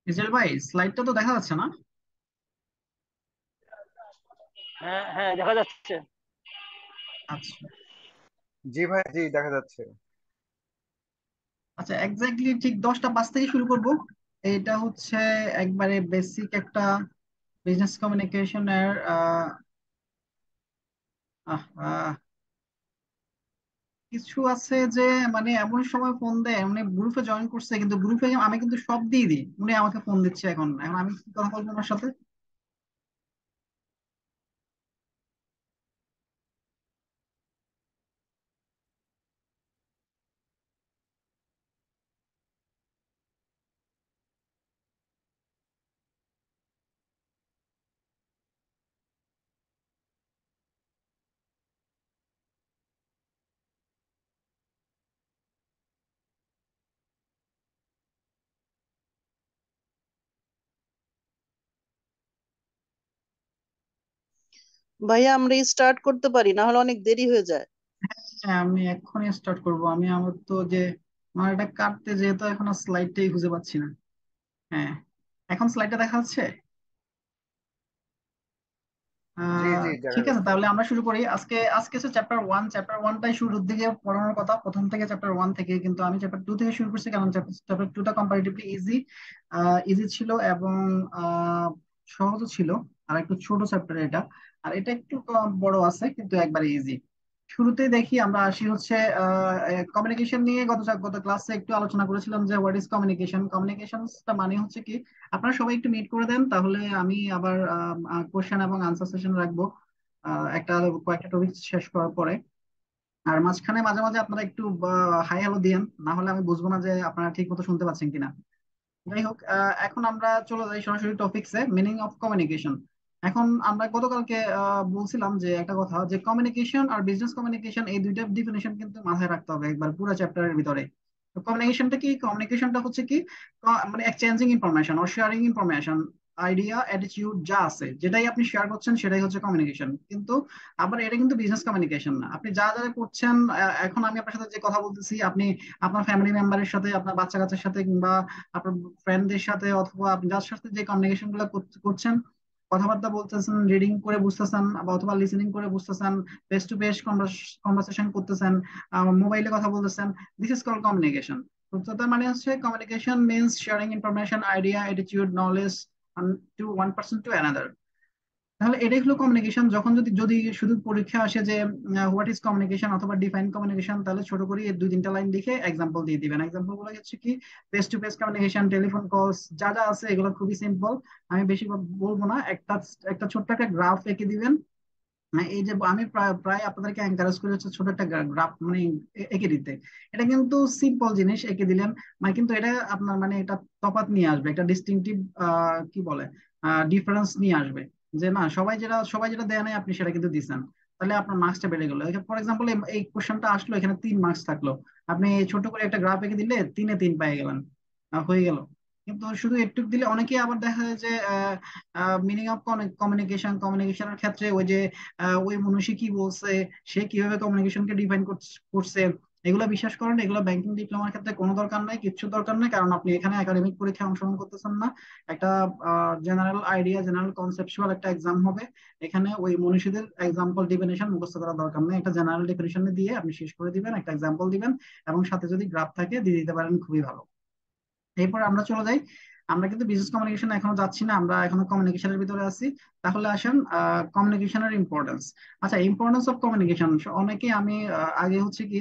Israel ভাই, স্লাইডটা তো দেখা যাচ্ছে না? হ্যাঁ হ্যাঁ, দেখা যাচ্ছে। আচ্ছা। জি ভাই, জি দেখা যাচ্ছে। আচ্ছা, এক্স্যাক্টলি ঠিক 10টা 5 থেকে শুরু করব। এটা হচ্ছে একবারে বেসিক একটা বিজনেস কমিউনিকেশনের কিছু আছে যে, মানে এমন সময় ফোন দেয়, মানে গ্রুপে জয়েন করছে, কিন্তু গ্রুপে আমি কিন্তু সব দিয়ে দিই, উনি আমাকে ফোন দিচ্ছে। এখন এখন আমি কি কথা বলবো ওনার সাথে? ভাইয়া আমরা স্টার্ট করতে পারি, না হলে অনেক দেরি হয়ে যায়। হ্যাঁ, আমি এক্ষুনি স্টার্ট করব। আমার তো যে, আমার এটা কাটতে যেহেতু এখন স্লাইডটাই খুঁজে পাচ্ছি না। হ্যাঁ, এখন স্লাইডটা দেখা যাচ্ছে। জি জি দেখা ঠিক আছে, যাচ্ছে। তাহলে আমরা শুরু করি। আজকে হচ্ছে চ্যাপ্টার 1। চ্যাপ্টার 1টাই শুরুর দিকে পড়ানোর কথা, প্রথম থেকে চ্যাপ্টার 1 থেকে, কিন্তু আমি চ্যাপ্টার 2 থেকে শুরু করছি, কারণ চ্যাপ্টার 2টা কম্পারেটিভলি ইজি ইজি ছিল এবং সহজ ছিল। আর একটু ছোট চ্যাপ্টার এটা, আর এটা একটু বড় আছে, কিন্তু একবারে ইজি। শুরুতেই দেখি, আমরা আসি হচ্ছে কমিউনিকেশন নিয়ে। গত ক্লাসে একটু আলোচনা করেছিলাম যে হোয়াট ইজ কমিউনিকেশন। কমিউনিকেশনটা মানে হচ্ছে কি, আপনারা সবাই একটু মিট করে দেন, তাহলে আমি আবার কোশ্চেন এবং আনসার সেশন রাখবো একটা কয়েকটা টপিক শেষ করার পরে। আর মাঝখানে মাঝে মাঝে আপনারা একটু হাই হ্যালো দিয়েন, না হলে আমি বুঝবো না যে আপনারা ঠিক মতো শুনতে পাচ্ছেন কিনা। যাই হোক, এখন আমরা চলে যাই সরাসরি টপিকসে, মিনিং অফ কমিউনিকেশন। এখন আমরা গতকালকে বলছিলাম যে একটা কথা, যে কমিউনিকেশন আর বিজনেস কমিউনিকেশন এই দুইটার ডিফিনিশন কিন্তু মাথায় রাখতে হবে একবার পুরো চ্যাপ্টারের ভিতরে। তো কমিউনিকেশনটা কি? কমিউনিকেশনটা হচ্ছে কি, মানে exchanging information or sharing information, idea, attitude যা আছে, যেটাই আপনি শেয়ার করছেন সেটাই হচ্ছে কমিউনিকেশন। কিন্তু আবার এটা কিন্তু বিজনেস কমিউনিকেশন না। আপনি যা যা করছেন, এখন আমি আপনার সাথে যে কথা বলতেছি, আপনি আপনার ফ্যামিলি মেম্বারের সাথে, আপনার বাচ্চা কাচ্চার সাথে, কিংবা আপনার ফ্রেন্ডদের সাথে, অথবা আপনি যার সাথে যে কমিউনিকেশন গুলো করছেন, কথাবার্তা বলতেছেন, রিডিং করে বুঝতেছেন, অথবা লিসেনিং করে বুঝতেছেন, ফেস টু ফেস কনভারসেশন করতেছেন, মোবাইলে কথা বলতেছেন, দিস ইজ কল কমিউনিকেশন। তো তার মানে হচ্ছে communication means sharing information, idea, attitude, knowledge two one person to another. তাহলে এটাই হলো কমিউনিকেশন। যখন যদি যদি শুধু পরীক্ষা আসে যে হোয়াট ইজ কমিউনিকেশন অথবা ডিফাইন কমিউনিকেশন, তাহলে ছোট করে এই 2-3টা লাইন লিখে এক্সাম্পল দিয়ে দিবেন। এক্সাম্পল গুলো হচ্ছে কি, face to face communication, telephone কলস, যা যা আছে এগুলো খুবই সিম্পল। আমি বেশি বলবো না, একটা একটা ছোট্ট একটা গ্রাফ এঁকে দিবেন। এই যে আমি প্রায় প্রায় আপনাদেরকে এনকারেজ করে হচ্ছে ছোট একটা গ্রাফ মানে এঁকে দিতে। এটা কিন্তু সিম্পল জিনিস এঁকে দিলেন, মানে কিন্তু এটা আপনার মানে এটা তফাৎ নিয়ে আসবে, একটা ডিস্টিংটিভ কি বলে ডিফারেন্স নিয়ে আসবে। যে না, সবাই যেটা দেয় নাই, আপনি সেটা কিন্তু দিচ্ছেন, তাহলে আপনার মার্কসটা বেড়ে গেলো। ফর এক্সাম্পল, এই কোশ্চেনটা আসলো, এখানে 3 মার্কস থাকলো, আপনি ছোট করে একটা গ্রাফ এঁকে দিলে 3-এ 3 পেয়ে গেলেন, হয়ে গেল। কিন্তু শুধু একটু দিলে, অনেকেই আবার দেখা যায় যে মিনিং অফ কমিউনিকেশনের ক্ষেত্রে ওই যে ওই মনীষী কি বলছে, সে কিভাবে কমিউনিকেশনকে ডিফাইন করছে, এগুলো বিশ্বাস করেন, এগুলো ব্যাংকিং ডিপ্লোমার ক্ষেত্রে কোনো দরকার নাই, কিচ্ছু দরকার নাই, কারণ আপনি এখানে একাডেমিক পরীক্ষায় অংশগ্রহণ করতেছেন না। একটা জেনারেল আইডিয়া, জেনারেল কনসেপচুয়াল একটা এক্সাম হবে। এখানে ওই মনীষীদের এক্সাম্পল ডিফিনিশন মুখস্থ করার দরকার নেই, একটা জেনারেল ডিফিনিশন দিয়ে আপনি শেষ করে দিবেন, একটা এক্সাম্পল দিবেন, এবং সাথে যদি গ্রাফ থাকে দিয়ে দিতে পারেন, খুবই ভালো। এরপর আমরা চলে যাই। আমরা কিন্তু বিজনেস কমিউনিকেশন এখনো যাচ্ছি না, আমরা এখনো কমিউনিকেশনের ভিতরে আছি। তাহলে আসেন কমিউনিকেশনের ইম্পর্টেন্স। আচ্ছা, ইম্পর্টেন্স অফ কমিউনিকেশন, অনেকে আমি আগে হচ্ছে কি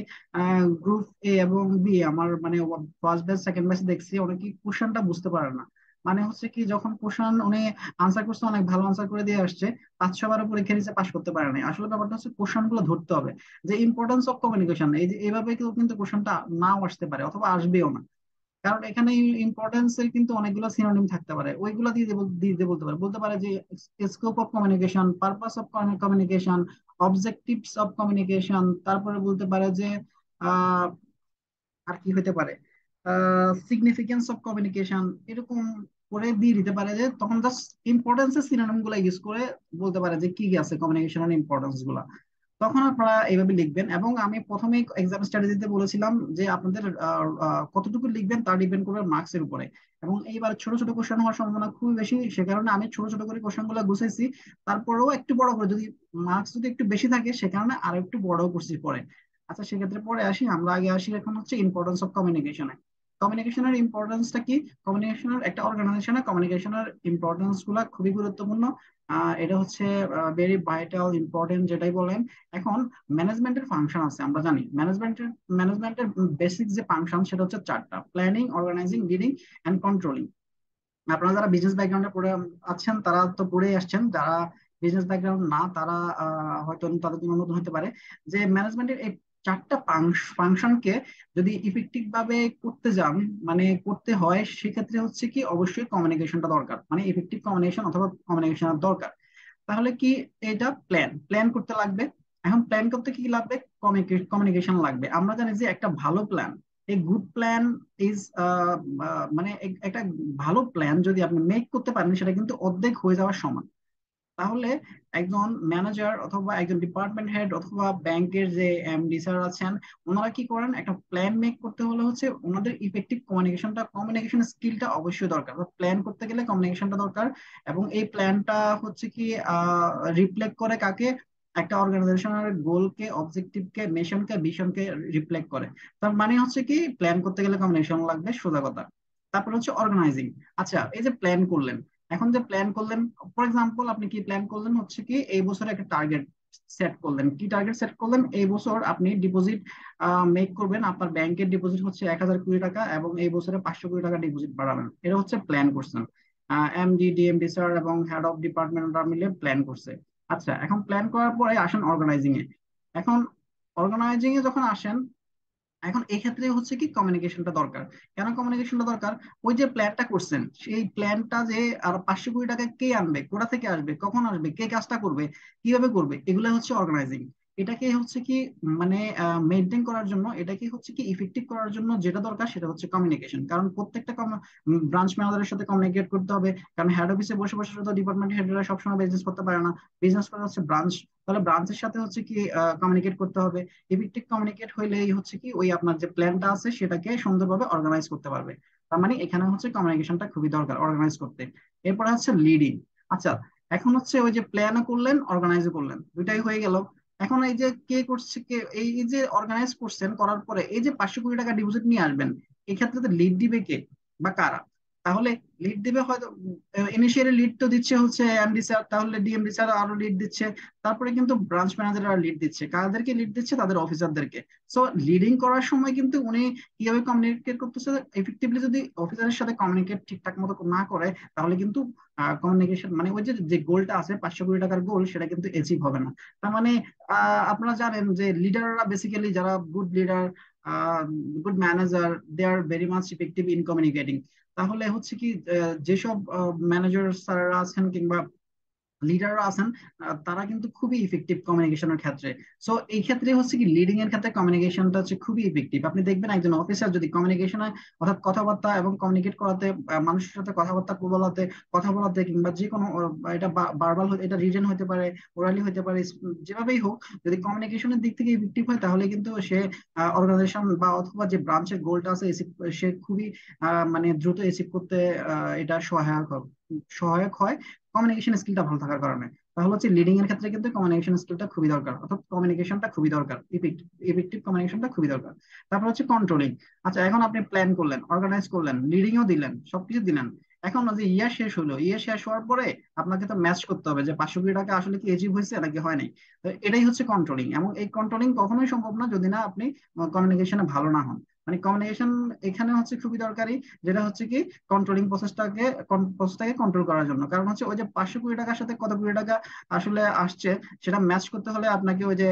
গ্রুপ এ এবং বি, আমার মানে ফার্স্ট ব্যাচ সেকেন্ড ব্যাচ দেখছি, অনেকে কোশ্চেনটা বুঝতে পারে না। মানে হচ্ছে কি, যখন কোশ্চেন উনি আনসার করছে, অনেক ভালো আনসার করে দিয়ে আসছে, 5-6 বার পরীক্ষা দিচ্ছে, পাশ করতে পারে না। আসলে ব্যাপারটা হচ্ছে কোশ্চেন গুলো ধরতে হবে, যে ইম্পর্টেন্স অফ কমিউনিকেশন, এই যে এইভাবে কেউ কিন্তু কোশ্চেনটা নাও আসতে পারে, অথবা আসবেও না। কারণ এখানে ইম্পর্টেন্স এর কিন্তু অনেকগুলো সিনোনিম থাকতে পারে, ওইগুলো দিয়ে বলতে পারে যে scope of communication, purpose of communication, objectives of communication, তারপরে বলতে পারে যে আহ আর কি হতে পারে, সিগনিফিকেন্স অফ কমিউনিকেশন, এরকম করে দিয়ে দিতে পারে। যে তখন জাস্ট ইম্পর্টেন্স এর সিনোনিম গুলা ইউজ করে বলতে পারে যে কি কি আছে কমিউনিকেশনের ইম্পর্টেন্স গুলা। তখন আপনারা এইভাবে লিখবেন। এবং আমি প্রথমেই এক্সাম স্ট্র্যাটেজিতে বলেছিলাম যে আপনাদের কতটুকু লিখবেন তা ডিপেন্ড করবে মার্কস এর উপরে। এবং এইবার ছোট ছোট কোশ্চেন হওয়ার সম্ভাবনা খুবই বেশি, সে কারণে আমি ছোট ছোট করে কোশ্চেন গুলো গুছাইছি। তারপরেও একটু বড় করে, যদি মার্কস যদি একটু বেশি থাকে সে কারণে আরো একটু বড় করছি পরে। আচ্ছা, সেক্ষেত্রে পরে আসি, আমরা আগে আসি এখন হচ্ছে ইম্পর্টেন্স অফ কমিউনিকেশনে। কমিউনিকেশনের ইম্পর্টেন্সটা কি? কমিউনিকেশনের একটা অর্গানাইজেশনে কমিউনিকেশনের ইম্পর্টেন্স গুলা খুবই গুরুত্বপূর্ণ। এটা হচ্ছে ভেরি ভাইটাল ইম্পর্টেন্ট যেটাই বলেন। এখন ম্যানেজমেন্টের ফাংশন আছে, আমরা জানি ম্যানেজমেন্টের বেসিক যে ফাংশন সেটা হচ্ছে চারটা: planning, organising, leading and controlling. আপনারা যারা বিজনেস ব্যাকগ্রাউন্ডে পড়ে আছেন তারা তো পড়েই আসছেন, যারা বিজনেস ব্যাকগ্রাউন্ড না তারা হয়তো তাদের জন্য নতুন হতে পারে। যে ম্যানেজমেন্টের এই চারটা ফাংশনকে যদি ইফেক্টিভ ভাবে করতে যান, মানে করতে হয়, সেক্ষেত্রে হচ্ছে কি অবশ্যই কমিউনিকেশনটা দরকার, মানে ইফেক্টিভ কমিউনিকেশন অথবা কমিউনিকেশনের দরকার। তাহলে কি, এটা প্ল্যান প্ল্যান করতে লাগবে। এখন প্ল্যান করতে কি লাগবে? কমিউনিকেশন লাগবে। আমরা জানি যে একটা ভালো প্ল্যান, এই গুড প্ল্যান ইজ, মানে একটা ভালো প্ল্যান যদি আপনি মেক করতে পারেন সেটা কিন্তু অর্ধেক হয়ে যাওয়ার সমান। তাহলে একজন ম্যানেজার অথবা একজন ডিপার্টমেন্ট হেড অথবা ব্যাংকের যে এমডি স্যার আছেন, ওনারা কি করেন, একটা প্ল্যান মেক করতে হলে হচ্ছে ওনাদের ইফেক্টিভ কমিউনিকেশন স্কিলটা অবশ্যই দরকার। প্ল্যান করতে গেলে কমিউনিকেশনটা দরকার। এবং এই প্ল্যানটা হচ্ছে কি রিফ্লেক্ট করে কাকে? একটা অর্গানাইজেশনের গোলকে, অবজেক্টিভকে, মিশনকে, ভিশনকে রিফ্লেক্ট করে। তার মানে হচ্ছে কি প্ল্যান করতে গেলে কমিউনিকেশন লাগবে, সোজা কথা। তারপর হচ্ছে অর্গানাইজিং। আচ্ছা, এই যে প্ল্যান করলেন, এখন যে প্ল্যান করলেন, ফর এক্সাম্পল আপনি কি প্ল্যান করলেন হচ্ছে কি এই বছর একটা টার্গেট সেট করলেন। কি টার্গেট সেট করলেন? এই বছর আপনি ডিপোজিট মেক করবেন, আপনার ব্যাংকের ডিপোজিট হচ্ছে 1,000 কোটি টাকা, এবং এই বছরে 500 কোটি টাকা ডিপোজিট বাড়াবেন। এটা হচ্ছে প্ল্যান করছেন। এমডি, ডিএমডি স্যার এবং হেড অফ ডিপার্টমেন্ট মিলে প্ল্যান করছে। আচ্ছা, এখন প্ল্যান করার পরে আসেন অর্গানাইজিং এ। এখন অর্গানাইজিং এ যখন আসেন, এখন এই ক্ষেত্রে হচ্ছে কি কমিউনিকেশনটা দরকার। কেন কমিউনিকেশনটা দরকার? ওই যে প্ল্যানটা করছেন, সেই প্ল্যানটা যে আর 500 কোটি টাকা কে আনবে, কোথা থেকে আসবে, কখন আসবে, কে কাজটা করবে, কিভাবে করবে, এগুলো হচ্ছে অর্গানাইজিং। এটাকে হচ্ছে কি, মানে মেনটেন করার জন্য, এটাকে হচ্ছে কি ইফেক্টিভ করার জন্য যেটা দরকার সেটা হচ্ছে কমিউনিকেশন। কারণ প্রত্যেকটা ব্রাঞ্চ ম্যানেজারের সাথে কমিউনিকেট করতে হবে। কারণ হেড অফিসে বসে বসে শুধু ডিপার্টমেন্ট হেডরা সবসময় বিজনেস করতে পারে না। বিজনেস করা হচ্ছে ব্রাঞ্চ, তাহলে ব্রাঞ্চের সাথে হচ্ছে কি কমিউনিকেট করতে হবে। ইফেক্টিভ কমিউনিকেট হইলেই হচ্ছে কি ওই আপনার যে প্ল্যানটা আছে সেটাকে সুন্দরভাবে অর্গানাইজ করতে পারবে। তার মানে এখানে হচ্ছে কমিউনিকেশনটা খুবই দরকার অর্গানাইজ করতে। এরপর হচ্ছে লিডিং। আচ্ছা, এখন হচ্ছে ওই যে প্ল্যানও করলেন, অর্গানাইজও করলেন, দুইটাই হয়ে গেল। এখন এই যে কে করছে, কে এই এই যে অর্গানাইজ করছেন, করার পরে এই যে 500 কোটি টাকা ডিপোজিট নিয়ে আসবেন, এক্ষেত্রে তো লিড দিবে কে বা কারা? তাহলে লিড দিবে হয়তো, ইনিশিয়ালি লিড তো দিচ্ছে হচ্ছে এমডি স্যার, তাহলে ডিএমডি স্যার আরো লিড দিচ্ছে। তারপরে কিন্তু ব্রাঞ্চ ম্যানেজাররা লিড দিচ্ছে, কাদেরকে লিড দিচ্ছে? তাদের অফিসারদেরকে। সো লিডিং করার সময় কিন্তু উনি কিভাবে কমিউনিকেট করতেছে এফেক্টিভলি, যদি অফিসারের সাথে কমিউনিকেট ঠিকঠাক মতো না করে তাহলে কিন্তু কমিউনিকেশন, মানে ওই যে যে গোলটা আছে 500 কোটি টাকার গোল, সেটা কিন্তু অ্যাচিভ হবে না। তার মানে আপনারা জানেন যে লিডাররা বেসিক্যালি, যারা good leader, good manager, they are very much effective in communicating. তাহলে হচ্ছে কি যেসব ম্যানেজার স্যাররা আছেন কিংবা লিডাররা আছেন, তারা কিন্তু খুবই ইফেক্টিভ কমিউনিকেশনের ক্ষেত্রে। সো এই ক্ষেত্রে হচ্ছে কি লিডিং এর ক্ষেত্রে কমিউনিকেশনটা হচ্ছে খুবই ইফেক্টিভ। আপনি দেখবেন একজন অফিসার যদি কমিউনিকেশনে, অর্থাৎ কথাবার্তা এবং কমিউনিকেট করাতে, মানুষের সাথে কথাবার্তা বলাতে, কথা বলাতে, কিংবা যে কোনো এটা বারবাল, এটা রিটেন হতে পারে, ওরালি হতে পারে, যেভাবেই হোক, যদি কমিউনিকেশনের দিক থেকে ইফেক্টিভ হয় তাহলে কিন্তু সে অর্গানাইজেশন বা অথবা যে ব্রাঞ্চের গোলটা আছে সে খুবই মানে দ্রুত অ্যাচিভ করতে এটা সহায়ক হয় কমিউনিকেশন স্কিলটা ভালো থাকার কারণে। তাহলে হচ্ছে লিডিং এর ক্ষেত্রে কিন্তু কমিউনিকেশন স্কিলটা খুবই দরকার, অর্থাৎ কমিউনিকেশনটা খুবই দরকার, ইফেক্টিভ কমিউনিকেশনটা খুবই দরকার। তারপর হচ্ছে কন্ট্রোলিং। আচ্ছা, এখন আপনি প্ল্যান করলেন, অর্গানাইজ করলেন, লিডিংও দিলেন, সবকিছু দিলেন। এখন যে ইয়ার শেষ হলো, ইয়ার শেষ হওয়ার পরে আপনাকে তো ম্যাচ করতে হবে যে 500 কোটি টাকা আসলে কি অ্যাচিভ হয়েছে নাকি হয় নাই। তো এটাই হচ্ছে কন্ট্রোলিং। এবং এই কন্ট্রোলিং কখনোই সম্ভব না যদি না আপনি কমিউনিকেশনে ভালো না হন। মানে কমিউনিকেশন এখানে হচ্ছে খুবই দরকারি, যেটা হচ্ছে কি কন্ট্রোলিং প্রসেসটাকে কন্ট্রোল করার জন্য। কারণ হচ্ছে ওই যে 500 কোটি টাকার সাথে কত কোটি টাকা আসলে আসছে, সেটা ম্যাচ করতে হলে আপনাকে ওই যে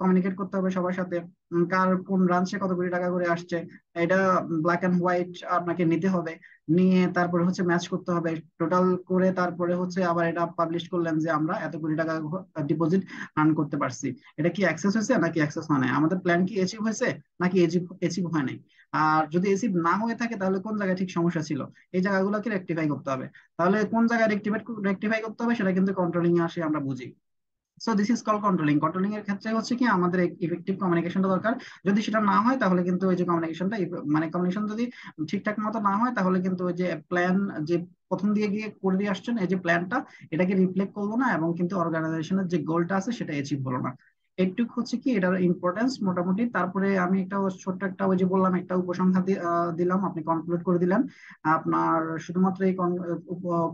কমিউনিকেট করতে হবে সবার সাথে, কার কোন ব্রাঞ্চে কত কোটি টাকা করে আসছে, এটা ব্ল্যাক এন্ড হোয়াইট আপনাকে নিতে হবে। নিয়ে তারপরে হচ্ছে ম্যাচ করতে হবে টোটাল করে, তারপরে হচ্ছে আবার এটা পাবলিশ করলেন যে আমরা এত কোটি টাকা ডিপোজিট আর্ন করতে পারছি। এটা কি অ্যাক্সেস হয়েছে নাকি অ্যাক্সেস হয় নাই, আমাদের প্ল্যান কি অ্যাচিভ হয়েছে নাকি অ্যাচিভ হয় নাই। আর যদি অ্যাচিভ না হয়ে থাকে তাহলে কোন জায়গায় ঠিক সমস্যা ছিল, এই জায়গাগুলোকে রেকটিফাই করতে হবে। তাহলে কোন জায়গায় রেকটিফাই করতে হবে সেটা কিন্তু কন্ট্রোলিং এ আসে, আমরা বুঝি। So this is call controlling. Controlling এর ক্ষেত্রে হচ্ছে কি আমাদের ইফেক্টিভ কমিউনিকেশনটা দরকার। যদি সেটা না হয় তাহলে কিন্তু ওই যে কমিউনিকেশনটা, মানে কমিউনিকেশন যদি ঠিকঠাক মতো না হয় তাহলে কিন্তু ওই যে প্ল্যান, যে প্রথম দিয়ে গিয়ে করে দিয়ে আসছেন এই যে প্ল্যানটা, এটাকে রিফ্লেক্ট করবো না এবং কিন্তু অর্গানাইজেশনের যে গোলটা আছে সেটা অ্যাচিভ হলো না। এইটুক হচ্ছে কি এটার ইম্পর্টেন্স মোটামুটি। তারপরে আমি একটা ছোট্ট একটা ওই যে বললাম একটা উপসংহার দিলাম, আপনি কনক্লুড করে দিলেন। আপনার শুধুমাত্র এই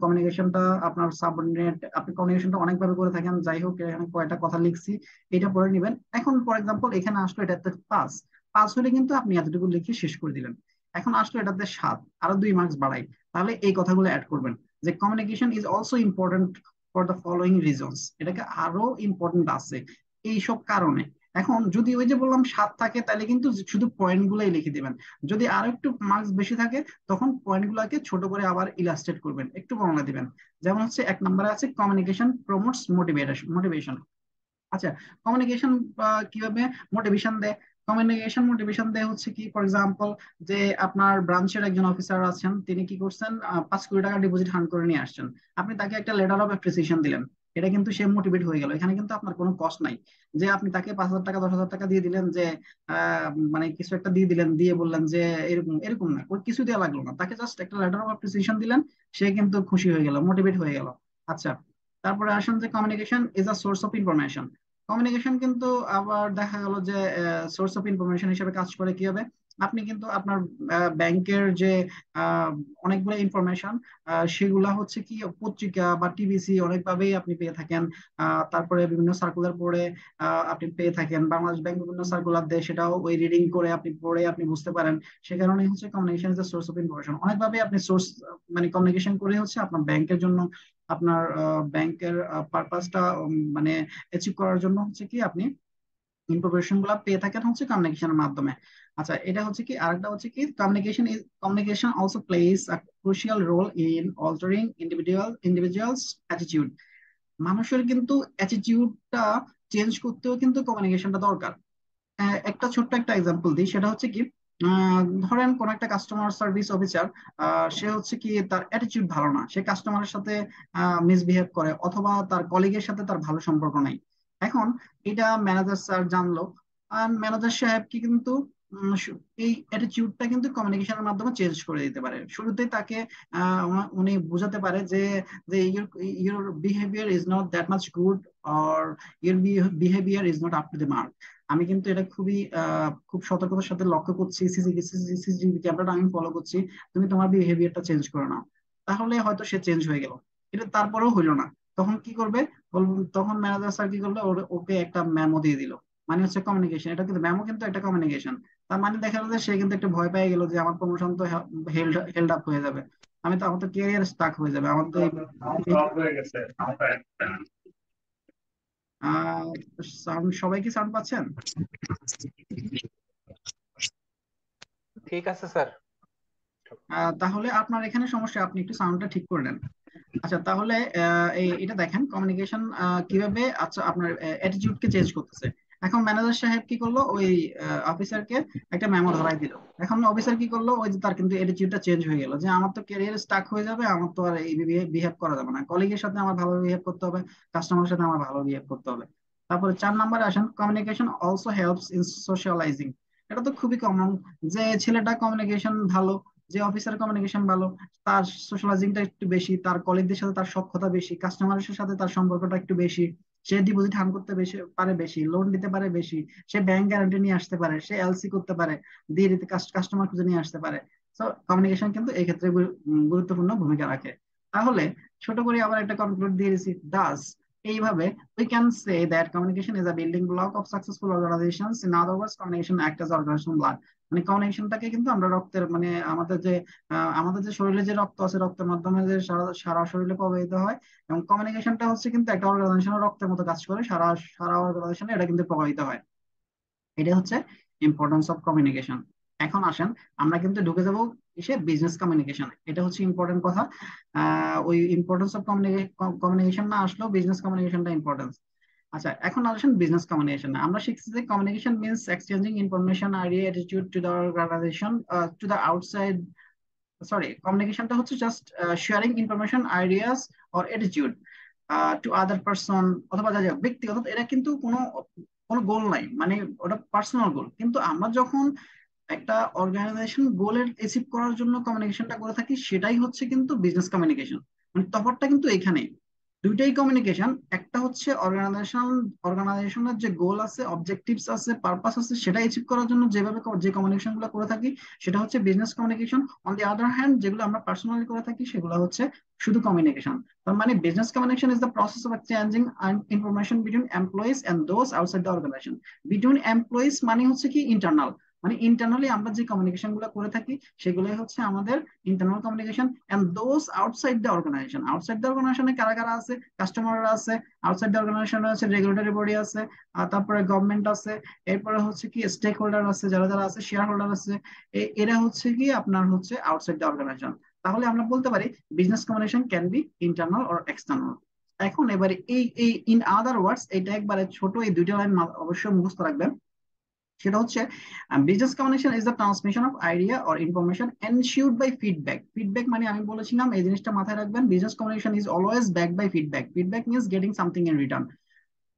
কমিউনিকেশনটা আপনার সাবঅর্ডিনেট, আপনি কমিউনিকেশনটা অনেকভাবে করে থাকেন, যাই হোক এখানে কয়েকটা কথা লিখছি, এটা পড়ে নিবেন। এখন ফর এক্সাম্পল এখানে আসলো এটাতে পাস, পাস হলে কিন্তু আপনি এতটুকু লিখে শেষ করে দিলেন। এখন আসলো এটাতে 7, আরো 2 মার্কস বাড়াই, তাহলে এই কথাগুলো অ্যাড করবেন যে communication is also important for the following reasons, এটাকে আরো ইম্পর্টেন্ট আছে এইসব কারণে। এখন যদি ওই যে বললাম 7 থাকে তাহলে কিন্তু শুধু পয়েন্ট গুলাই লিখে দিবেন। যদি আরো একটু মার্কস বেশি থাকে তখন পয়েন্ট গুলাকে ছোট করে আবার ইলাস্ট্রেট করবেন, একটু বর্ণনা দিবেন। যেমন হচ্ছে 1 নম্বরে আছে কমিউনিকেশন প্রমোটস মোটিভেশন। আচ্ছা, কমিউনিকেশন কিভাবে মোটিভেশন দেয়? কমিউনিকেশন মোটিভেশন দেয় হচ্ছে কি, ফর এক্সাম্পল যে আপনার ব্রাঞ্চের একজন অফিসার আছেন, তিনি কি করছেন, 5 কোটি টাকা ডিপোজিট হান্ড করে নিয়ে আসছেন। আপনি তাকে একটা লেটার অফ অ্যাপ্রিসিয়েশন দিলেন, এটা কিন্তু সে মোটিভেট হয়ে গেল। এখানে কিন্তু আপনার কোনো কষ্ট নাই যে আপনি তাকে 5,000 টাকা 10,000 টাকা দিয়ে দিলেন, যে মানে কিছু একটা দিয়ে দিলেন, দিয়ে বললেন যে এরকম এরকম না, ওর কিছু দেওয়া লাগলো না, তাকে জাস্ট একটা লেটার অফ অ্যাপ্রিসিয়েশন দিলেন, সে কিন্তু খুশি হয়ে গেল, মোটিভেট হয়ে গেল। আচ্ছা, তারপরে আসেন যে communication is a source of information. Communication কিন্তু আবার দেখা গেল যে সোর্স অফ ইনফরমেশন হিসেবে কাজ করে কি হবে, আপনি কিন্তু আপনার ব্যাংকের যে আহ, অনেকগুলো ইনফরমেশন, সেগুলা হচ্ছে কি পত্রিকা বা টিভিসি অনেকভাবেই আপনি পেয়ে থাকেন। তারপরে বিভিন্ন সার্কুলার পড়ে আপনি পেয়ে থাকেন, বাংলাদেশ ব্যাংক বিভিন্ন সার্কুলার দেয়, সেটাও ওই রিডিং করে আপনি পড়ে আপনি বুঝতে পারেন। সে কারণে হচ্ছে communication is source of information. অনেকভাবে আপনি সোর্স, মানে কমিউনিকেশন করে হচ্ছে আপনার ব্যাংকের জন্য, আপনার ব্যাংকের পারপাসটা মানে অ্যাচিভ করার জন্য হচ্ছে কি আপনি ইনফরমেশন গুলা পেয়ে থাকেন হচ্ছে কমিউনিকেশনের মাধ্যমে। আচ্ছা, এটা হচ্ছে কি, আরেকটা হচ্ছে কি, communication also plays a crucial role in altering individuals attitude. মানুষের কিন্তু অ্যাটিটিউডটা চেঞ্জ করতেও কিন্তু কমিউনিকেশনটা দরকার। একটা ছোট্ট একটা এক্সাম্পল দিই, সেটা হচ্ছে কি, ধরেন কোন একটা কাস্টমার সার্ভিস অফিসার, সে হচ্ছে কি তার অ্যাটিটিউড ভালো না, সে কাস্টমারের সাথে মিসবিহেভ করে, অথবা তার কলিগের সাথে তার ভালো সম্পর্ক নাই। এখন এটা ম্যানেজার স্যার জানলো, আর ম্যানেজার সাহেব কি কিন্তু এই অ্যাটিটিউডটা কিন্তু কমিউনিকেশনের মাধ্যমে চেঞ্জ করে দিতে পারে। শুরুতেই তাকে উনি বোঝাতে পারে যে যে your your behaviour is not that much good, or your behaviour is not up to the mark. আমি কিন্তু এটা খুব সতর্কতার সাথে লক্ষ্য করছি, সিসিটিভি ক্যামেরাটা আমি ফলো করছি, তুমি তোমার বিহেভিয়ারটা চেঞ্জ করে নাও। তাহলে হয়তো সে চেঞ্জ হয়ে গেল, এটা তারপরেও হইলো না, তখন কি করবে, তখন ম্যানেজার স্যার কি করলো, ওকে একটা মেমো দিয়ে দিল। মানে হচ্ছে কমিউনিকেশন, এটা কিন্তু মেমো কিন্তু একটা কমিউনিকেশন। তার মানে দেখা গেল যে সে কিন্তু একটু ভয় পেয়ে গেল যে আমার প্রমোশন তো হেল্ড হেল্ড আপ হয়ে যাবে, আমার তো ক্যারিয়ার স্টাক হয়ে যাবে, আমার তো সাউন্ড, সবাই কি সাউন্ড পাচ্ছেন? ঠিক আছে স্যার। তাহলে আপনার এখানে সমস্যা, আপনি একটু সাউন্ডটা ঠিক করে নেন। আচ্ছা, তাহলে এটা দেখেন কমিউনিকেশন কিভাবে আচ্ছা আপনার অ্যাটিটিউড কে চেঞ্জ করতেছে। এখন ম্যানেজার সাহেব কি করলো, ওই অফিসারকে একটা মেমো ধরাই দিল। এখন অফিসার কি করলো, ওই যে তার কিন্তু অ্যাটিটিউডটা চেঞ্জ হয়ে গেল, যে আমার তো ক্যারিয়ার স্টাক হয়ে যাবে, আমার তো আর এই বিহেভ করা যাবে না, কলিগের সাথে আমার ভালো বিহেভ করতে হবে, কাস্টমারের সাথে আমার ভালো বিহেভ করতে হবে। তারপরে 4 নম্বরে আসেন, communication also helps in socialising. এটা তো খুবই কমন, যে ছেলেটা কমিউনিকেশন ভালো, যে অফিসার কমিউনিকেশন ভালো, তার সোশ্যালাইজিংটা একটু বেশি, তার কলিগদের সাথে তার সখ্যতা বেশি, কাস্টমারের সাথে তার সম্পর্কটা একটু বেশি, সে ডিপোজিট হান করতে বেশি পারে, বেশি লোন দিতে পারে, বেশি সে ব্যাংক গ্যারান্টি নিয়ে আসতে পারে, সে এলসি করতে পারে, দিয়ে দিতে কাস্টমার খুঁজে নিয়ে আসতে পারে। তো কমিউনিকেশন কিন্তু এই ক্ষেত্রে গুরুত্বপূর্ণ ভূমিকা রাখে। তাহলে ছোট করে আবার একটা কনক্লুড দিয়ে দিচ্ছি, দাস এইভাবে we can say that communication is a building block of successful organizations. In other words, communication act as organization blood. মানে কমিউনিকেশনটাকে কিন্তু আমরা রক্তের, মানে আমাদের যে শরীরে যে রক্ত আছে, রক্তের মাধ্যমে যে সারা সারা শরীরে প্রবাহিত হয়, এবং কমিউনিকেশনটা হচ্ছে কিন্তু একটা অর্গানাইজেশনের রক্তের মতো কাজ করে, সারা সারা অর্গানাইজেশনে এটা কিন্তু প্রবাহিত হয়। এটা হচ্ছে ইম্পর্টেন্স অফ কমিউনিকেশন। এখন আসেন আমরা কিন্তু ঢুকে যাব এসে বিজনেস কমিউনিকেশন, এটা হচ্ছে ইম্পর্টেন্ট কথা। ওই ইম্পর্টেন্স অফ কমিউনিকেশন না আসলেও বিজনেস কমিউনিকেশনটা ইম্পর্টেন্স। আচ্ছা, এখন আসেন বিজনেস কমিউনিকেশন। আমরা শিখছি যে communication means exchanging information, idea, attitude to the organization, to the outside. Sorry, কমিউনিকেশনটা হচ্ছে just sharing information, ideas or attitude to other person, অথবা যা যা ব্যক্তিগত, এটা কিন্তু কোনো কোনো গোল নাই, মানে ওটা পার্সোনাল গোল। কিন্তু আমরা যখন একটা অর্গানাইজেশন গোলের অ্যাচিভ করার জন্য কমিউনিকেশনটা করে থাকি, সেটাই হচ্ছে কিন্তু বিজনেস কমিউনিকেশন। মানে তফাৎটা কিন্তু এখানে, দুইটাই কমিউনিকেশন। একটা হচ্ছে অর্গানাইজেশনের যে গোল আছে, অবজেক্টিভস আছে, পারপাস আছে, সেটা অ্যাচিভ করার জন্য যেভাবে যে কমিউনিকেশন গুলো করে থাকি সেটা হচ্ছে business communication. On the other hand, যেগুলো আমরা পার্সোনালি করে থাকি সেগুলো হচ্ছে শুধু কমিউনিকেশন। তার মানে business communication is the process of exchanging information between employees and those outside the organisation. Between employees মানে হচ্ছে কি ইন্টারনাল, মানে ইন্টারনালি আমরা যে কমিউনিকেশন গুলো করে থাকি সেগুলোই হচ্ছে আমাদের internal communication. And those outside the organisation, outside the অর্গানাইজেশনে কারা কারা আছে? কাস্টমাররা আছে, আউটসাইড দ্য অর্গানাইজেশনে আছে রেগুলেটরি বডি আছে, আর তারপরে গভর্নমেন্ট আছে, এরপরে হচ্ছে কি স্টেক হোল্ডার আছে, যারা যারা আছে শেয়ার হোল্ডার আছে। এরা হচ্ছে কি আপনার হচ্ছে আউটসাইড দ্য অর্গানাইজেশন। তাহলে আমরা বলতে পারি business communication can be internal or external. এখন এবারে এই ইন আদার ওয়ার্ডস, এটা একবারে ছোট, এই দুইটা লাইন অবশ্যই মুখস্থ রাখবেন। সেটা হচ্ছে business communication is the transmission of idea or information ensured by feedback. Feedback মানে আমি বলেছিলাম, এই জিনিসটা মাথায় রাখবেন, business communication is always back by feedback. Feedback means getting something in return.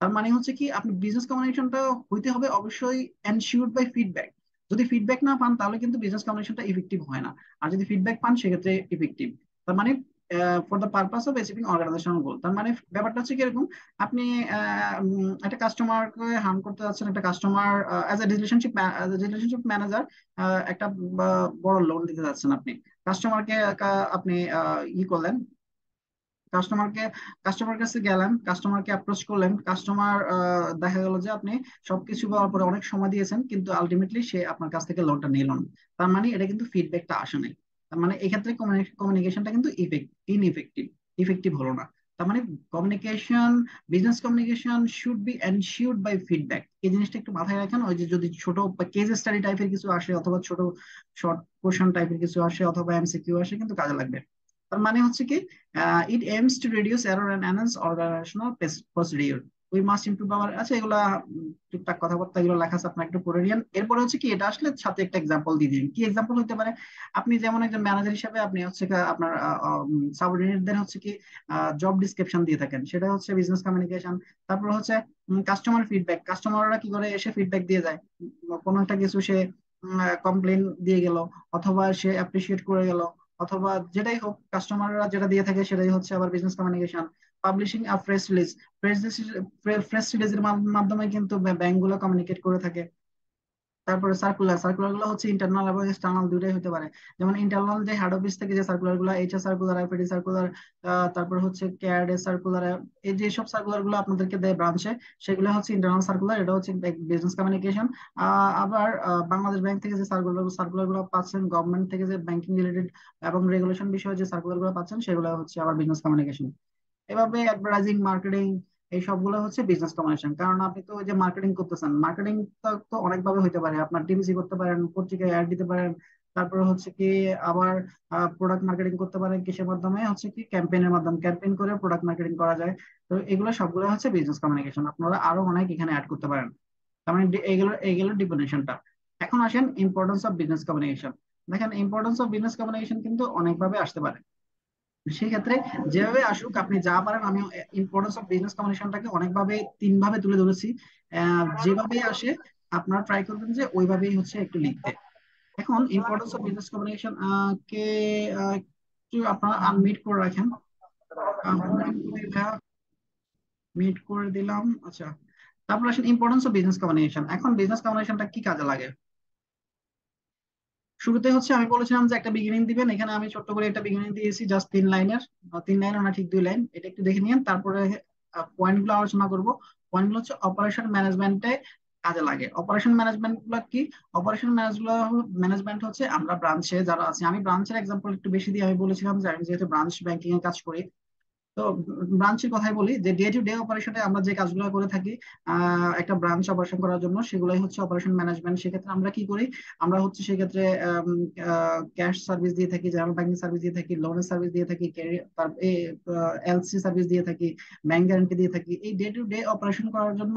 তার মানে হচ্ছে কি আপনি বিজনেস কমিউনিকেশনটা হইতে হবে অবশ্যই এনশিওরড বাই ফিডব্যাক। যদি ফিডব্যাক না পান তাহলে কিন্তু বিজনেস কমিউনিকেশনটা ইফেক্টিভ হয় না, আর যদি ফিডব্যাক পান সেক্ষেত্রে ইফেক্টিভ। তার মানে for the purpose of achieving organisational goal. তার মানে ব্যাপারটা হচ্ছে কিরকম, আপনি একটা কাস্টমারকে হার্ম করতে যাচ্ছেন, একটা customer as a relationship manager একটা বড় লোন দিতে যাচ্ছেন আপনি। কাস্টমারকে আপনি করলেন, কাস্টমারকে কাস্টমার কাছে গেলেন, কাস্টমারকে অ্যাপ্রোচ করলেন, কাস্টমার দেখা গেল যে আপনি সবকিছু বলার পরে অনেক সময় দিয়েছেন কিন্তু আলটিমেটলি সে আপনার কাছ থেকে লোনটা নিল না। তার মানে এটা কিন্তু ফিডব্যাকটা আসে নাই। তার মানে এক্ষেত্রে কমিউনিকেশনটা কিন্তু ইনইফেক্টিভ, ইফেক্টিভ হলো না। তার মানে communication, business communication should be ensured by feedback. এই জিনিসটা একটু মাথায় রাখেন। ওই যে যদি ছোট কেস স্টাডি টাইপের কিছু আসে, অথবা ছোট শর্ট কোশ্চেন টাইপের কিছু আসে, অথবা এমসিকিউ আসে, কিন্তু কাজে লাগবে। তার মানে হচ্ছে কি it aims to reduce error and enhance organizational procedure. We must improve our, আচ্ছা এগুলা টুকটাক কথাবার্তা এগুলো লেখা আছে, আপনার একটু পড়ে নিন। এরপরে হচ্ছে কি এটা আসলে সাথে একটা এক্সাম্পল দিয়ে দিন। কি এক্সাম্পল হতে পারে? আপনি যেমন একজন ম্যানেজার হিসেবে আপনি হচ্ছে আপনার সাবঅর্ডিনেটদের হচ্ছে কি জব ডিসক্রিপশন দিয়ে থাকেন, সেটা হচ্ছে বিজনেস কমিউনিকেশন। তারপর হচ্ছে কাস্টমার ফিডব্যাক, কাস্টমাররা কি করে এসে ফিডব্যাক দিয়ে যায়, কোনো একটা কিছু সে কমপ্লেন দিয়ে গেল, অথবা সে অ্যাপ্রিসিয়েট করে গেল, অথবা যেটাই হোক কাস্টমাররা যেটা দিয়ে থাকে সেটাই হচ্ছে আবার বিজনেস কমিউনিকেশন। পাবলিশিং আ প্রেস রিলিজ, প্রেস রিলিজের মাধ্যমে কিন্তু ব্যাংক গুলো কমিউনিকেট করে থাকে। তারপরে সার্কুলার গুলো হচ্ছে ইন্টারনাল এবং এক্সটার্নাল দুইটাই হতে পারে। যেমন ইন্টারনাল যে হেড অফিস থেকে যে সার্কুলার গুলো, এইচআর সার্কুলার, এফএডি সার্কুলার, তারপর হচ্ছে কেআরড সার্কুলার, এই যে সব সার্কুলার গুলো আপনাদেরকে দেয় ব্রাঞ্চে, সেগুলো হচ্ছে ইন্টারনাল সার্কুলার, এটা হচ্ছে বিজনেস কমিউনিকেশন। আবার বাংলাদেশ ব্যাংক থেকে যে সার্কুলার গুলো পাচ্ছেন, গভর্নমেন্ট থেকে যে ব্যাংকিং রিলেটেড এবং রেগুলেশন বিষয়ে যে সার্কুলার গুলো পাচ্ছেন, সেগুলো হচ্ছে আবার বিজনেস কমিউনিকেশন। এভাবে অ্যাডভার্টাইজিং, মার্কেটিং, এই সবগুলো হচ্ছে বিজনেস কমিউনিকেশন। কারণ আপনি তো ওই যে মার্কেটিং করতেছেন, মার্কেটিং তো অনেকভাবে হতে পারে, আপনার টিভিসি করতে পারেন, পত্রিকায় অ্যাড দিতে পারেন, তারপরে হচ্ছে কি আবার প্রোডাক্ট মার্কেটিং করতে পারেন, কিসের মাধ্যমে হচ্ছে কি ক্যাম্পেইনের মাধ্যমে, ক্যাম্পেইন করে প্রোডাক্ট মার্কেটিং করা যায়। তো এগুলো সবগুলো হচ্ছে বিজনেস কমিউনিকেশন। আপনারা আরো অনেক এখানে অ্যাড করতে পারেন। তার মানে এইগুলো ডিফিনেশনটা। এখন আসেন ইম্পর্টেন্স অফ বিজনেস কমিউনিকেশন। দেখেন ইম্পর্টেন্স অফ বিজনেস কমিউনিকেশন কিন্তু অনেকভাবে আসতে পারে। সেই ক্ষেত্রে যেভাবে আসুক আপনি যা পারেন, আমি ইম্পর্টেন্স অফ বিজনেস কমিউনিকেশনটাকে অনেকভাবে তিন ভাবে তুলে ধরেছি। যেভাবেই আসে আপনারা ট্রাই করবেন যে ওইভাবেই হচ্ছে একটু লিখতে। এখন ইম্পর্টেন্স অফ বিজনেস কমিউনিকেশন কে একটু আপনারা আনমিট করে রাখেন। মিট করে দিলাম, আচ্ছা। তারপর আসেন ইম্পর্টেন্স অফ বিজনেস কমিউনিকেশন। এখন বিজনেস কমিউনিকেশনটা কি কাজে লাগে? শুরুতে হচ্ছে আমি বলেছিলাম যে একটা বিগিনিং দিবেন, এখানে আমি ছোট্ট করে একটা বিগিনিং দিয়েছি, জাস্ট 3 লাইনের, 3 লাইন না, ঠিক 2 লাইন, এটা একটু দেখে নিন। তারপরে পয়েন্ট গুলো আলোচনা করবো। পয়েন্ট গুলো হচ্ছে অপারেশন ম্যানেজমেন্টে কাজে লাগে। অপারেশন ম্যানেজমেন্ট গুলো কি? অপারেশন ম্যানেজমেন্ট হচ্ছে আমরা ব্রাঞ্চে যারা আছি, আমি ব্রাঞ্চের এক্সাম্পল একটু বেশি দিয়ে আমি বলেছিলাম যে আমি যেহেতু ব্রাঞ্চ ব্যাংকিং এ কাজ করি, তো ব্রাঞ্চের কথাই বলি যে ডে টু ডে অপারেশনে আমরা যে কাজগুলো করে থাকি একটা ব্রাঞ্চ অপারেশন করার জন্য, সেগুলোই হচ্ছে অপারেশন ম্যানেজমেন্ট। সেক্ষেত্রে আমরা কি করি? আমরা হচ্ছে সেক্ষেত্রে ক্যাশ সার্ভিস দিয়ে থাকি, জেনারেল ব্যাংকিং সার্ভিস দিয়ে থাকি, লোনের সার্ভিস দিয়ে থাকি, এলসি সার্ভিস দিয়ে থাকি, ব্যাংক গ্যারান্টি দিয়ে থাকি। এই ডে টু ডে অপারেশন করার জন্য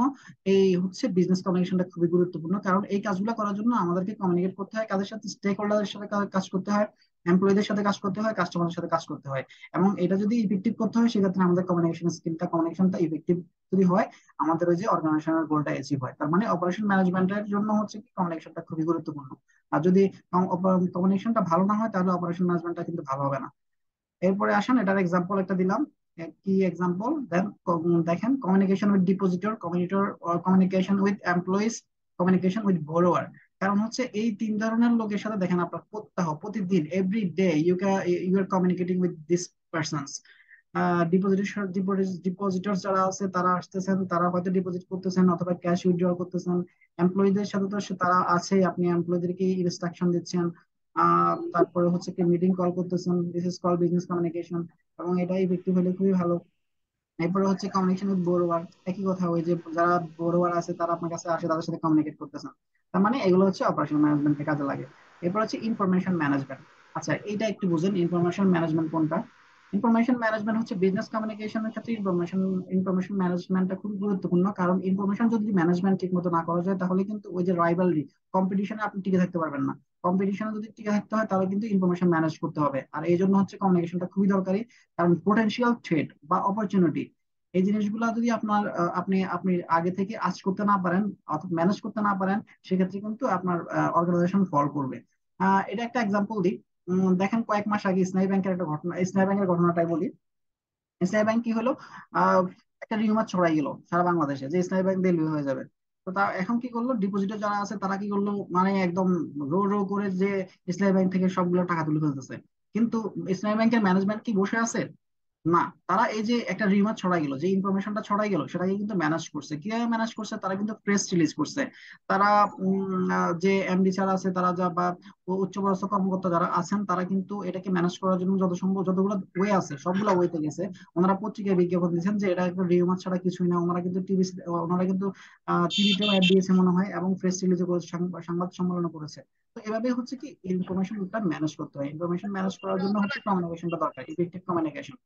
এই হচ্ছে বিজনেস কমিউনিকেশনটা খুবই গুরুত্বপূর্ণ। কারণ এই কাজগুলো করার জন্য আমাদেরকে কমিউনিকেট করতে হয় কাদের সাথে? স্টেক হোল্ডারের সাথে কাজ করতে হয়, এমপ্লয়ীদের সাথে কাজ করতে হয়, কাস্টমারের সাথে কাজ করতে হয়। এবং এটা যদি ইফেক্টিভ করতে হয় সেক্ষেত্রে আমাদের কমিউনিকেশনটা ইফেক্টিভ যদি হয়, আমাদের ওই যে অর্গানাইজেশনের গোলটা অ্যাচিভ হয়। তার মানে অপারেশন ম্যানেজমেন্টের জন্য হচ্ছে কি কমিউনিকেশনটা খুবই গুরুত্বপূর্ণ। আর যদি কমিউনিকেশনটা ভালো না হয় তাহলে অপারেশন ম্যানেজমেন্টটা কিন্তু ভালো হবে না। এরপরে আসেন, এটার এক্সাম্পল একটা দিলাম। কি এক্সাম্পল দেন? দেখেন, communication with communication with employees, communication with borrower. কারণ হচ্ছে এই তিন ধরনের লোকের সাথে দেখেন আপনার প্রতিদিন every day you are communicating with this persons. Depositor যারা আছে তারা আসতেছেন, তারা হয়তো ডিপোজিট করতেছেন অথবা ক্যাশ উইথড্র করতেছেন। এমপ্লয়ীদের সাথে তো তারা আছে, আপনি এমপ্লয়ীদেরকে ইনস্ট্রাকশন দিচ্ছেন। তারপরে হচ্ছে কি মিটিং কল করতেছেন, this is call business communication. এবং এটাই ইফেক্টিভ হলে খুবই ভালো। এরপরে হচ্ছে কমিউনিকেশন উইথ বড়োয়ার, একই কথা, ওই যে যারা বড়োয়ার আছে তারা আপনার কাছে আসে, তাদের সাথে কমিউনিকেট করতেছেন। তার মানে এগুলো হচ্ছে অপারেশন ম্যানেজমেন্টের কাজে লাগে। এরপর হচ্ছে ইনফরমেশন ম্যানেজমেন্ট। আচ্ছা, এইটা একটু বুঝেন, ইনফরমেশন ম্যানেজমেন্ট কোনটা? ইনফরমেশন ম্যানেজমেন্ট হচ্ছে বিজনেস কমিউনিকেশনের ক্ষেত্রে ইনফরমেশন ম্যানেজমেন্টটা খুব গুরুত্বপূর্ণ। কারণ ইনফরমেশন যদি ম্যানেজমেন্ট ঠিক মতো না করা যায় তাহলে কিন্তু ওই যে রাইভালরি, কম্পিটিশনে আপনি টিকে থাকতে পারবেন না। কম্পিটিশনে যদি টিকে থাকতে হয় তাহলে কিন্তু ইনফরমেশন ম্যানেজ করতে হবে, আর এই জন্য হচ্ছে কমিউনিকেশনটা খুবই দরকারি। কারণ পোটেনশিয়াল থ্রেট বা অপরচুনিটি, এই জিনিসগুলো যদি আপনি আপনি আগে থেকে আজ করতে না পারেন অথবা ম্যানেজ করতে না পারেন, সেক্ষেত্রে কিন্তু আপনার অর্গানাইজেশন ফল করবে। এটা একটা এক্সাম্পল দিই। দেখেন, কয়েক মাস আগে ইসলামী ব্যাংকের একটা ঘটনা, ইসলামী ব্যাংকের ঘটনাটাই বলি। ইসলামী ব্যাংক কি হলো, আহ একটা রিউমার ছড়াই গেল সারা বাংলাদেশে যে ইসলামী ব্যাংক দিল্লি হয়ে যাবে। তো তা এখন কি করলো, ডিপোজিটর যারা আছে তারা কি করলো, মানে একদম রো রো করে যে ইসলামী ব্যাংক থেকে সবগুলো টাকা তুলে ফেলতেছে। কিন্তু ইসলামী ব্যাংকের ম্যানেজমেন্ট কি বসে আছে? না, তারা এই যে একটা রিউমার ছড়াই গেল, যে ইনফরমেশনটা ছড়াই গেল সেটাকে কিন্তু ম্যানেজ করছে। কিভাবে ম্যানেজ করছে? তারা কিন্তু প্রেস রিলিজ করছে। তারা যে এমডি যারা আছে তারা যা বা উচ্চপদস্থ কর্মকর্তা যারা আছেন তারা কিন্তু এটাকে ম্যানেজ করার জন্য যত সম্ভব যতগুলো ওয়ে আছে সবগুলো ওয়েতে গেছে। ওনারা পত্রিকায় বিজ্ঞাপন দিয়েছেন যে এটা একটা রিউমার ছাড়া কিছুই না। ওনারা কিন্তু টিভিতেও অ্যাড দিয়েছে মনে হয়, এবং প্রেস রিলিজও করেছে, সংবাদ সম্মেলন করেছে। তো এভাবে হচ্ছে কি ইনফরমেশনটা ম্যানেজ করতে হয়। ইনফরমেশন ম্যানেজ করার জন্য হচ্ছে কমিউনিকেশনটা দরকার, ইফেক্টিভ কমিউনিকেশন।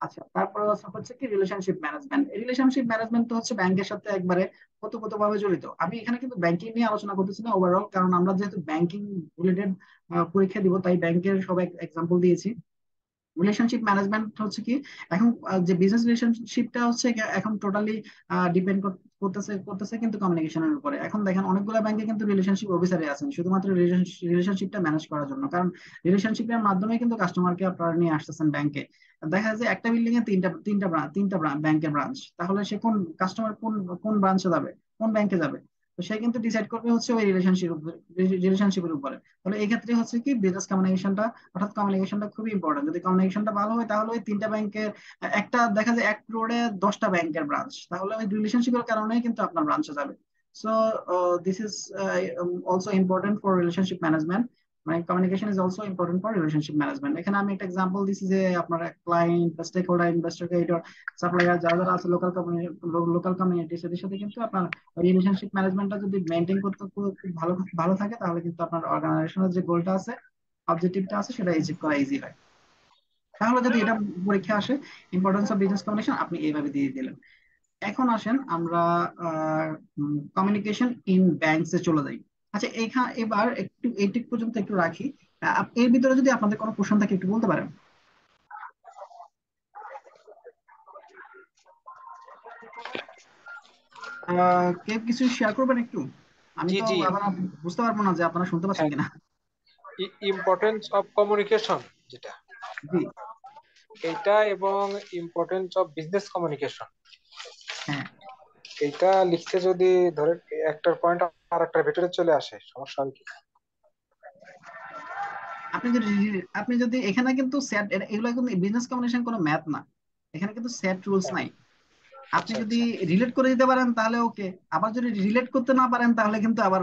আচ্ছা, তারপরে হচ্ছে কি রিলেশনশিপ ম্যানেজমেন্ট। রিলেশনশিপ ম্যানেজমেন্ট তো হচ্ছে ব্যাংকের সাথে একবারে ওতপ্রোতভাবে জড়িত। আমি এখানে কিন্তু ব্যাংকিং নিয়ে আলোচনা করতেছি না ওভারঅল, কারণ আমরা যেহেতু ব্যাংকিং রিলেটেড পরীক্ষা দিব তাই ব্যাংকের সব এক্সাম্পল দিয়েছি। রিলেশনশিপ ম্যানেজমেন্ট হচ্ছে কি, এখন যে বিজনেস রিলেশনশিপটা হচ্ছে এখন টোটালি ডিপেন্ড করতেছে করতেছে কিন্তু কমিউনিকেশনের উপরে। এখন দেখেন অনেকগুলো ব্যাংকে কিন্তু রিলেশনশিপ অফিসারে আছেন শুধুমাত্র রিলেশনশিপটা ম্যানেজ করার জন্য। কারণ রিলেশনশিপের মাধ্যমে কিন্তু কাস্টমারকে আপনারা নিয়ে আসতেছেন ব্যাংকে। দেখা যায় যে একটা বিল্ডিং এ তিনটা ব্যাংকের ব্রাঞ্চ, তাহলে সে কোন কাস্টমার কোন কোন ব্রাঞ্চে যাবে, কোন ব্যাংকে যাবে? তো সে কিন্তু ডিসাইড করবে হচ্ছে ওই রিলেশনশিপের উপরে। তাহলে এই ক্ষেত্রে হচ্ছে কি বিজনেস কমিউনিকেশনটা, অর্থাৎ কমিউনিকেশনটা খুবই ইম্পর্টেন্ট। যদি কমিউনিকেশনটা ভালো হয় তাহলে ওই তিনটা ব্যাংকের একটা দেখা যায় এক রোডে 10টা ব্যাংকের ব্রাঞ্চ, তাহলে ওই রিলেশনশিপের কারণেই কিন্তু আপনার ব্রাঞ্চে যাবে। So this is also important for relationship management. মানে communication is also important for relationship management. এখানে আমি একটা এক্সাম্পল দিচ্ছি যে আপনার ক্লায়েন্ট বা stakeholder, investor, creditor, supplier যারা যারা আছে লোকাল কমিউনিটি, সেদের সাথে কিন্তু আপনার রিলেশনশিপ ম্যানেজমেন্টটা যদি মেনটেন করতে খুব খুব ভালো ভালো থাকে তাহলে কিন্তু আপনার অর্গানাইজেশনের যে গোলটা আছে, অবজেক্টিভটা আছে, সেটা অ্যাচিভ করা ইজি হয়। তাহলে যদি এটা পরীক্ষা আসে, ইম্পর্টেন্স অফ বিজনেস কমিউনিকেশন আপনি এইভাবে দিয়ে দিলেন। এখন আসেন আমরা কমিউনিকেশন ইন ব্যাংকস এ চলে যাই। আচ্ছা, এবার একটু এইটুক পর্যন্ত একটু রাখি। এর ভিতরে যদি আপনাদের কোনো কোশ্চেন থাকে একটু বলতে পারেন। কেউ কিছু শেয়ার করবেন একটু? আমি জি তো জি। আবার বুঝতে পারবো না যে আপনারা শুনতে পাচ্ছেন হ্যাঁ, কিনা। ইম্পর্টেন্স অফ কমিউনিকেশন যেটা, জি। এটা এবং ইম্পর্টেন্স অফ বিজনেস কমিউনিকেশন, হ্যাঁ, এটা লিখতে যদি ধরেন একটার পয়েন্ট আর একটার ভেতরে চলে আসে, সমস্যা হবে কি? আপনি যদি এখানে কিন্তু সেট, এগুলো কিন্তু বিজনেস কমিউনিকেশন কোনো ম্যাথ না, এখানে কিন্তু সেট রুলস হ্যাঁ, নাই। আপনি আচ্ছা যদি আচ্ছা, রিলেট করে দিতে পারেন তাহলে ওকে, আবার যদি রিলেট করতে না পারেন তাহলে কিন্তু আবার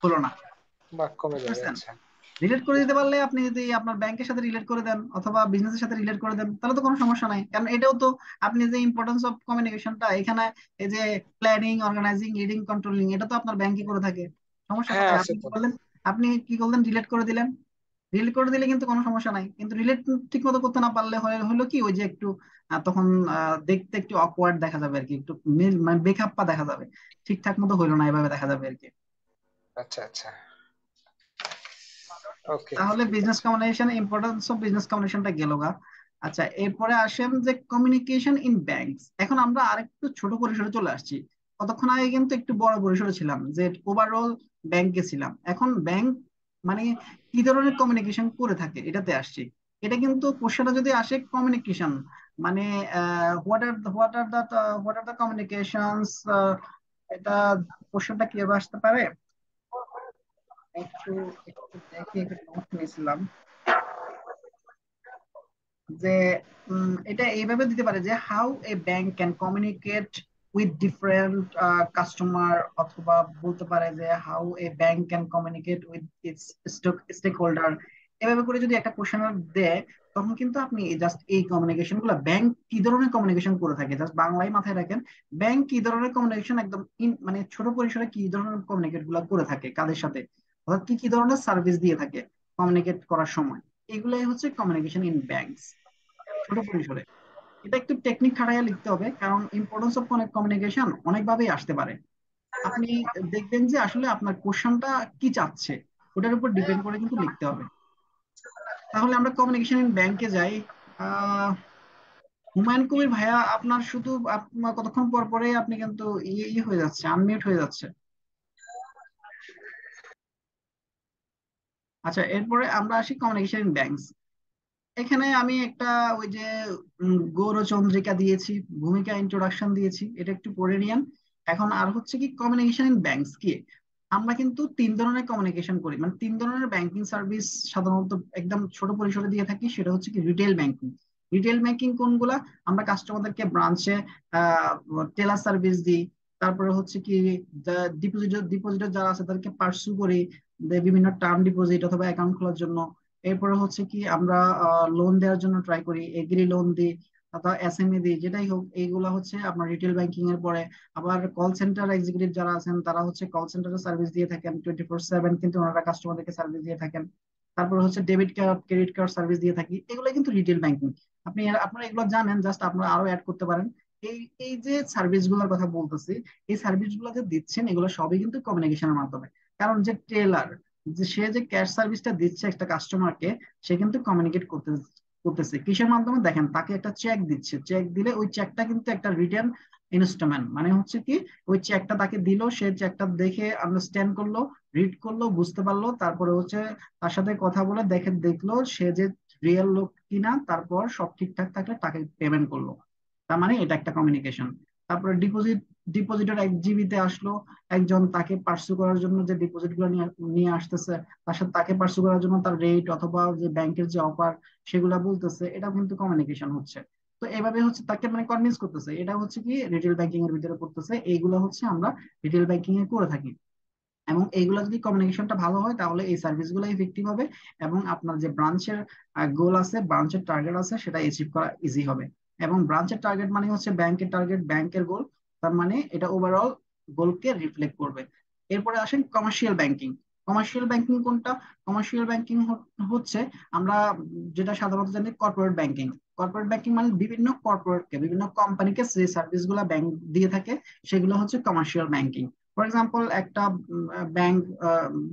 হলো না। বাক কমে বুঝতে যাবে, পারছেন? আচ্ছা। রিলেট করে দিতে পারলে, আপনি যদি আপনার ব্যাংকের সাথে রিলেট করে দেন অথবা বিজনেসের সাথে রিলেট করে দেন তাহলে তো কোনো সমস্যা নাই, কারণ এটাও তো আপনি যে ইম্পর্টেন্স অফ কমিউনিকেশনটা এখানে, এই যে প্ল্যানিং, অর্গানাইজিং, লিডিং, কন্ট্রোলিং, এটা তো আপনার ব্যাংকই করে থাকে। সমস্যা হ্যাঁ কোথায়? আছে আপনি কি তো। করলেন, রিলেট করে দিলেন। রিলেট করে দিলে কিন্তু কোনো সমস্যা নাই, কিন্তু রিলেট ঠিক মতো করতে না পারলে হলো কি, ওই যে একটু তখন দেখতে একটু অকওয়ার্ড দেখা যাবে আর কি, একটু মানে বেখাপ্পা দেখা যাবে, ঠিকঠাক মতো হইলো না, এভাবে দেখা যাবে আর কি। আচ্ছা আচ্ছা। ওকে। তাহলে business communication, importance of business কমিউনিকেশনটা গেল গা। আচ্ছা, এরপরে আসেন যে কমিউনিকেশন ইন ব্যাংকস। এখন আমরা আরেকটু ছোট পরিসরে চলে আসছি। কতক্ষণ আগে কিন্তু একটু বড় পরিসরে ছিলাম, যে ওভারঅল ব্যাংকে ছিলাম। এখন ব্যাংক মানে কি ধরনের কমিউনিকেশন করে থাকে এটাতে আসছি। এটা কিন্তু কোশ্চেনটা যদি আসে কমিউনিকেশন মানে হোয়াট আর দ্য কমিউনিকেশনস, এটা কোশ্চেনটা কিভাবে আসতে পারে, একটু একটু দেখি, একটু নোট নিয়েছিলাম যে এটা এইভাবে দিতে পারে যে how a bank can communicate with different customer, অথবা বলতে পারে যে how a bank can communicate with its stakeholder. এভাবে করে যদি একটা কোশ্চেন দেয়, তখন কিন্তু আপনি জাস্ট এই কমিউনিকেশন গুলো, ব্যাংক কি ধরনের কমিউনিকেশন করে থাকে জাস্ট বাংলায় মাথায় রাখেন। ব্যাংক কি ধরনের কমিউনিকেশন একদম মানে ছোট পরিসরে কি ধরনের কমিউনিকেট গুলো করে থাকে কাদের সাথে, অর্থাৎ কি কি ধরনের সার্ভিস দিয়ে থাকে কমিউনিকেট করার সময়। এগুলাই হচ্ছে কমিউনিকেশন ইন ব্যাংকস ছোট পরিসরে। এটা একটু টেকনিক খাটাইয়া লিখতে হবে, কারণ ইম্পর্টেন্স অফ কমিউনিকেশন অনেকভাবেই আসতে পারে। আপনি দেখবেন যে আসলে আপনার কোশ্চেনটা কি চাচ্ছে, ওটার উপর ডিপেন্ড করে কিন্তু লিখতে হবে। তাহলে আমরা কমিউনিকেশন ইন ব্যাংকে যাই। আহ হুমায়ুন কবির ভাইয়া, আপনার শুধু আপনার কতক্ষণ পর পরে আপনি কিন্তু ইয়ে হয়ে যাচ্ছে, আনমিউট হয়ে যাচ্ছে। আচ্ছা, এরপরে আমরা আসি কমিউনিকেশন ইন ব্যাংকস। এখানে আমি একটা ওই যে গৌরচন্দ্রিকা দিয়েছি, ভূমিকা ইন্ট্রোডাকশন দিয়েছি, এটা একটু পড়ে নিয়েন। এখন আর হচ্ছে কি কমিউনিকেশন ইন ব্যাংকস কি। আমরা কিন্তু তিন ধরনের কমিউনিকেশন করি, মানে তিন ধরনের ব্যাংকিং সার্ভিস সাধারণত একদম ছোট পরিসরে দিয়ে থাকি। সেটা হচ্ছে কি রিটেল ব্যাংকিং। রিটেল ব্যাংকিং কোনগুলা, আমরা কাস্টমারদেরকে ব্রাঞ্চে টেলার সার্ভিস দিই। তারপরে হচ্ছে কি ডিপোজিটর যারা আছে তাদেরকে পার্সু করি, বিভিন্ন টার্ম ডিপোজিট অথবা অ্যাকাউন্ট খোলার জন্য। এরপরে হচ্ছে কি আমরা লোন দেওয়ার জন্য ট্রাই করি, এগ্রি লোন দিই অথবা এসএমই দিই, যেটাই হোক এইগুলা হচ্ছে আপনার রিটেল ব্যাংকিং এর পরে। আবার কল সেন্টার এক্সিকিউটিভ যারা আছেন তারা হচ্ছে কল সেন্টারে সার্ভিস দিয়ে থাকেন 24/7, কিন্তু ওনারা কাস্টমারদেরকে সার্ভিস দিয়ে থাকেন। তারপর হচ্ছে debit card, credit card service দিয়ে থাকি, এগুলো কিন্তু রিটেল ব্যাংকিং। আপনারা এগুলো জানেন, জাস্ট আপনারা আরো অ্যাড করতে পারেন। এই এই যে সার্ভিস গুলোর কথা বলতেছি, এই সার্ভিস গুলো যে দিচ্ছেন এগুলো সবই কিন্তু কমিউনিকেশনের মাধ্যমে। কারণ যে টেলার, যে সে যে ক্যাশ সার্ভিসটা দিচ্ছে একটা কাস্টমারকে, সে কিন্তু কমিউনিকেট করতেছে কিসের মাধ্যমে, দেখেন তাকে একটা চেক দিচ্ছে, চেক দিলে ওই চেকটা কিন্তু একটা রিটার্ন ইনস্ট্রুমেন্ট, মানে হচ্ছে কি ওই চেকটা তাকে দিল, সে চেকটা দেখে আন্ডারস্ট্যান্ড করলো, রিড করলো, বুঝতে পারলো, তারপরে হচ্ছে তার সাথে কথা বলে দেখলো সে যে রিয়েল লোক কিনা, তারপর সব ঠিকঠাক থাকলে তাকে পেমেন্ট করলো। তার মানে এটা একটা কমিউনিকেশন। তারপরে ডিপোজিটর এক জিবিতে আসলো, একজন তাকে পার্সু করার জন্য যে ডিপোজিট গুলো নিয়ে নিয়ে আসতেছে, তার সাথে তাকে পার্সু করার জন্য তার রেট অথবা যে ব্যাংকের যে অফার সেগুলা বলতেছে, এটা কিন্তু কমিউনিকেশন হচ্ছে। তো এভাবে হচ্ছে তাকে মানে কনভিন্স করতেছে, এটা হচ্ছে কি রিটেল ব্যাংকিং এর ভিতরে করতেছে। এইগুলো হচ্ছে আমরা রিটেল ব্যাংকিং এ করে থাকি। এবং এইগুলো যদি কমিউনিকেশনটা ভালো হয় তাহলে এই সার্ভিস গুলো ইফেক্টিভ হবে, এবং আপনার যে ব্রাঞ্চের গোল আছে, ব্রাঞ্চের টার্গেট আছে, সেটা অ্যাচিভ করা ইজি হবে। এবং ব্রাঞ্চের টার্গেট মানে হচ্ছে ব্যাংকের টার্গেট, ব্যাংকের গোল, তার মানে এটা ওভারঅল গোলকে রিফ্লেক্ট করবে। এরপরে আসেন কমার্শিয়াল ব্যাংকিং। কমার্শিয়াল ব্যাংকিং কোনটা? কমার্শিয়াল ব্যাংকিং হচ্ছে আমরা যেটা সাধারণত জানি কর্পোরেট ব্যাংকিং। কর্পোরেট ব্যাংকিং মানে বিভিন্ন কর্পোরেটকে, বিভিন্ন কোম্পানিকে যে সার্ভিস গুলা ব্যাংক দিয়ে থাকে সেগুলো হচ্ছে কমার্শিয়াল ব্যাংকিং। ফর এক্সাম্পল, একটা ব্যাংক,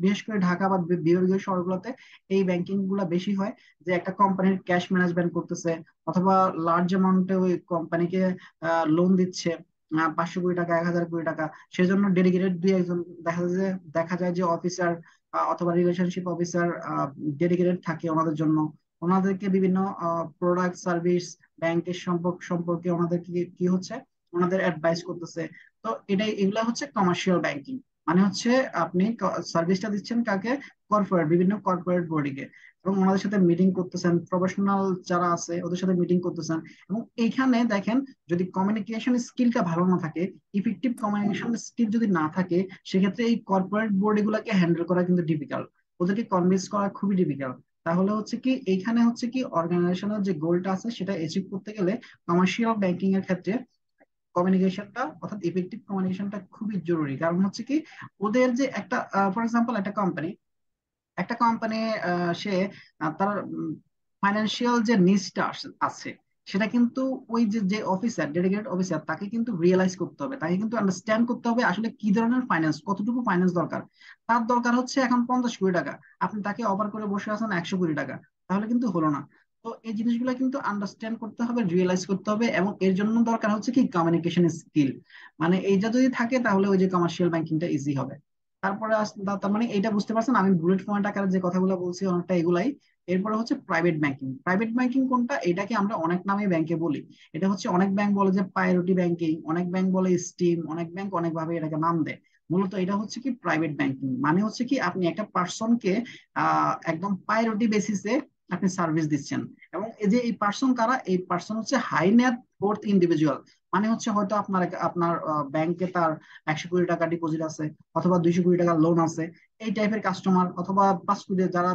বিশেষ করে ঢাকা বা বিভাগীয় শহরগুলোতে এই ব্যাংকিং গুলা বেশি হয়, যে একটা কোম্পানির ক্যাশ ম্যানেজমেন্ট করতেছে, অথবা লার্জ অ্যামাউন্টে ওই কোম্পানিকে লোন দিচ্ছে, 500 কোটি টাকা, 1000 কোটি টাকা। সেজন্য ডেডিকেটেড দুই একজন দেখা যায় যে অফিসার অথবা রিলেশনশিপ অফিসার ডেডিকেটেড থাকে ওনাদের জন্য। ওনাদেরকে বিভিন্ন প্রোডাক্ট সার্ভিস ব্যাংকের সম্পর্কে ওনাদের কি কি হচ্ছে, ওনাদের অ্যাডভাইস করতেছে। তো এগুলা হচ্ছে কমার্শিয়াল ব্যাংকিং। মানে হচ্ছে আপনি সার্ভিসটা দিচ্ছেন কাকে, বিভিন্ন কর্পোরেট বডিকে, এবং ওনাদের সাথে মিটিং করতেছেন, প্রফেশনাল যারা আছে ওদের সাথে মিটিং করতেছেন। এবং এইখানে দেখেন, যদি কমিউনিকেশন স্কিলটা ভালো না থাকে, ইফেক্টিভ কমিউনিকেশন স্কিল যদি না থাকে, সেক্ষেত্রে এই কর্পোরেট বোর্ড এগুলাকে হ্যান্ডেল করা কিন্তু ডিফিকাল্ট, ওদেরকে কনভিন্স করা খুবই ডিফিকাল্ট। তাহলে হচ্ছে কি এইখানে হচ্ছে কি অর্গানাইজেশনের যে গোলটা আছে সেটা অ্যাচিভ করতে গেলে কমার্শিয়াল ব্যাংকিং এর ক্ষেত্রে কমিউনিকেশনটা, অর্থাৎ ইফেক্টিভ কমিউনিকেশনটা খুবই জরুরি। কারণ হচ্ছে কি ওদের যে একটা, ফর এক্সাম্পল একটা কোম্পানি সে তার ফাইন্যান্সিয়াল যে নিডসটা আছে, সেটা কিন্তু ওই যে যে অফিসার, ডেডিকেটেড অফিসার, তাকে কিন্তু রিয়েলাইজ করতে হবে, তাকে কিন্তু আন্ডারস্ট্যান্ড করতে হবে আসলে কি ধরনের ফাইন্যান্স, কতটুকু ফাইন্যান্স দরকার। তার দরকার হচ্ছে এখন 50 কোটি টাকা, আপনি তাকে অফার করে বসে আছেন 100 কোটি টাকা, তাহলে কিন্তু হলো না। তো এই জিনিসগুলো কিন্তু আন্ডারস্ট্যান্ড করতে হবে, রিয়েলাইজ করতে হবে, এবং এর জন্য দরকার হচ্ছে কি কমিউনিকেশন স্কিল। মানে এইটা যদি থাকে তাহলে ওই যে কমার্শিয়াল ব্যাংকিংটা ইজি হবে। তারপরে তার মানে এইটা বুঝতে পারছেন, আমি বুলেট পয়েন্ট আকারে যে কথাগুলো বলছি অনেকটা এগুলাই। এরপরে হচ্ছে প্রাইভেট ব্যাংকিং। প্রাইভেট ব্যাংকিং কোনটা? এটাকে আমরা অনেক নামে ব্যাংকে বলি। এটা হচ্ছে অনেক ব্যাংক বলে যে প্রায়োরিটি ব্যাংকিং, অনেক ব্যাংক বলে স্টিম, অনেক ব্যাংক অনেক ভাবে এটাকে নাম দেয়। মূলত এটা হচ্ছে কি প্রাইভেট ব্যাংকিং মানে হচ্ছে কি আপনি একটা পার্সনকে একদম প্রায়োরিটি বেসিসে আপনি সার্ভিস দিচ্ছেন। এবং এই যে এই পার্সন কারা? এই পার্সন হচ্ছে হাই নেট ওর্থ ইন্ডিভিজুয়াল। মানে হচ্ছে হয়তো আপনার ব্যাংকে তার 100 কোটি টাকা ডিপোজিট আছে, অথবা 200 কোটি টাকার লোন আছে। এই টাইপের কাস্টমার, অথবা 5 কোটি, যারা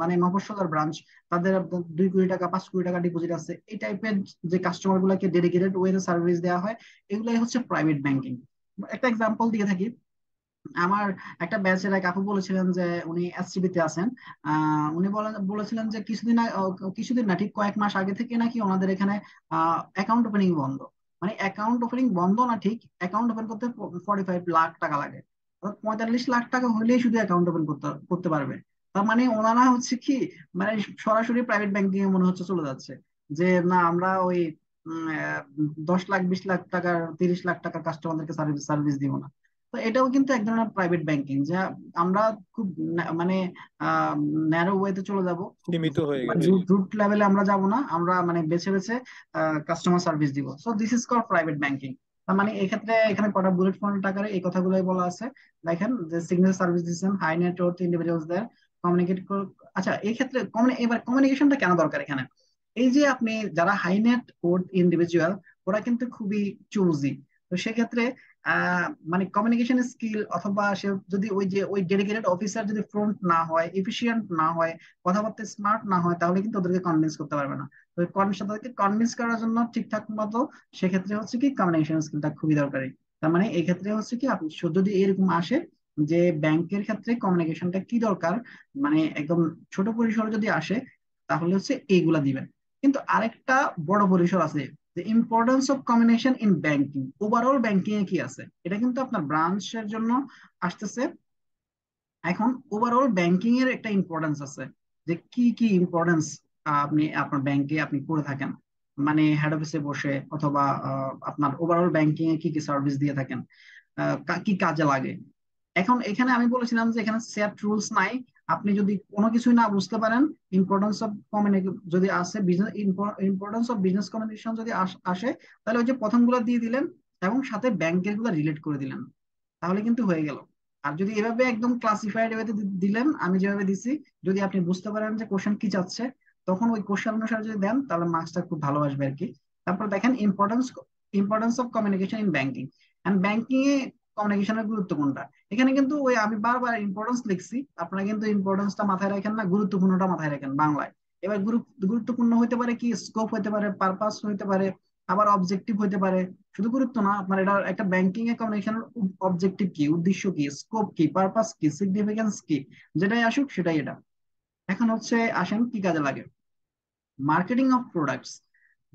মানে মফস্বলের ব্রাঞ্চ, তাদের 2 কোটি টাকা 5 কোটি টাকা ডিপোজিট আছে, এই টাইপের যে কাস্টমার গুলাকে ডেডিকেটেড ওয়েতে সার্ভিস দেওয়া হয়, এগুলাই হচ্ছে প্রাইভেট ব্যাংকিং। একটা এক্সাম্পল দিয়ে থাকি। আমার একটা ব্যাচের এক আপু বলেছিলেন যে উনি এসসিবি তে আছেন। উনি বলেছিলেন যে কিছুদিন না, ঠিক কয়েক মাস আগে থেকে নাকি ওনাদের এখানে অ্যাকাউন্ট ওপেনিং বন্ধ। মানে অ্যাকাউন্ট ওপেনিং বন্ধ না, ঠিক অ্যাকাউন্ট ওপেন করতে 45 লাখ টাকা লাগে। অর্থাৎ 45 লাখ টাকা হলেই শুধু অ্যাকাউন্ট ওপেন করতে করতে পারবে। তার মানে ওনারা হচ্ছে কি, মানে সরাসরি প্রাইভেট ব্যাংকিং এ মনে হচ্ছে চলে যাচ্ছে। যে না, আমরা ওই 10 লাখ 20 লাখ টাকার 30 লাখ টাকার কাস্টমারদেরকে সার্ভিস সার্ভিস দিব না। তো এটাও কিন্তু এক ধরনের প্রাইভেট ব্যাংকিং, যা আমরা খুব মানে ন্যারো ওয়েতে চলে যাব, খুব সীমিত হয়ে গেছে। রুট লেভেলে আমরা যাব না, আমরা মানে বেছে বেছে কাস্টমার সার্ভিস দিব। So this is call private banking. তার মানে এক্ষেত্রে এখানে কটা বুলেট পয়েন্ট আকারে এই কথাগুলোই বলা আছে। দেখেন যে সিগনেচার সার্ভিস দিচ্ছেন হাই নেট ওয়ার্থ ইন্ডিভিজুয়ালস দের কমিউনিকেট। আচ্ছা, এই ক্ষেত্রে এবার কমিউনিকেশনটা কেন দরকার এখানে? এই যে আপনি যারা হাই নেট ওয়ার্থ ইন্ডিভিজুয়াল, ওরা কিন্তু খুবই চুজি। তো সেক্ষেত্রে মানে কমিউনিকেশন স্কিল, অথবা সে যদি ওই যে ওই ডেডিকেটেড অফিসার যদি ফ্রন্ট না হয়, এফিশিয়েন্ট না হয়, কথাবার্তা স্মার্ট না হয়, তাহলে কিন্তু ওদেরকে কনভিন্স করতে পারবে না। তো তাদেরকে কনভিন্স করার জন্য ঠিকঠাক মতো সেক্ষেত্রে হচ্ছে কি কমিউনিকেশন স্কিলটা খুবই দরকারি। তার মানে এই ক্ষেত্রে হচ্ছে কি আপনি যদি এরকম আসে যে ব্যাংকের ক্ষেত্রে কমিউনিকেশনটা কি দরকার, মানে একদম ছোট পরিসরে যদি আসে, তাহলে হচ্ছে এইগুলা দিবেন। কিন্তু আরেকটা বড় পরিসর আছে, যে importance of communication in banking. Overall banking এ কি আছে, এটা কিন্তু আপনার ব্রাঞ্চের জন্য আসতেছে। এখন ওভারঅল ব্যাংকিং এর একটা ইম্পর্টেন্স আছে, যে কি কি ইম্পর্টেন্স আপনি আপনার ব্যাংকে আপনি করে থাকেন, মানে হেড অফিসে বসে, অথবা আপনার ওভারঅল ব্যাংকিং এ কি কি সার্ভিস দিয়ে থাকেন, কি কাজে লাগে। এখন এখানে আমি বলেছিলাম যে এখানে সেট রুলস নাই। আপনি যদি কোনো কিছুই না বুঝতে পারেন, ইম্পর্টেন্স অফ কমিউনিকেশন যদি আসে, business importance of business communication যদি আসে, তাহলে ওই যে প্রথমগুলো দিয়ে দিলেন এবং সাথে ব্যাংকের গুলো রিলেট করে দিলেন, তাহলে কিন্তু হয়ে গেল। আর যদি এভাবে একদম ক্লাসিফাইড ওয়েতে দিলেন, আমি যেভাবে দিছি, যদি আপনি বুঝতে পারেন যে কোশ্চেন কি চাচ্ছে, তখন ওই কোশ্চেন অনুসারে যদি দেন, তাহলে মার্কসটা খুব ভালো আসবে আর কি। তারপর দেখেন importance of communication in banking. And banking এ কমিউনিকেশনের গুরুত্ব কোনটা? এখানে কিন্তু ওই আমি বারবার ইম্পর্টেন্স লিখছি, আপনারা কিন্তু ইম্পর্টেন্সটা মাথায় রাখেন না, গুরুত্বপূর্ণটা মাথায় রাখেন বাংলায়। এবার গুরুত্বপূর্ণ হইতে পারে কি, স্কোপ হইতে পারে, পারপাস হইতে পারে, আবার অবজেক্টিভ হইতে পারে। শুধু গুরুত্ব না, আপনার এটা একটা ব্যাংকিং এ কমিউনিকেশনের অবজেক্টিভ কি, উদ্দেশ্য কি, স্কোপ কি, পারপাস কি, সিগনিফিকেন্স কি, যেটাই আসুক সেটাই এটা। এখন হচ্ছে আসেন কি কাজে লাগে। Marketing of products.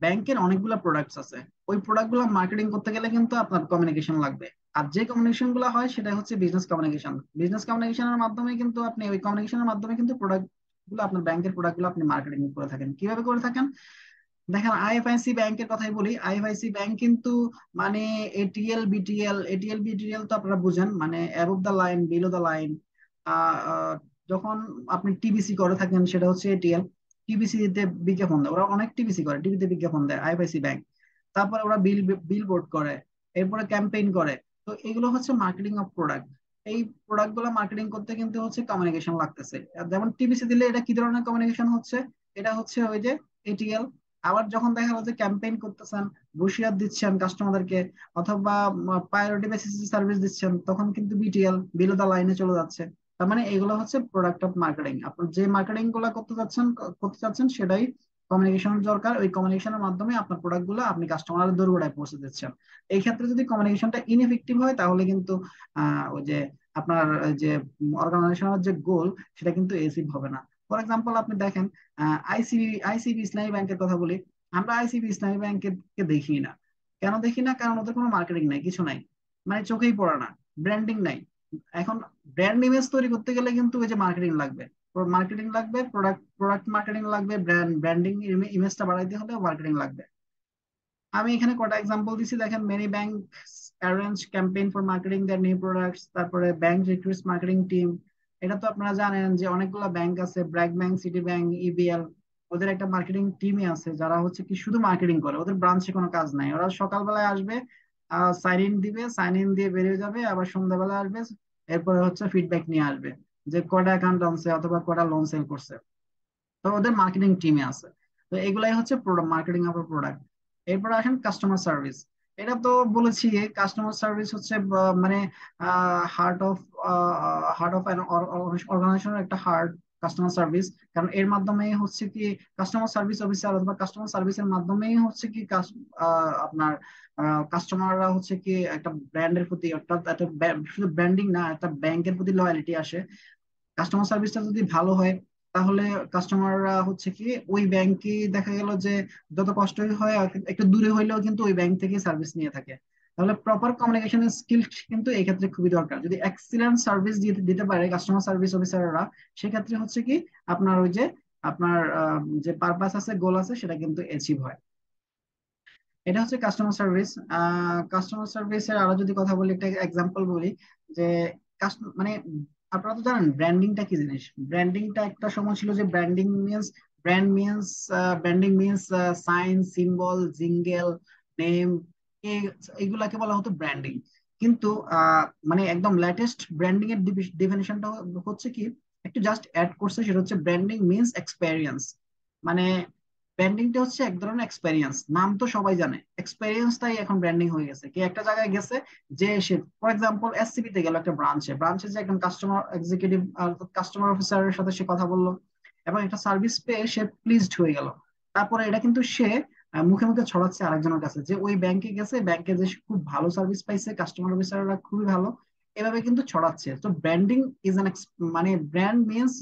ব্যাংকের অনেকগুলো প্রোডাক্টস আছে, ওই প্রোডাক্ট গুলো মার্কেটিং করতে গেলে কিন্তু আপনার কমিউনিকেশন লাগবে। আর যে কমিউনিকেশন গুলো হয় সেটা হচ্ছে বিজনেস কমিউনিকেশন। বিজনেস কমিউনিকেশনের মাধ্যমে কিন্তু আপনি ওই কমিউনিকেশনের মাধ্যমে কিন্তু প্রোডাক্ট গুলো, আপনার ব্যাংকের প্রোডাক্ট গুলো আপনি মার্কেটিং করে থাকেন। কিভাবে করে থাকেন? দেখেন, আইএফআইসি ব্যাংকের কথাই বলি। আইএফআইসি ব্যাংক কিন্তু মানে এটিএল বিটিএল তো আপনারা বুঝেন, মানে above the line, below the line. যখন আপনি টিবিসি করে থাকেন সেটা হচ্ছে এটিএল। টিবিসি তে বিজ্ঞাপন দেয়, ওরা অনেক টিবিসি করে, টিভিতে বিজ্ঞাপন দেয় আইএফআইসি ব্যাংক। তারপরে ওরা বিল বোর্ড করে, এরপরে ক্যাম্পেইন করে। তো এগুলো হচ্ছে মার্কেটিং অফ প্রোডাক্ট। এই প্রোডাক্ট গুলো মার্কেটিং করতে কিন্তু হচ্ছে কমিউনিকেশন লাগতেছে। আর যেমন টিবিসি দিলে এটা কি ধরনের কমিউনিকেশন হচ্ছে, এটা হচ্ছে ওই যে এটিএল। আবার যখন দেখা যাচ্ছে ক্যাম্পেইন করতেছেন, ব্রোশিয়ার দিচ্ছেন কাস্টমারদেরকে, অথবা প্রায়োরিটি বেসিস সার্ভিস দিচ্ছেন, তখন কিন্তু বিটিএল, বিলো দা লাইনে চলে যাচ্ছে। তার মানে এগুলো হচ্ছে প্রোডাক্ট অফ মার্কেটিং। আপনি যে মার্কেটিং গুলো করতে চাচ্ছেন সেটাই কমিউনিকেশন দরকার। ওই কমিউনিকেশনের মাধ্যমে আপনার প্রোডাক্ট গুলো আপনি কাস্টমারের দোরগোড়ায় পৌঁছে দিচ্ছেন। এই ক্ষেত্রে যদি কমিউনিকেশনটা ইনএফেক্টিভ হয়, তাহলে কিন্তু ওই যে আপনার যে অর্গানাইজেশনের যে গোল, সেটা কিন্তু অ্যাচিভ হবে না। ফর এক্সাম্পল আপনি দেখেন, আইসিবি ইসলামী ব্যাংকের কথা বলি। আমরা আইসিবি ইসলামী ব্যাংকে কে দেখি না। কেন দেখি না? কারণ ওদের কোনো মার্কেটিং নাই, কিছু নাই, মানে চোখেই পড়ে না, ব্র্যান্ডিং নাই। এখন ব্র্যান্ড ইমেজ তৈরি করতে গেলে কিন্তু ওই যে মার্কেটিং লাগবে, মার্কেটিং লাগবে, প্রোডাক্ট মার্কেটিং লাগবে, ব্র্যান্ডিং ইমেজটা বাড়াইতে হলে মার্কেটিং লাগবে। আমি এখানে কটা এক্সাম্পল দিছি, দেখেন। Many bank arrange campaign for marketing their new products, তারপরে ব্যাংক রিক্রুটস মার্কেটিং টিম। এটা তো আপনারা জানেন যে অনেকগুলো ব্যাংক আছে, ব্র্যাক ব্যাংক, সিটি ব্যাংক, ইবিএল, ওদের একটা মার্কেটিং টিমই আছে যারা হচ্ছে কি শুধু মার্কেটিং করে, ওদের ব্রাঞ্চে কোনো কাজ নাই। ওরা সকালবেলায় আসবে, সাইন ইন দিবে, সাইন ইন দিয়ে বেরিয়ে যাবে, আবার সন্ধ্যাবেলা আসবে, এরপরে হচ্ছে ফিডব্যাক নিয়ে আসবে যে কয়টা অ্যাকাউন্ট আনছে অথবা কয়টা লোন সেল করছে। তো ওদের মার্কেটিং টিমে আছে। তো এগুলাই হচ্ছে মার্কেটিং অফ প্রোডাক্ট। এরপর আসেন কাস্টমার সার্ভিস। এটা তো বলেছি, কাস্টমার সার্ভিস হচ্ছে মানে হার্ট অফ হার্ট অফ অর্গানাইজেশনের একটা হার্ট, কাস্টমার সার্ভিস। কারণ এর মাধ্যমেই হচ্ছে কি কাস্টমার সার্ভিস অফিসার অথবা কাস্টমার সার্ভিসের মাধ্যমেই হচ্ছে কি আপনার কাস্টমাররা হচ্ছে কি একটা ব্র্যান্ডের প্রতি, অর্থাৎ একটা শুধু ব্র্যান্ডিং না, একটা ব্যাংকের প্রতি লয়ালিটি আসে। কাস্টমার সার্ভিসটা যদি ভালো হয় তাহলে কাস্টমাররা হচ্ছে কি ওই ব্যাংকে, দেখা গেল যে যত কষ্টই হয় একটু দূরে হইলেও কিন্তু ওই ব্যাংক থেকে সার্ভিস নিয়ে থাকে। তাহলে প্রপার কমিউনিকেশন স্কিল কিন্তু এই ক্ষেত্রে খুবই দরকার। যদি এক্সিলেন্ট সার্ভিস দিতে পারে কাস্টমার সার্ভিস অফিসাররা, সেক্ষেত্রে হচ্ছে কি আপনার ওই যে আপনার যে পারপাস আছে, গোল আছে, সেটা কিন্তু অ্যাচিভ হয়। এটা হচ্ছে কাস্টমার সার্ভিস। কাস্টমার সার্ভিসের আরো যদি কথা বলি, একটা এক্সাম্পল বলি যে মানে আপনারা তো জানেন ব্র্যান্ডিংটা কি জিনিস। ব্র্যান্ডিংটা একটা সময় ছিল যে brand means branding means sign, symbol, jingle, name, এইগুলাকে বলা হতো ব্র্যান্ডিং। কিন্তু মানে একদম লেটেস্ট ব্র্যান্ডিং এর ডেফিনেশনটা হচ্ছে কি একটু জাস্ট অ্যাড করছে, সেটা হচ্ছে ব্র্যান্ডিং মিনস এক্সপেরিয়েন্স। মানে ব্র্যান্ডিংটা হচ্ছে এক ধরনের এক্সপেরিয়েন্স, নাম তো সবাই জানে, এক্সপেরিয়েন্সটাই এখন ব্র্যান্ডিং হয়ে গেছে। কি একটা জায়গায় গেছে, যে সে ফর এক্সাম্পল এসসিবি তে গেল, একটা ব্রাঞ্চে যে একজন কাস্টমার এক্সিকিউটিভ কাস্টমার অফিসারের সাথে সে কথা বললো এবং একটা সার্ভিস পেয়ে সে প্লিজড হয়ে গেল। তারপরে এটা কিন্তু সে মুখে মুখে ছড়াচ্ছে আরেকজনের কাছে, যে ওই ব্যাংকে গেছে, ব্যাংকে যে সে খুব ভালো সার্ভিস পাইছে, কাস্টমার অফিসাররা খুবই ভালো, এভাবে কিন্তু ছড়াচ্ছে। তো ব্র্যান্ডিং ইজ অ্যান, মানে brand means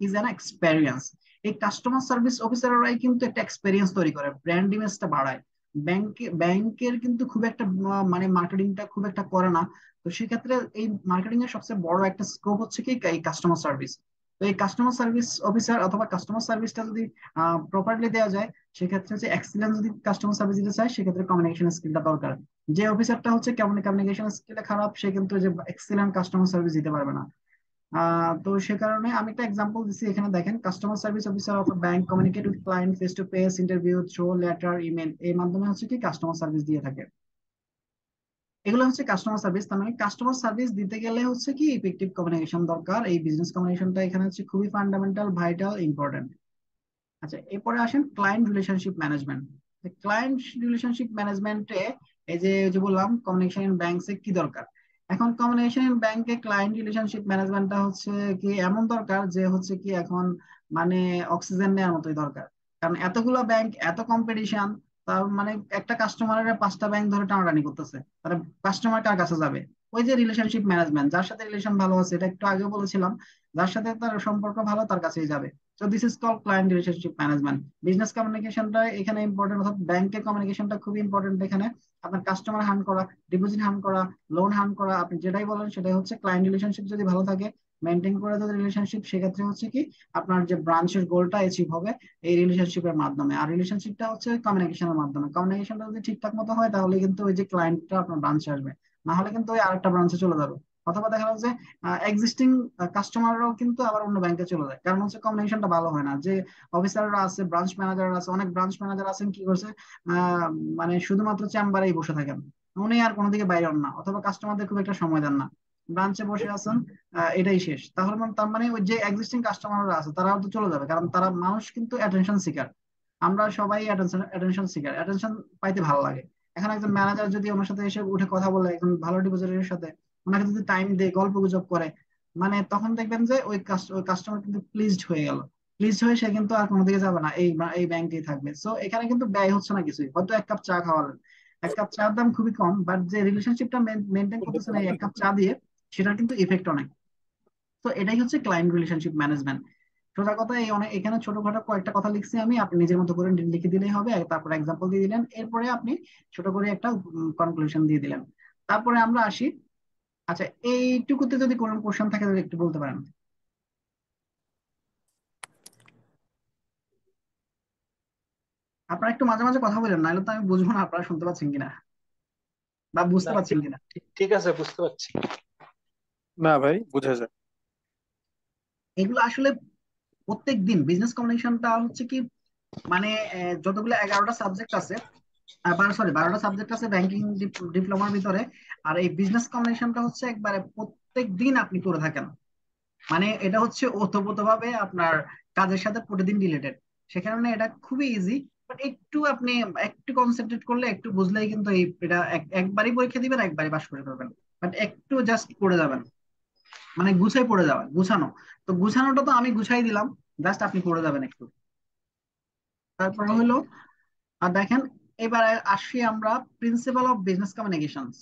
is an experience. এই কাস্টমার সার্ভিস অফিসাররাই কিন্তু একটা এক্সপেরিয়েন্স তৈরি করে, ব্র্যান্ড ইমেজটা বাড়ায়। ব্যাংকের কিন্তু খুব একটা মানে মার্কেটিংটা খুব একটা করে না। তো সেক্ষেত্রে এই মার্কেটিং এর সবচেয়ে বড় একটা স্কোপ হচ্ছে কি এই কাস্টমার সার্ভিস। তো এই কাস্টমার সার্ভিস অফিসার অথবা কাস্টমার সার্ভিসটা যদি প্রপারলি দেওয়া যায়, সেক্ষেত্রে হচ্ছে এক্সিলেন্স যদি কাস্টমার সার্ভিস দিতে চায়, সেক্ষেত্রে কমিউনিকেশন স্কিলটা দরকার। যে অফিসারটা হচ্ছে কেমন কমিউনিকেশন স্কিলটা খারাপ, সে কিন্তু যে এক্সিলেন্ট কাস্টমার সার্ভিস দিতে পারবে না। তো সে কারণে আমি একটা এক্সাম্পল দিচ্ছি এখানে, দেখেন। Customer service officer of bank communicate with client face to face, interview, through letter, email, এই মাধ্যমে হচ্ছে কি কাস্টমার সার্ভিস দিয়ে থাকে। এগুলো হচ্ছে কাস্টমার সার্ভিস। তার মানে কাস্টমার সার্ভিস দিতে গেলে হচ্ছে কি ইফেক্টিভ কমিউনিকেশন দরকার। এই বিজনেস কমিউনিকেশনটা এখানে হচ্ছে খুবই ফান্ডামেন্টাল, ভাইটাল, ইম্পর্টেন্ট। আচ্ছা, এরপরে আসেন client relationship management. Client relationship ম্যানেজমেন্টে এই যে বললাম কমিউনিকেশন ইন ব্যাংকসে কি দরকার। এখন কমিউনিকেশন ইন ব্যাংকে ক্লায়েন্ট রিলেশনশিপ ম্যানেজমেন্টটা হচ্ছে কি এমন দরকার যে হচ্ছে কি এখন মানে অক্সিজেন নেওয়ার মতোই দরকার। কারণ এতগুলো ব্যাংক, এত কম্পিটিশন, তার মানে একটা কাস্টমারের পাঁচটা ব্যাংক ধরে টানাটানি করতেছে, তাহলে কাস্টমার কার কাছে যাবে? ওই যে রিলেশনশিপ ম্যানেজমেন্ট, যার সাথে রিলেশন ভালো আছে, এটা একটু আগে বলেছিলাম, যার সাথে তার সম্পর্ক ভালো তার কাছেই যাবে। তো this is call client relationship management. Business কমিউনিকেশনটা এখানে ইম্পর্টেন্ট, অর্থাৎ ব্যাংকের কমিউনিকেশনটা খুবই ইম্পর্টেন্ট এখানে। আপনার কাস্টমার হ্যান্ড করা, ডিপোজিট হ্যান্ড করা, লোন হ্যান্ড করা, আপনি যেটাই বলেন সেটাই হচ্ছে ক্লায়েন্ট রিলেশনশিপ যদি ভালো থাকে, মেনটেন করে যদি রিলেশনশিপ, সেক্ষেত্রে হচ্ছে কি আপনার যে ব্রাঞ্চের গোলটা অ্যাচিভ হবে এই রিলেশনশিপের মাধ্যমে। আর রিলেশনশিপটা হচ্ছে কমিউনিকেশনের মাধ্যমে। কমিউনিকেশনটা যদি ঠিকঠাক মতো হয় তাহলে কিন্তু ওই যে ক্লায়েন্টটা আপনার ব্রাঞ্চে আসবে, না হলে কিন্তু ওই আরেকটা ব্রাঞ্চে চলে যাবে। অথবা দেখা যাচ্ছে এক্সিস্টিং কাস্টমাররাও কিন্তু আবার অন্য ব্যাংকে চলে যায়, কারণ হচ্ছে কমিউনিকেশনটা ভালো হয় না। যে অফিসাররা আছে, ব্রাঞ্চ ম্যানেজার আছে, অনেক ব্রাঞ্চ ম্যানেজার আছেন কি করছে, আহ মানে শুধুমাত্র চেম্বারেই বসে থাকেন, উনি আর কোনো দিকে বাইরে হন না, অথবা কাস্টমারদের খুব একটা সময় দেন না, ব্রাঞ্চে বসে আছেন, এটাই শেষ। তাহলে তার মানে ওই যে এক্সিস্টিং কাস্টমাররা আছে তারাও তো চলে যাবে, কারণ তারা মানুষ কিন্তু অ্যাটেনশন সিকার। আমরা সবাই অ্যাটেনশন সিকার, অ্যাটেনশন পাইতে ভালো লাগে। এখন একজন ম্যানেজার যদি ওনার সাথে এসে উঠে কথা বলে, একজন ভালো ডিপোজিটরের সাথে ওনাকে যদি টাইম দিয়ে গল্প গুজব করে, মানে তখন দেখবেন যে ওই কাস্টমার কিন্তু প্লিজড হয়ে গেল। প্লিজড হয়ে সে কিন্তু আর কোনো দিকে যাবে না, এই ব্যাংকেই থাকবে। সো এখানে কিন্তু ব্যয় হচ্ছে না কিছুই, হয়তো এক কাপ চা খাওয়ালেন, এক কাপ চার দাম খুবই কম, বাট যে রিলেশনশিপটা মেনটেন করতেছেন এই এক কাপ চা দিয়ে, সেটার কিন্তু ইফেক্ট অনেক। তো এটাই হচ্ছে ক্লায়েন্ট রিলেশনশিপ ম্যানেজমেন্ট। সোজা কথা এই অনেক এখানে ছোটখাটো কয়েকটা কথা লিখছি আমি, আপনি নিজের মতো করে লিখে দিলেই হবে, তারপর এক্সাম্পল দিয়ে দিলেন, এরপরে আপনি ছোট করে একটা কনক্লুশন দিয়ে দিলেন। তারপরে আমরা আসি। আচ্ছা, এইটুকুতে যদি কোনো কোশ্চেন থাকে যদি একটু বলতে পারেন। আপনারা একটু মাঝে মাঝে কথা বলেন, নাহলে তো আমি বুঝবো না আপনারা শুনতে পাচ্ছেন কিনা বা বুঝতে না, পারছেন কিনা। ঠিক আছে, বুঝতে পারছি। না ভাই, বোঝা যায়। এগুলো আসলে প্রত্যেক দিন বিজনেস কমিউনিকেশনটা হচ্ছে কি, মানে যতগুলো 11টা সাবজেক্ট আছে, 12টা সাবজেক্ট আছে ব্যাংকিং ডিপ্লোমার ভিতরে, আর এই বিজনেস কমিউনিকেশনটা হচ্ছে একবারে প্রত্যেক দিন আপনি করে থাকেন। মানে এটা হচ্ছে ওতপ্রোত ভাবে আপনার কাজের সাথে প্রতিদিন রিলেটেড, সে কারণে এটা খুবই ইজি। বাট একটু আপনি একটু কনসেন্ট্রেট করলে, একটু বুঝলেই কিন্তু এই এটা একবারই পরীক্ষা দিবেন, একবারই পাস করে ফেলবেন। বাট একটু জাস্ট পড়ে যাবেন, মানে গুছাই পড়ে যাওয়া, গুছানো। তো গুছানোটা তো আমি গুছাই দিলাম, জাস্ট আপনি পড়ে যাবেন একটু। তারপরে হলো, আর দেখেন, এবারে আসি আমরা প্রিন্সিপাল অফ বিজনেস কমিউনিকেশনস।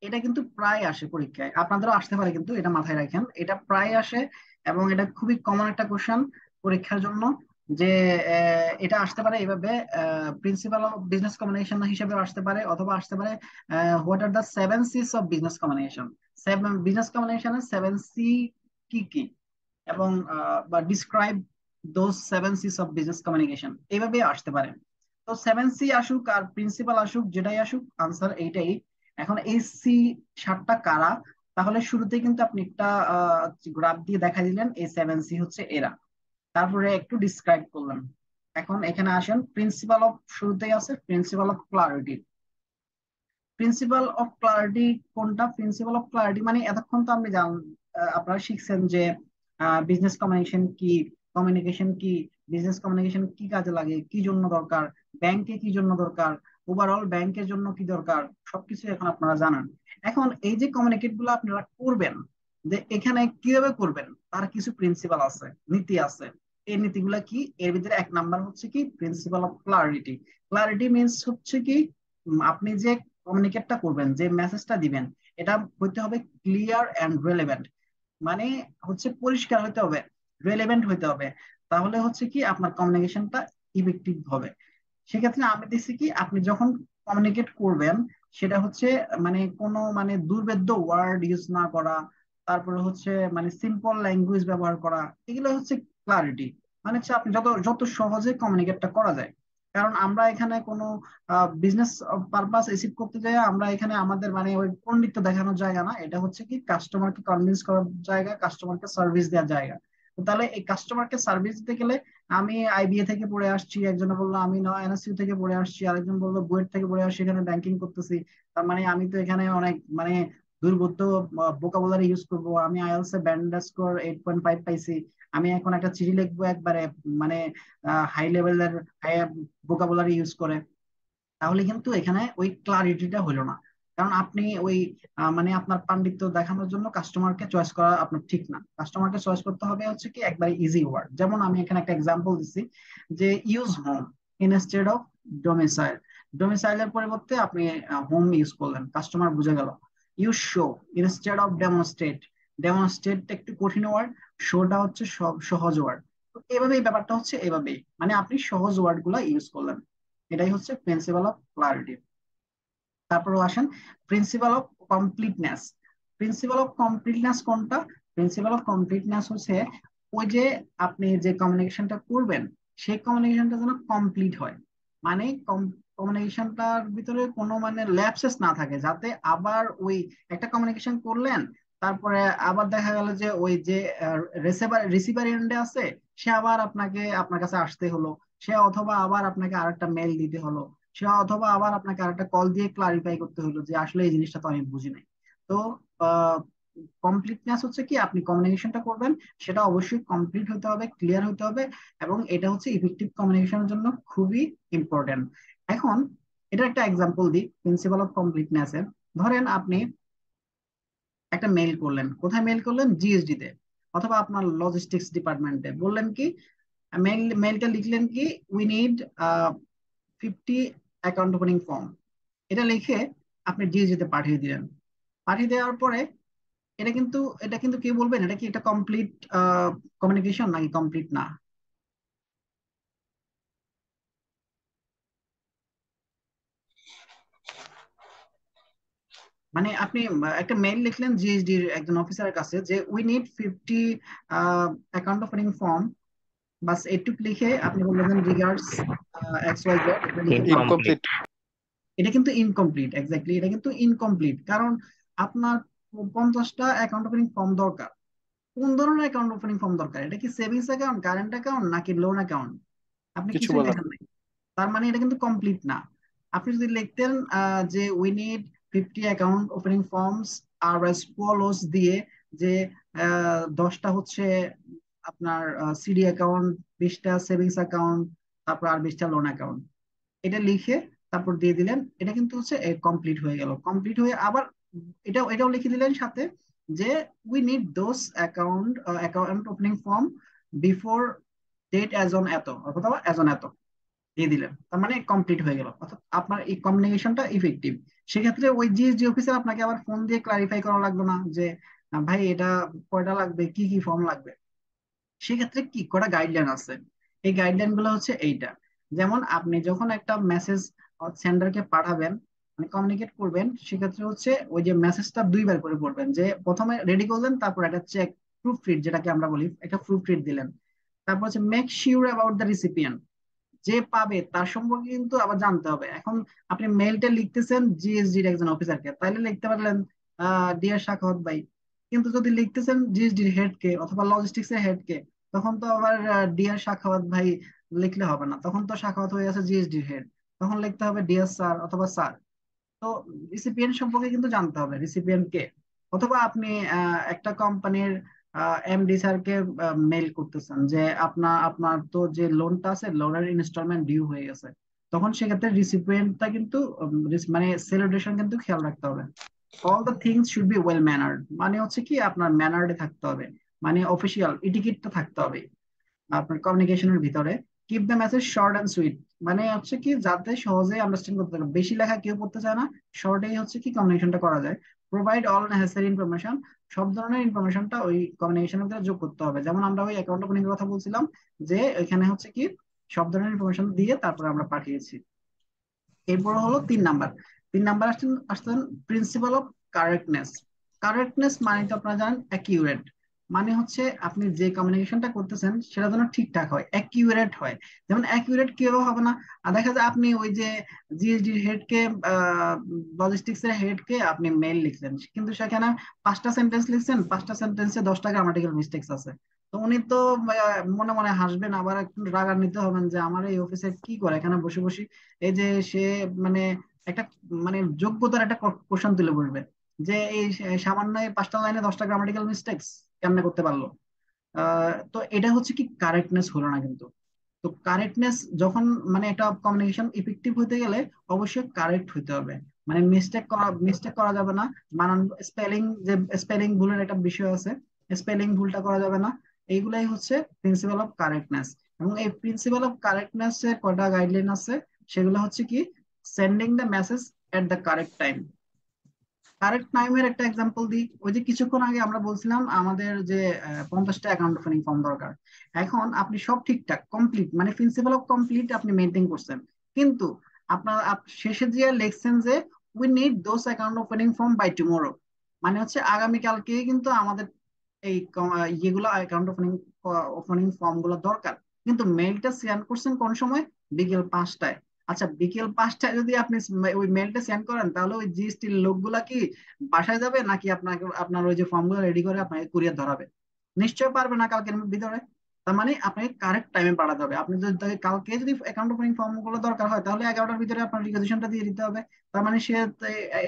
এটা কিন্তু প্রায় আসে পরীক্ষায়, আপনাদেরও আসতে পারে, কিন্তু এটা মাথায় রাখেন, এটা প্রায় আসে এবং এটা খুবই কমন একটা কোশ্চেন পরীক্ষার জন্য। যে এটা আসতে পারে এইভাবে, প্রিন্সিপাল অফ বিজনেস কমিউনিকেশন হিসেবে আসতে পারে, অথবা আসতে পারে what are the 7 C's of business communication. Business কমিউনিকেশনের 7 C কি কি, এবং বা describe those 7 C's of business communication, এইভাবে আসতে পারে। তো 7 C আসুক আর প্রিন্সিপাল আসুক, যেটাই আসুক, আনসার এইটাই। এখন এই C 7টা কারা, তাহলে শুরুতেই কিন্তু আপনি একটা গ্রাফ দিয়ে দেখা দিলেন এই 7 C হচ্ছে এরা, তারপরে একটু ডিসক্রাইব করলাম। এখন এখানে আসেন, প্রিন্সিপাল অফ শুরুতেই আছে principal of clarity. Principal of clarity কোনটা? প্রিন্সিপাল অফ ক্লারিটি মানে এতক্ষণ তো আপনি আপনারা শিখছেন যে বিজনেস কমিউনিকেশন কি, কমিউনিকেশন কি, বিজনেস কমিউনিকেশন কি কাজে লাগে, কি জন্য দরকার, ব্যাংকে কি জন্য দরকার, ওভারঅল ব্যাংকের জন্য কি দরকার, সবকিছু এখন আপনারা জানেন। এখন এই যে কমিউনিকেট গুলো আপনারা করবেন, যে এখানে কিভাবে করবেন, তার কিছু প্রিন্সিপাল আছে, নীতি আছে। এই নীতিগুলা কি? এর ভিতরে 1 নাম্বার হচ্ছে কি principal of clarity. Clarity means হচ্ছে কি, আপনি যে কমিউনিকেটটা করবেন, যে মেসেজটা দিবেন, এটা হইতে হবে ক্লিয়ার এন্ড রেলেভেন্ট। মানে হচ্ছে পরিষ্কার হইতে হবে, রেলেভেন্ট হইতে হবে, তাহলে হচ্ছে কি আপনার কমিউনিকেশনটা ইফেক্টিভ হবে। সেক্ষেত্রে আমি দেখছি কি, আপনি যখন কমিউনিকেট করবেন, সেটা হচ্ছে মানে কোনো মানে দুর্ভেদ্য ওয়ার্ড ইউজ না করা, তারপরে হচ্ছে মানে সিম্পল ল্যাঙ্গুয়েজ ব্যবহার করা, এগুলো হচ্ছে ক্লারিটি। মানে হচ্ছে আপনি যত যত সহজে কমিউনিকেটটা করা যায়। কারণ আমরা এখানে কোনো বিজনেস পারপাস অ্যাচিভ করতে যাই, আমরা এখানে আমাদের মানে ওই পণ্ডিত্য দেখানোর জায়গা না, এটা হচ্ছে কি কাস্টমারকে কনভিন্স করার জায়গা, কাস্টমারকে সার্ভিস দেওয়ার জায়গা। তো তাহলে এই কাস্টমারকে সার্ভিস দিতে গেলে, আমি আইবিএ থেকে পড়ে আসছি, একজনে বললো আমি এনএসইউ থেকে পড়ে আসছি, আরেকজন বললো বুয়েট থেকে পড়ে আসছি, এখানে ব্যাংকিং করতেছি, তার মানে আমি তো এখানে অনেক মানে দুর্বোধ্য ভোকাবুলারি ইউজ করবো, আমি আইএলটিএস এ ব্যান্ড স্কোর 8.5 পাইছি, আমি এখন একটা চিঠি লিখবো একবারে মানে হাই লেভেলের ভোকাবুলারি ইউজ করে, তাহলে কিন্তু এখানে ওই ক্লারিটিটা হলো না। কারণ আপনি ওই মানে আপনার পাণ্ডিত্য দেখানোর জন্য কাস্টমারকে চয়েস করা আপনার ঠিক না। কাস্টমারকে চয়েস করতে হবে হচ্ছে কি একবারে ইজি ওয়ার্ড। যেমন আমি এখানে একটা এক্সাম্পল দিচ্ছি, যে use home instead of domicile. ডোমিসাইলের পরিবর্তে আপনি হোম ইউজ করলেন, কাস্টমার বুঝে গেল। Use show instead of demonstrate. Demonstrate একটু কঠিন ওয়ার্ড, শোটা হচ্ছে সব সহজ ওয়ার্ড। তো এভাবেই ব্যাপারটা হচ্ছে, এভাবেই মানে আপনি সহজ ওয়ার্ড গুলা ইউজ করলেন। এটাই হচ্ছে প্রিন্সিপাল অফ ক্লারিটি। তারপরে আসেন principle of completeness. Principal of completeness কোনটা? প্রিন্সিপাল অফ কমপ্লিটনেস হচ্ছে ওই যে আপনি যে কমিউনিকেশনটা করবেন, সেই কমিউনিকেশনটা যেন কমপ্লিট হয়। মানে কমিউনিকেশনটার ভিতরে কোনো মানে ল্যাপসেস না থাকে, যাতে আবার ওই একটা কমিউনিকেশন করলেন, তারপরে আবার দেখা গেল যে ওই যে রিসিভার এন্ডে আছে, সে আবার আপনার কাছে আসতে হলো, সে অথবা আবার আপনাকে আরেকটা মেল দিতে হলো, সে অথবা আবার আপনাকে আরেকটা কল দিয়ে ক্লারিফাই করতে হলো যে আসলে এই জিনিসটা তো আমি বুঝি নাই। তো কমপ্লিটনেস হচ্ছে কি, আপনি কমিউনিকেশনটা করবেন, সেটা অবশ্যই কমপ্লিট হতে হবে, ক্লিয়ার হতে হবে, এবং এটা হচ্ছে ইফেক্টিভ কমিউনিকেশনের জন্য খুবই ইম্পর্টেন্ট। এখন এটা একটা এক্সাম্পল দিই প্রিন্সিপাল অফ কমপ্লিটনেস এর। ধরেন আপনি একটা মেইল করলেন, কোথায় মেইল করলেন? জিএসডি তে, অথবা আপনার লজিস্টিক্স ডিপার্টমেন্টে বললেন কি, মেইলটা লিখলেন কি, we need 50 account opening form. এটা লিখে আপনি ডিএসডি তে পাঠিয়ে দিলেন। পাঠিয়ে দেওয়ার পরে এটা কিন্তু এটা কিন্তু কে বলবেন এটা কি একটা কমপ্লিট কমিউনিকেশন নাকি কমপ্লিট না? মানে আপনি একটা মেইল লিখলেন জিএসডির একজন অফিসারের কাছে যে we need 50 account opening form, বাস এইটুক লিখে আপনি বললেন রিগার্ডস এক্স ওয়াই জেড, এটা লিখে পাঠান। ইনকমপ্লিট। এটা কিন্তু ইনকমপ্লিট, এক্স্যাক্টলি এটা কিন্তু ইনকমপ্লিট, কারণ আপনার 50টা অ্যাকাউন্ট ওপেনিং ফর্ম দরকার। কোন ধরনের অ্যাকাউন্ট ওপেনিং ফর্ম দরকার? এটা কি সেভিংস অ্যাকাউন্ট, কারেন্ট অ্যাকাউন্ট নাকি লোন অ্যাকাউন্ট? আপনি কিছু কিছুই বলা লেখেন নাই, তার মানে এটা কিন্তু কমপ্লিট না। আপনি যদি লিখতেন যে we need 50 account opening forms are as follows দিয়ে, যে 10টা হচ্ছে আপনার সিডি অ্যাকাউন্ট, 20টা সেভিংস অ্যাকাউন্ট, তারপর আর 20টা লোন অ্যাকাউন্ট, এটা লিখে তারপর দিয়ে দিলেন, এটা কিন্তু হচ্ছে কমপ্লিট হয়ে গেল। কমপ্লিট হয়ে আবার এটাও লিখে দিলেন সাথে যে we need those account opening form before date as on এত অথবা অ্যাজ অন এত দিয়ে দিলেন, তার মানে কমপ্লিট হয়ে গেল, অর্থাৎ আপনার এই কমিউনিকেশনটা ইফেক্টিভ। সেক্ষেত্রে ওই জিএসডি অফিসার আপনাকে আবার ফোন দিয়ে ক্লারিফাই করা লাগবে না যে ভাই এটা কয়টা লাগবে, কি কি ফর্ম লাগবে। সেক্ষেত্রে কি কটা গাইডলাইন আছে, এই গাইডলাইন গুলো হচ্ছে এইটা। যেমন আপনি যখন একটা মেসেজ সেন্ডারকে পাঠাবেন, মানে কমিউনিকেট করবেন, সেক্ষেত্রে হচ্ছে ওই যে মেসেজটা দুইবার করে পড়বেন, যে প্রথমে রেডি করলেন, তারপর একটা চেক প্রুফ রিড যেটাকে আমরা বলি, একটা প্রুফ রিড দিলেন। তারপর হচ্ছে make sure about the recipient, যে পাবে তার সম্পর্কে কিন্তু আবার জানতে হবে। এখন আপনি মেইলটা লিখতেছেন জিএসডির একজন অফিসারকে, তাইলে লিখতে পারলেন ডিয়ার সাখাওয়াত ভাই, কিন্তু যদি লিখতেছেন জিএসডির হেড কে অথবা লজিস্টিক্স এর হেড কে, তখন তো আবার ডিয়ার সাখাওয়াত ভাই লিখলে হবে না, তখন তো সাখাওয়াত হয়ে আছে জিএসডির হেড, তখন লিখতে হবে ডিয়ার স্যার অথবা স্যার। তো রিসিপিয়েন্ট সম্পর্কে কিন্তু জানতে হবে রিসিপিয়েন্ট কে। অথবা আপনি একটা কোম্পানির এমডি স্যারকে মেইল করতেছেন যে আপনার আপনার তো যে লোনটা আছে, লোনের ইনস্টলমেন্ট ডিউ হয়ে গেছে, তখন সেক্ষেত্রে রিসিপিয়েন্টটা কিন্তু মানে সেলিব্রেশন কিন্তু খেয়াল রাখতে হবে। All the things should be well ম্যানার্ড, মানে হচ্ছে কি আপনার ম্যানার্ডে থাকতে হবে, মানে অফিসিয়াল ইটিকেটটা থাকতে হবে আপনার কমিউনিকেশনের ভিতরে। Keep the message short and sweet, মানে হচ্ছে কি যাতে সহজে আন্ডারস্ট্যান্ড করতে পারে, বেশি লেখা কেউ পড়তে চায় না, শর্টেই হচ্ছে কি কমিউনিকেশনটা করা যায়। প্রোভাইড অল নেসেসারি ইনফরমেশন, সব ধরনের ইনফরমেশনটা ওই কমিউনিকেশনের ভিতরে যোগ করতে হবে। যেমন আমরা ওই অ্যাকাউন্ট ওপেনিং এর কথা বলছিলাম, যে এখানে হচ্ছে কি সব ধরনের ইনফরমেশন দিয়ে তারপরে আমরা পাঠিয়েছি। এরপর হলো 3 নাম্বার। 3 নাম্বার আসছেন আসছেন প্রিন্সিপাল অফ কারেক্টনেস। কারেক্টনেস মানে তো আপনারা জানেন অ্যাকিউরেট, মানে হচ্ছে আপনি যে কমিউনিকেশনটা করতেছেন সেটা যেন ঠিকঠাক হয়, অ্যাকিউরেট হয়। যেমন অ্যাকিউরেট কিভাবে হবে না, আর দেখা যায় আপনি ওই যে জিএসডির হেড কে, লজিস্টিক্স এর হেড কে আপনি মেইল লিখলেন, কিন্তু সেখানে 5টা সেন্টেন্স লিখছেন, 5টা সেন্টেন্সে 10টা গ্রামাটিক্যাল মিস্টেক্স আছে। তো উনি তো মনে মনে হাসবেন, আবার একটু রাগান্বিত হবেন যে আমার এই অফিসে কি করে এখানে বসে বসে, এই যে সে মানে একটা মানে যোগ্যতার একটা কোশ্চেন তুলে বলবে যে এই সামান্য এই 5টা লাইনে 10টা গ্রামাটিক্যাল মিস্টেক্স কেমনে করতে পারলো। তো এটা হচ্ছে কি কারেক্টনেস হলো না কিন্তু। তো কারেক্টনেস যখন মানে একটা কমিউনিকেশন ইফেক্টিভ হতে গেলে অবশ্যই কারেক্ট হতে হবে, মানে মিস্টেক করা যাবে না। বানান স্পেলিং, যে স্পেলিং ভুলের একটা বিষয় আছে, স্পেলিং ভুলটা করা যাবে না। এইগুলাই হচ্ছে প্রিন্সিপাল অফ কারেক্টনেস। এবং এই প্রিন্সিপাল অফ কারেক্টনেস এর কয়টা গাইডলাইন আছে, সেগুলো হচ্ছে কি sending the message at the correct time. Correct টাইমের একটা এক্সাম্পল দিই, ওই যে কিছুক্ষণ আগে আমরা বলছিলাম আমাদের যে 50টা অ্যাকাউন্ট ওপেনিং ফর্ম দরকার। এখন আপনি সব ঠিকঠাক কমপ্লিট, মানে প্রিন্সিপাল অফ কমপ্লিট আপনি মেনটেন করছেন, কিন্তু আপনার শেষে যে লিখছেন যে we need those account opening form by tomorrow, মানে হচ্ছে আগামীকালকে কিন্তু আমাদের এই ইয়েগুলো অ্যাকাউন্ট ওপেনিং ওপেনিং ফর্ম গুলো দরকার। কিন্তু মেইলটা সেন্ড করছেন কোন সময়? বিকেল 5টায়। আচ্ছা বিকেল 5টায় যদি আপনি ওই মেইলটা সেন্ড করেন, তাহলে ওই জিএসটির লোকগুলা কি বাসায় যাবে নাকি আপনাকে আপনার ওই যে ফর্ম গুলো রেডি করে আপনাকে কুরিয়ার ধরাবে? নিশ্চয় পারবে না কালকের ভিতরে। তার মানে আপনাকে কারেক্ট টাইমে পাঠাতে হবে। আপনি যদি কালকে যদি অ্যাকাউন্ট ওপেনিং ফর্ম গুলো দরকার হয়, তাহলে 11টার ভিতরে আপনার রিকোয়েশনটা দিয়ে দিতে হবে। তার মানে সে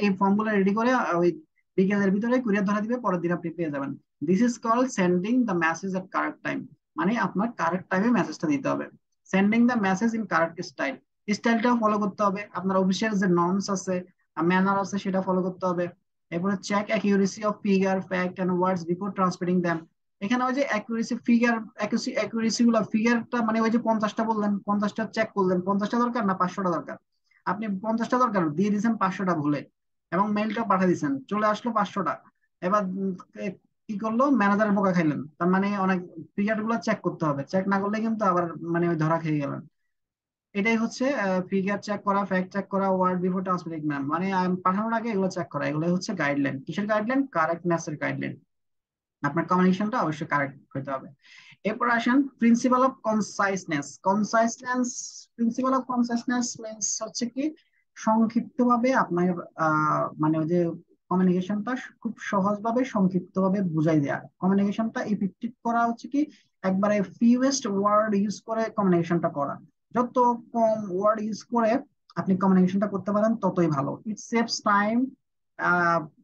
এই ফর্ম গুলো রেডি করে ওই বিকেলের ভিতরে কুরিয়ার ধরা দিবে, পরের দিন আপনি পেয়ে যাবেন। This is call sending the message at correct time, মানে আপনার কারেক্ট টাইমে মেসেজটা দিতে হবে। Sending the message in correct style, স্টাইলটাও ফলো করতে হবে, আপনার অফিসিয়াল যে নর্মস আছে, ম্যানার আছে, সেটা ফলো করতে হবে। এরপরে check accuracy of figure fact and words before transmitting them. এখানে ওই যে অ্যাকুরেসি ফিগার, অ্যাকুরেসি গুলো ফিগারটা, মানে ওই যে 50টা বললেন, 50টা চেক করলেন, 50টা দরকার না 500টা দরকার? আপনি 50টা দরকার দিয়ে দিয়েছেন 500টা ভুলে, এবং মেইলটা পাঠিয়ে দিয়েছেন, চলে আসলো 500টা। এবার কি করলো, ম্যানেজারের বোকা খাইলেন, তার মানে অনেক ফিগার গুলো চেক করতে হবে, চেক না করলে কিন্তু আবার মানে ওই ধরা খেয়ে গেলেন। এটাই হচ্ছে ফিগার চেক করা, ফ্যাক্ট চেক করা, ওয়ার্ড বিফোর ট্রান্সফার এক্সাম, মানে পাঠানোর আগে এগুলো চেক করা, এগুলো হচ্ছে গাইডলাইন। কিসের গাইডলাইন? কারেক্টনেস এর গাইডলাইন। আপনার কমিউনিকেশনটা অবশ্যই কারেক্ট হতে হবে। এরপর আসেন principle of conciseness. Conciseness, principle of conciseness means হচ্ছে কি, সংক্ষিপ্তভাবে আপনার মানে ওই যে কমিউনিকেশনটা খুব সহজভাবে সংক্ষিপ্তভাবে বুঝাই দেয়া। কমিউনিকেশনটা ইফেক্টিভ করা হচ্ছে কি, একবারে ফিউয়েস্ট ওয়ার্ড ইউজ করে কমিউনিকেশনটা করা। যত কম ওয়ার্ড ইউজ করে আপনি কমিউনিকেশনটা করতে পারেন ততই ভালো। ইট সেভস টাইম,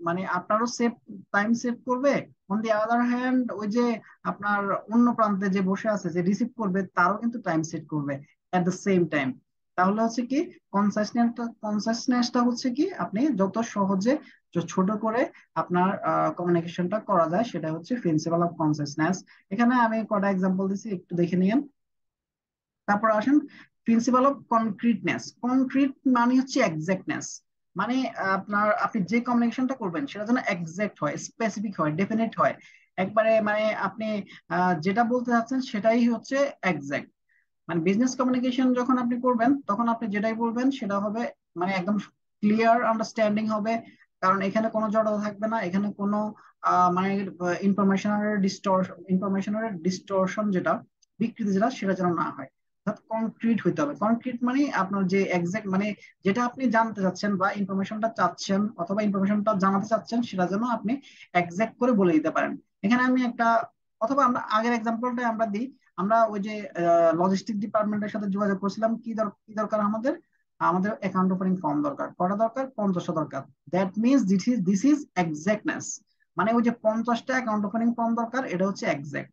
মানে আপনারও সেভ, টাইম সেভ করবে। অন দি আদার হ্যান্ড, ওই যে আপনার অন্য প্রান্তে যে বসে আছে যে রিসিভ করবে তারও কিন্তু টাইম সেভ করবে এট দ্য সেম টাইম। তাহলে হচ্ছে কি, কনসাসনেসটা হচ্ছে কি, আপনি যত সহজে ছোট করে আপনার কমিউনিকেশনটা করা যায় সেটা হচ্ছে প্রিন্সিপাল অফ কনসাসনেস। এখানে আমি কটা এক্সাম্পল দিচ্ছি, একটু দেখে নিন। তারপর আসেন প্রিন্সিপাল অফ কনক্রিটনেস। কনক্রিট মানে হচ্ছে এক্সাক্টনেস, মানে আপনার আপনি যে কমিউনিকেশনটা করবেন সেটা যেন এক্সাক্ট হয়, স্পেসিফিক হয়, ডেফিনেট হয়, একবারে মানে আপনি যেটা বলতে চাচ্ছেন সেটাই হচ্ছে এক্সাক্ট। মানে বিজনেস কমিউনিকেশন যখন আপনি করবেন তখন আপনি যেটাই বলবেন সেটা হবে মানে একদম ক্লিয়ার আন্ডারস্ট্যান্ডিং হবে। কারণ এখানে কোনো জড়তা থাকবে না, এখানে কোনো মানে ইনফরমেশনের ডিস্টরশন যেটা, বিকৃতি যেটা, সেটা যেন না হয়। অর্থাৎ কনক্রিট হইতে হবে। কনক্রিট মানে আপনার যে এক্সাক্ট, মানে যেটা আপনি জানতে চাচ্ছেন বা ইনফরমেশনটা চাচ্ছেন অথবা ইনফরমেশনটা জানাতে চাচ্ছেন সেটা যেন আপনি এক্সাক্ট করে বলে দিতে পারেন। এখানে আমি একটা, অথবা আমরা আগের এক্সাম্পলটা আমরা দিই। আমরা ওই যে লজিস্টিক ডিপার্টমেন্টের সাথে যোগাযোগ করছিলাম, কি দরকার আমাদের? আমাদের অ্যাকাউন্ট ওপেনিং ফর্ম দরকার। কটা দরকার? 50টা দরকার। That means this is exactness. মানে ওই যে 50টা অ্যাকাউন্ট ওপেনিং ফর্ম দরকার, এটা হচ্ছে এক্সাক্ট।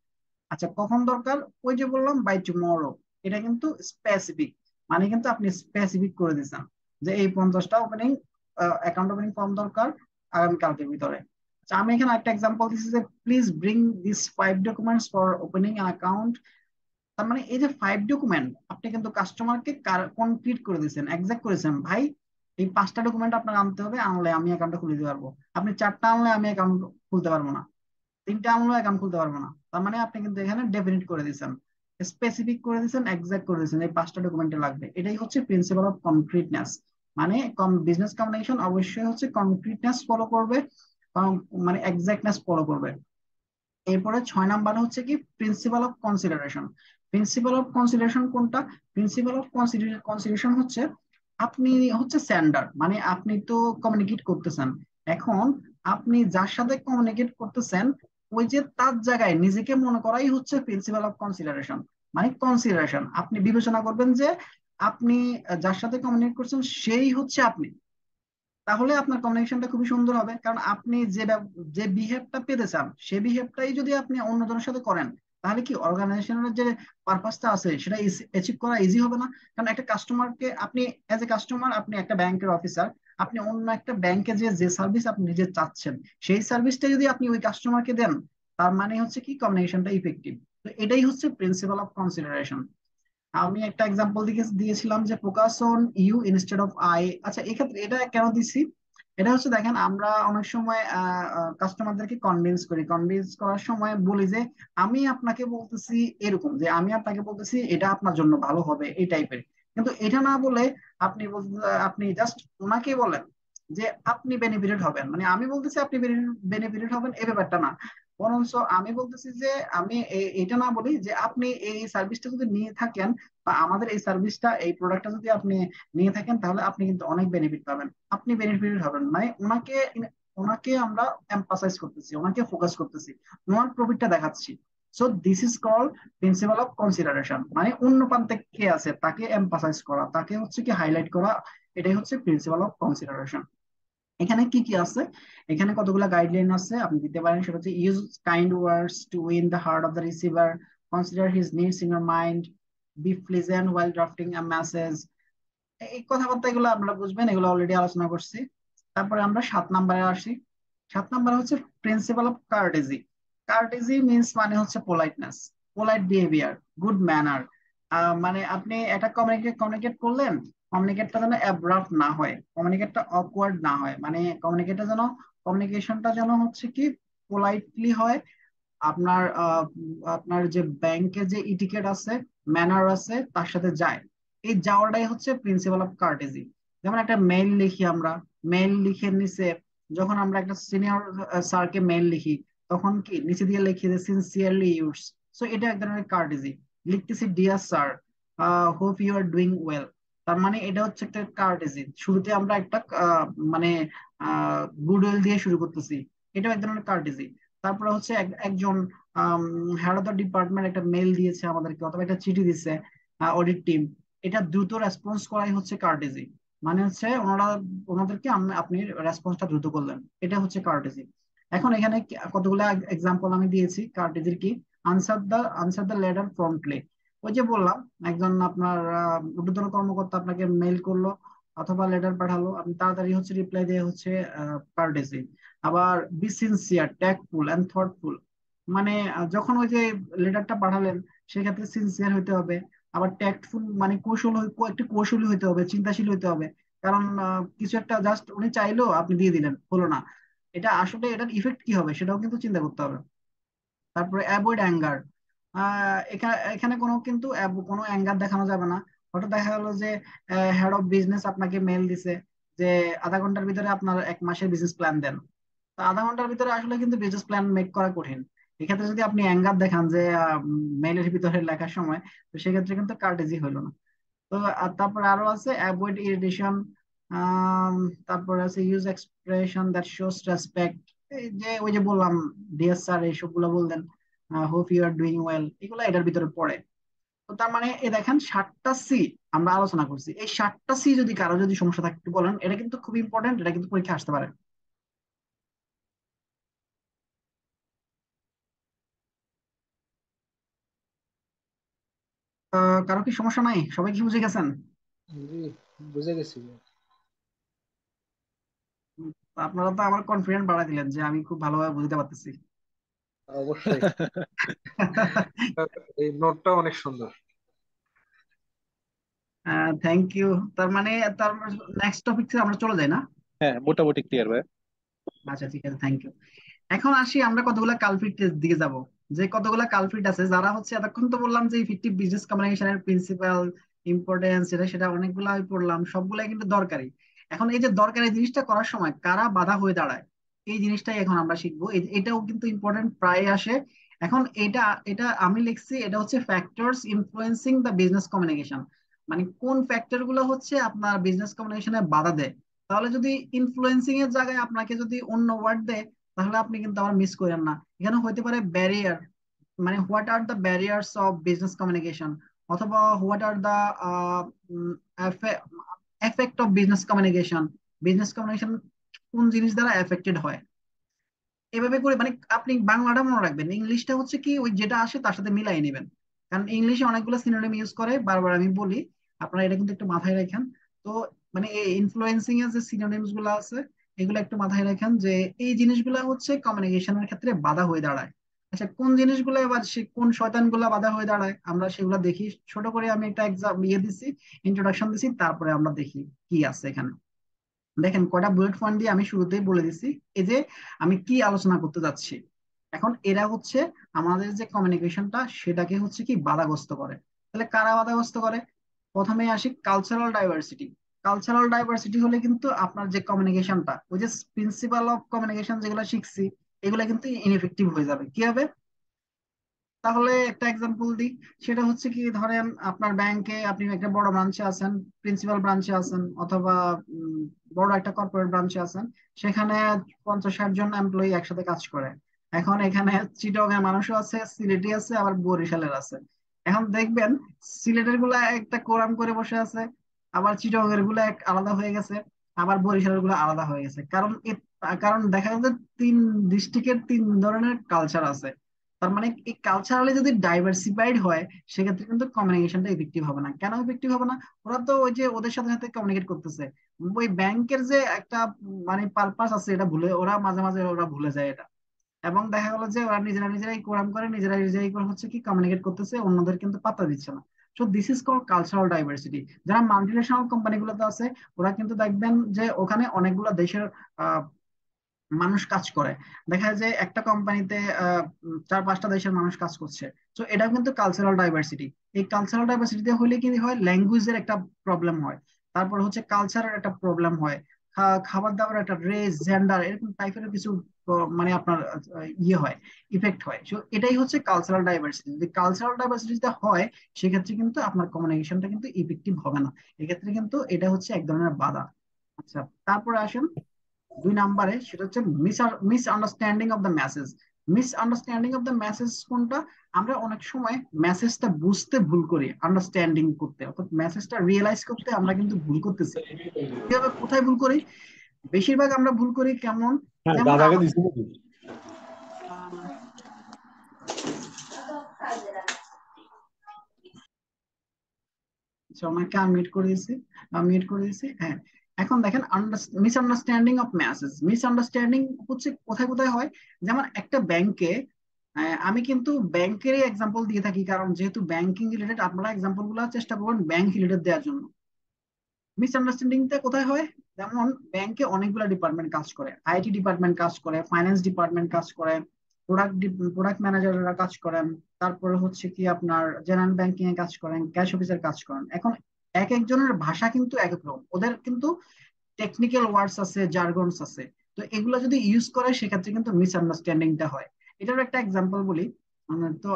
আচ্ছা, কখন দরকার? ওই যে বললাম বাই টুমরো। এটা কিন্তু স্পেসিফিক, মানে কিন্তু আপনি স্পেসিফিক করে দিচ্ছেন যে এই 50টা অ্যাকাউন্ট ওপেনিং ফর্ম দরকার আগামীকালকের ভিতরে। আচ্ছা, আমি এখানে একটা এক্সাম্পল দিচ্ছি যে please bring this 5 documents for opening an account. তার মানে এই যে 5 ডকুমেন্ট আপনি কিন্তু কাস্টমারকে কনক্রিট করে দিয়েছেন, এক্সাক্ট করেছেন, ভাই এই 5টা ডকুমেন্ট আপনার আনতে হবে, আনলে আমি অ্যাকাউন্টটা খুলে দিতে পারবো। আপনি 4টা আনলে আমি অ্যাকাউন্ট খুলতে পারবো না, 3টা আনলেও অ্যাকাউন্ট খুলতে পারবো না। তার মানে আপনি কিন্তু এখানে ডেফিনিট করে দিয়েছেন, স্পেসিফিক করে দিয়েছেন, এক্সাক্ট করে দিয়েছেন এই 5টা ডকুমেন্টে লাগবে। এটাই হচ্ছে প্রিন্সিপাল অফ কনক্রিটনেস। মানে বিজনেস কমিউনিকেশন অবশ্যই হচ্ছে কনক্রিটনেস ফলো করবে, মানে এক্সাক্টনেস ফলো করবে। এরপরে 6 নাম্বার হচ্ছে কি principal of consideration. Principal of consideration কোনটা? প্রিন্সিপাল অফ কনসিডারেশন হচ্ছে, আপনি হচ্ছে সেন্ডার, মানে আপনি তো কমিউনিকেট করতেছেন। এখন আপনি যার সাথে কমিউনিকেট করতেছেন ওই যে তার জায়গায় নিজেকে মনে করাই হচ্ছে প্রিন্সিপাল অফ কনসিডারেশন। মানে কনসিডারেশন, আপনি বিবেচনা করবেন যে আপনি যার সাথে কমিউনিকেট করছেন সেই হচ্ছে আপনি। তাহলে আপনার কমিউনিকেশনটা খুবই সুন্দর হবে, কারণ আপনি যে বিহেভটা পেতে চান সেই বিহেভটাই যদি আপনি অন্যজনের সাথে করেন তাহলে কি অর্গানাইজেশনের যে পারপাসটা আছে সেটা অ্যাচিভ করা ইজি হবে না। কারণ একটা কাস্টমারকে আপনি, এজ এ কাস্টমার, আপনি একটা ব্যাংকের অফিসার, আপনি অন্য একটা ব্যাংকে যে যে সার্ভিস আপনি নিজে চাচ্ছেন সেই সার্ভিসটা যদি আপনি ওই কাস্টমারকে দেন, তার মানে হচ্ছে কি কমিউনিকেশনটা ইফেক্টিভ। তো এটাই হচ্ছে প্রিন্সিপাল অফ কনসিডারেশন। আমি একটা এক্সাম্পল দিয়েছিলাম যে focus on you instead of I. আচ্ছা, এক্ষেত্রে এটা কেন দিছি? এটা হচ্ছে দেখেন, আমরা অনেক সময় কাস্টমারদেরকে কনভিন্স করার সময় বলি যে আমি আপনাকে বলতেছি, এরকম যে আমি আপনাকে বলতেছি এটা আপনার জন্য ভালো হবে এই টাইপের। কিন্তু এটা না বলে আপনি জাস্ট ওনাকে বলেন যে আপনি বেনিফিটেড হবেন, মানে আমি বলতেছি আপনি বেনিফিটেড হবেন এই ব্যাপারটা না। বরঞ্চ আমি বলতেছি যে আমি এটা না বলি যে আপনি এই সার্ভিসটা যদি নিয়ে থাকেন বা আমাদের এই সার্ভিসটা, এই প্রোডাক্টটা যদি আপনি নিয়ে থাকেন তাহলে আপনি কিন্তু অনেক বেনিফিট পাবেন, আপনি বেনিফিটেড হবেন। মানে ওনাকে ওনাকে আমরা এম্পাসাইজ করতেছি, ওনাকে ফোকাস করতেছি, ওনার প্রফিটটা দেখাচ্ছি। So this is call principal of consideration. মানে অন্য প্রান্তে কে আছে তাকে এম্পাসাইজ করা, তাকে হচ্ছে কি হাইলাইট করা, এটাই হচ্ছে প্রিন্সিপাল অফ কনসিডারেশন। এখানে কি কি আছে? এখানে কতগুলো গাইডলাইন আছে আপনি দিতে পারেন। সেটা হচ্ছে use kind words to win the heart of the receiver, consider his needs in your mind, be pleasant while drafting a message. এই কথাবার্তা এগুলো আমরা বুঝবেন, এগুলো অলরেডি আলোচনা করছি। তারপরে আমরা 7 নাম্বারে আসি। 7 নাম্বারে হচ্ছে প্রিন্সিপাল অফ কার্টেজি। কার্টেজি মিন্স মানে হচ্ছে politeness, polite behaviour, good manner. মানে আপনি একটা কমিউনিকেট করলেন, কমিউনিকেটটা যেন অ্যাব্রাপ্ট না হয়, কমিউনিকেটটা অকওয়ার্ড না হয়, মানে কমিউনিকেটটা যেন কমিউনিকেশনটা যেন হচ্ছে কি পোলাইটলি হয়। আপনার আপনার যে ব্যাংকে যে ইটিকেট আছে, ম্যানার আছে, তার সাথে যায়। এই যাওয়াটাই হচ্ছে প্রিন্সিপাল অফ কার্টেসি। যেমন একটা মেইল লিখি আমরা, মেইল লিখে নিচে, যখন আমরা একটা সিনিয়র স্যারকে মেইল লিখি, তখন কি নিচে দিয়ে লিখি যে সিনসিয়ারলি ইউরস। সো এটা এক ধরনের কার্টেসি। লিখতেছি dear sir, hope you are doing well. তার মানে এটা হচ্ছে একটা কার্টেসি। শুরুতে আমরা একটা মানে গুডউইল দিয়ে শুরু করতেছি, এটাও এক ধরনের কার্টেসি। তারপরে হচ্ছে একজন হেড অফ দ্য ডিপার্টমেন্ট একটা মেল দিয়েছে আমাদেরকে, অথবা একটা চিঠি দিচ্ছে অডিট টিম, এটা দ্রুত রেসপন্স করাই হচ্ছে কার্টেসি। মানে হচ্ছে ওনাদেরকে আপনি রেসপন্সটা দ্রুত করলেন, এটা হচ্ছে কার্টেসি। এখন এখানে কতগুলো এক্সাম্পল আমি দিয়েছি কার্টেসির। কি? Answer the letter promptly. ওই যে বললাম, একজন আপনার ঊর্ধ্বতন কর্মকর্তা আপনাকে মেইল করলো অথবা লেটার পাঠালো, আপনি তাড়াতাড়ি হচ্ছে রিপ্লাই দিয়ে হচ্ছে কার্টেসি। আবার be sincere, tactful and thoughtful. মানে যখন ওই যে লেটারটা পাঠালেন, সেক্ষেত্রে সিনসিয়ার হইতে হবে। আবার ট্যাক্টফুল মানে একটু কৌশলী হইতে হবে, চিন্তাশীল হইতে হবে। কারণ কিছু একটা জাস্ট উনি চাইলো, আপনি দিয়ে দিলেন, হলো না। এটা আসলে এটার ইফেক্ট কি হবে সেটাও কিন্তু চিন্তা করতে হবে। তারপরে অ্যাভয়েড অ্যাঙ্গার। এখানে এখানে কোনো কিন্তু কোনো অ্যাঙ্গার দেখানো যাবে না। হঠাৎ দেখা গেলো যে হেড অফ বিজনেস আপনাকে মেল দিছে যে আধা ঘন্টার ভিতরে আপনার 1 মাসের বিজনেস প্ল্যান দেন। তো আধা ঘন্টার ভিতরে আসলে কিন্তু বিজনেস প্ল্যান মেক করা কঠিন। এক্ষেত্রে যদি আপনি অ্যাঙ্গার দেখান যে মেইলের ভিতরে লেখার সময়, তো সেক্ষেত্রে কিন্তু কার্টেজি হইলো না। তো আর তারপরে আরো আছে অ্যাভয়েড ইরিটেশন। তারপরে আছে use expression that shows respect. এই যে ওই যে বললাম ডিয়ার স্যার, এইসব গুলো বললেন, hope you are doing well, এগুলো এটার ভিতরে পড়ে। তো তার মানে এই দেখেন 7টা সি আমরা আলোচনা করছি। এই 7টা সি যদি কারো যদি সমস্যা থাকে একটু বলেন, এটা কিন্তু খুব ইম্পর্টেন্ট, এটা কিন্তু পরীক্ষা আসতে পারে। কারো কি সমস্যা নাই? সবাই কি বুঝে গেছেন? জি, বুঝে গেছি। আপনারা তো আমার কনফিডেন্ট বাড়াই দিলেন যে আমি খুব ভালোভাবে বুঝতে পারতেছি। অবশ্যই। এই নোটটা অনেক সুন্দর। Thank you. তার মানে তার নেক্সট টপিক আমরা চলে যাই না? হ্যাঁ, মোটামুটি ক্লিয়ার ভাই। আচ্ছা ঠিক আছে, থ্যাংক ইউ। এখন আসি আমরা কতগুলা কালপ্রিট দিকে যাব। যে কতগুলা কালপ্রিট আছে যারা হচ্ছে, এতক্ষণ তো বললাম যে ইফেক্টিভ বিজনেস কমিউনিকেশনের প্রিন্সিপাল, ইম্পর্টেন্স, এটা সেটা অনেকগুলাই পড়লাম, সবগুলাই কিন্তু দরকারি। এখন এই যে দরকারি জিনিসটা করার সময় কারা বাধা হয়ে দাঁড়ায়, এই জিনিসটাই এখন আমরা শিখবো। এটাও কিন্তু ইম্পর্টেন্ট, প্রায় আসে। এখন এটা এটা আমি লিখছি, এটা হচ্ছে factors influencing the business communication. মানে কোন ফ্যাক্টর গুলো হচ্ছে আপনার বিজনেস কমিউনিকেশনে বাধা দেয়। তাহলে যদি ইনফ্লুয়েন্সিং এর জায়গায় আপনাকে যদি অন্য ওয়ার্ড দেয়, তাহলে আপনি কিন্তু আবার মিস করেন না। এখানে হইতে পারে ব্যারিয়ার, মানে what are the barriers of business communication, অথবা what are the effect of business communication. Business communication কোন জিনিস দ্বারা এফেক্টেড হয়। এভাবে করে মানে আপনি বাংলাটা মনে রাখবেন, ইংলিশটা হচ্ছে কি ওই যেটা আসে তার সাথে মিলাই নেবেন। কারণ ইংলিশে অনেকগুলো সিনোনিম ইউজ করে, বারবার আমি বলি, আপনারা এটা কিন্তু একটু মাথায় রাখেন। তো মানে এই ইনফ্লুয়েন্সিং এর যে সিনোনিমস গুলো আছে, এগুলো একটু মাথায় রাখেন যে এই জিনিসগুলো হচ্ছে কমিউনিকেশনের ক্ষেত্রে বাধা হয়ে দাঁড়ায়। আচ্ছা, কোন জিনিসগুলো এবার কোন শয়তানগুলো বাধা হয়ে দাঁড়ায় আমরা সেগুলো দেখি। ছোট করে আমি একটা এক্সাম দিছি, ইন্ট্রোডাকশন দিছি, তারপরে আমরা দেখি কি আছে এখানে। দেখেন কয়টা বুলেট পয়েন্ট দিয়ে আমি শুরুতেই বলে দিছি এই যে আমি কি আলোচনা করতে যাচ্ছি। এখন এরা হচ্ছে আমাদের যে কমিউনিকেশনটা সেটাকে হচ্ছে কি বাধাগ্রস্ত করে। তাহলে কারা বাধাগ্রস্ত করে? প্রথমে আসি কালচারাল ডাইভার্সিটি। কালচারাল ডাইভার্সিটি হলে কিন্তু আপনার যে কমিউনিকেশনটা, ওই যে প্রিন্সিপাল অফ কমিউনিকেশন যেগুলো শিখছি, এগুলো কিন্তু ইনএফেক্টিভ হয়ে যাবে। কি হবে? তাহলে একটা এক্সাম্পল দিই। সেটা হচ্ছে কি, ধরেন আপনার ব্যাংকে আপনি একটা বড় ব্রাঞ্চে আছেন, প্রিন্সিপাল ব্রাঞ্চে আছেন, অথবা উম, বড় একটা কর্পোরেট ব্রাঞ্চে আছেন। সেখানে 50-60 জন এমপ্লয়ি একসাথে কাজ করে। এখন এখানে চিটগাং এর মানুষও আছে, সিলেটি আছে, আবার বরিশালের আছে। এখন দেখবেন সিলেটের গুলা একটা কোরাম করে বসে আছে, আবার চিটগাং এর গুলা এক আলাদা হয়ে গেছে, আবার বরিশালের গুলা আলাদা হয়ে গেছে। কারণ দেখা যাচ্ছে 3 ডিস্ট্রিক্টের 3 ধরনের কালচার আছে। তার মানে এই কালচারালি যদি ডাইভার্সিফাইড হয়, সেক্ষেত্রে কিন্তু কমিউনিকেশনটা ইফেক্টিভ হবে না। কেন ইফেক্টিভ হবে না? ওরা তো ওই যে ওদের সাথে সাথে কমিউনিকেট করতেছে। ওই ব্যাংকের যে একটা মানে পারপাস আছে, এটা ভুলে ওরা মাঝে মাঝে ওরা ভুলে যায় এটা। এবং দেখা গেল যে ওরা নিজেরা নিজেরাই কোরাম করে, নিজেরা নিজেরাই করে হচ্ছে কি কমিউনিকেট করতেছে, অন্যদের কিন্তু পাত্তা দিচ্ছে না। So this is called cultural diversity. যারা মাল্টিনেশনাল কোম্পানি গুলোতে আছে, ওরা কিন্তু দেখবেন যে ওখানে অনেকগুলো দেশের মানুষ কাজ করে, দেখা যায় যে একটা কোম্পানিতে 4-5টা দেশের মানুষ কাজ করছে। তো এটা কিন্তু কালচারাল ডাইভার্সিটি। এই কালচারাল ডাইভার্সিটিতে হলে কি হয়, ল্যাঙ্গুয়েজের একটা প্রবলেম হয়, তারপর হচ্ছে কালচারের একটা প্রবলেম হয়, খাবার দাবার একটা রেস জেন্ডার এরকম টাইপের কিছু মানে আপনার ইয়ে হয়, ইফেক্ট হয়। তো এটাই হচ্ছে কালচারাল ডাইভার্সিটি। যদি কালচারাল ডাইভার্সিটিতে হয় সেক্ষেত্রে কিন্তু আপনার কমিউনিকেশনটা কিন্তু ইফেক্টিভ হবে না। এক্ষেত্রে কিন্তু এটা হচ্ছে এক ধরনের বাধা। আচ্ছা, তারপরে আসেন 2 নম্বরে, সেটা হচ্ছে misunderstanding of the message. Misunderstanding of the message কোনটা? আমরা অনেক সময় মেসেজটা বুঝতে ভুল করি, আন্ডারস্ট্যান্ডিং করতে অর্থাৎ মেসেজটা রিয়েলাইজ করতে আমরা কিন্তু ভুল করতেছি। কিভাবে, কোথায় ভুল করি? বেশিরভাগ আমরা ভুল করি কেমন? হ্যাঁ যেমন দাদাকে দিছি নাকি? আহ, আচ্ছা, ওনাকে মিউট করে দিয়েছি, হ্যাঁ। এখন দেখেন, মিসআন্ডারস্ট্যান্ডিং অফ মেসেজ, মিসআন্ডারস্ট্যান্ডিং হচ্ছে কোথায় কোথায় হয়। যেমন একটা ব্যাংকে, আমি কিন্তু ব্যাংকেরই এক্সাম্পল দিয়ে থাকি, কারণ যেহেতু ব্যাংকিং রিলেটেড, আপনারা এক্সাম্পল গুলো চেষ্টা করবেন ব্যাংক রিলেটেড দেওয়ার জন্য। মিসআন্ডারস্ট্যান্ডিংটা কোথায় হয়? যেমন ব্যাংকে অনেকগুলো ডিপার্টমেন্ট কাজ করে, আইটি ডিপার্টমেন্ট কাজ করে, ফাইন্যান্স ডিপার্টমেন্ট কাজ করে, প্রোডাক্ট ম্যানেজাররা কাজ করেন, তারপরে হচ্ছে কি আপনার জেনারেল ব্যাংকিং এ কাজ করেন, ক্যাশ অফিসার কাজ করেন। এখন এক একজনের ভাষা কিন্তু এক এক রকম, ওদের কিন্তু টেকনিক্যাল ওয়ার্ডস আছে, জার্গনস আছে। তো এগুলো যদি ইউজ করে সেক্ষেত্রে কিন্তু মিসআন্ডারস্ট্যান্ডিংটা হয়। এটার একটা এক্সাম্পল বলি। তো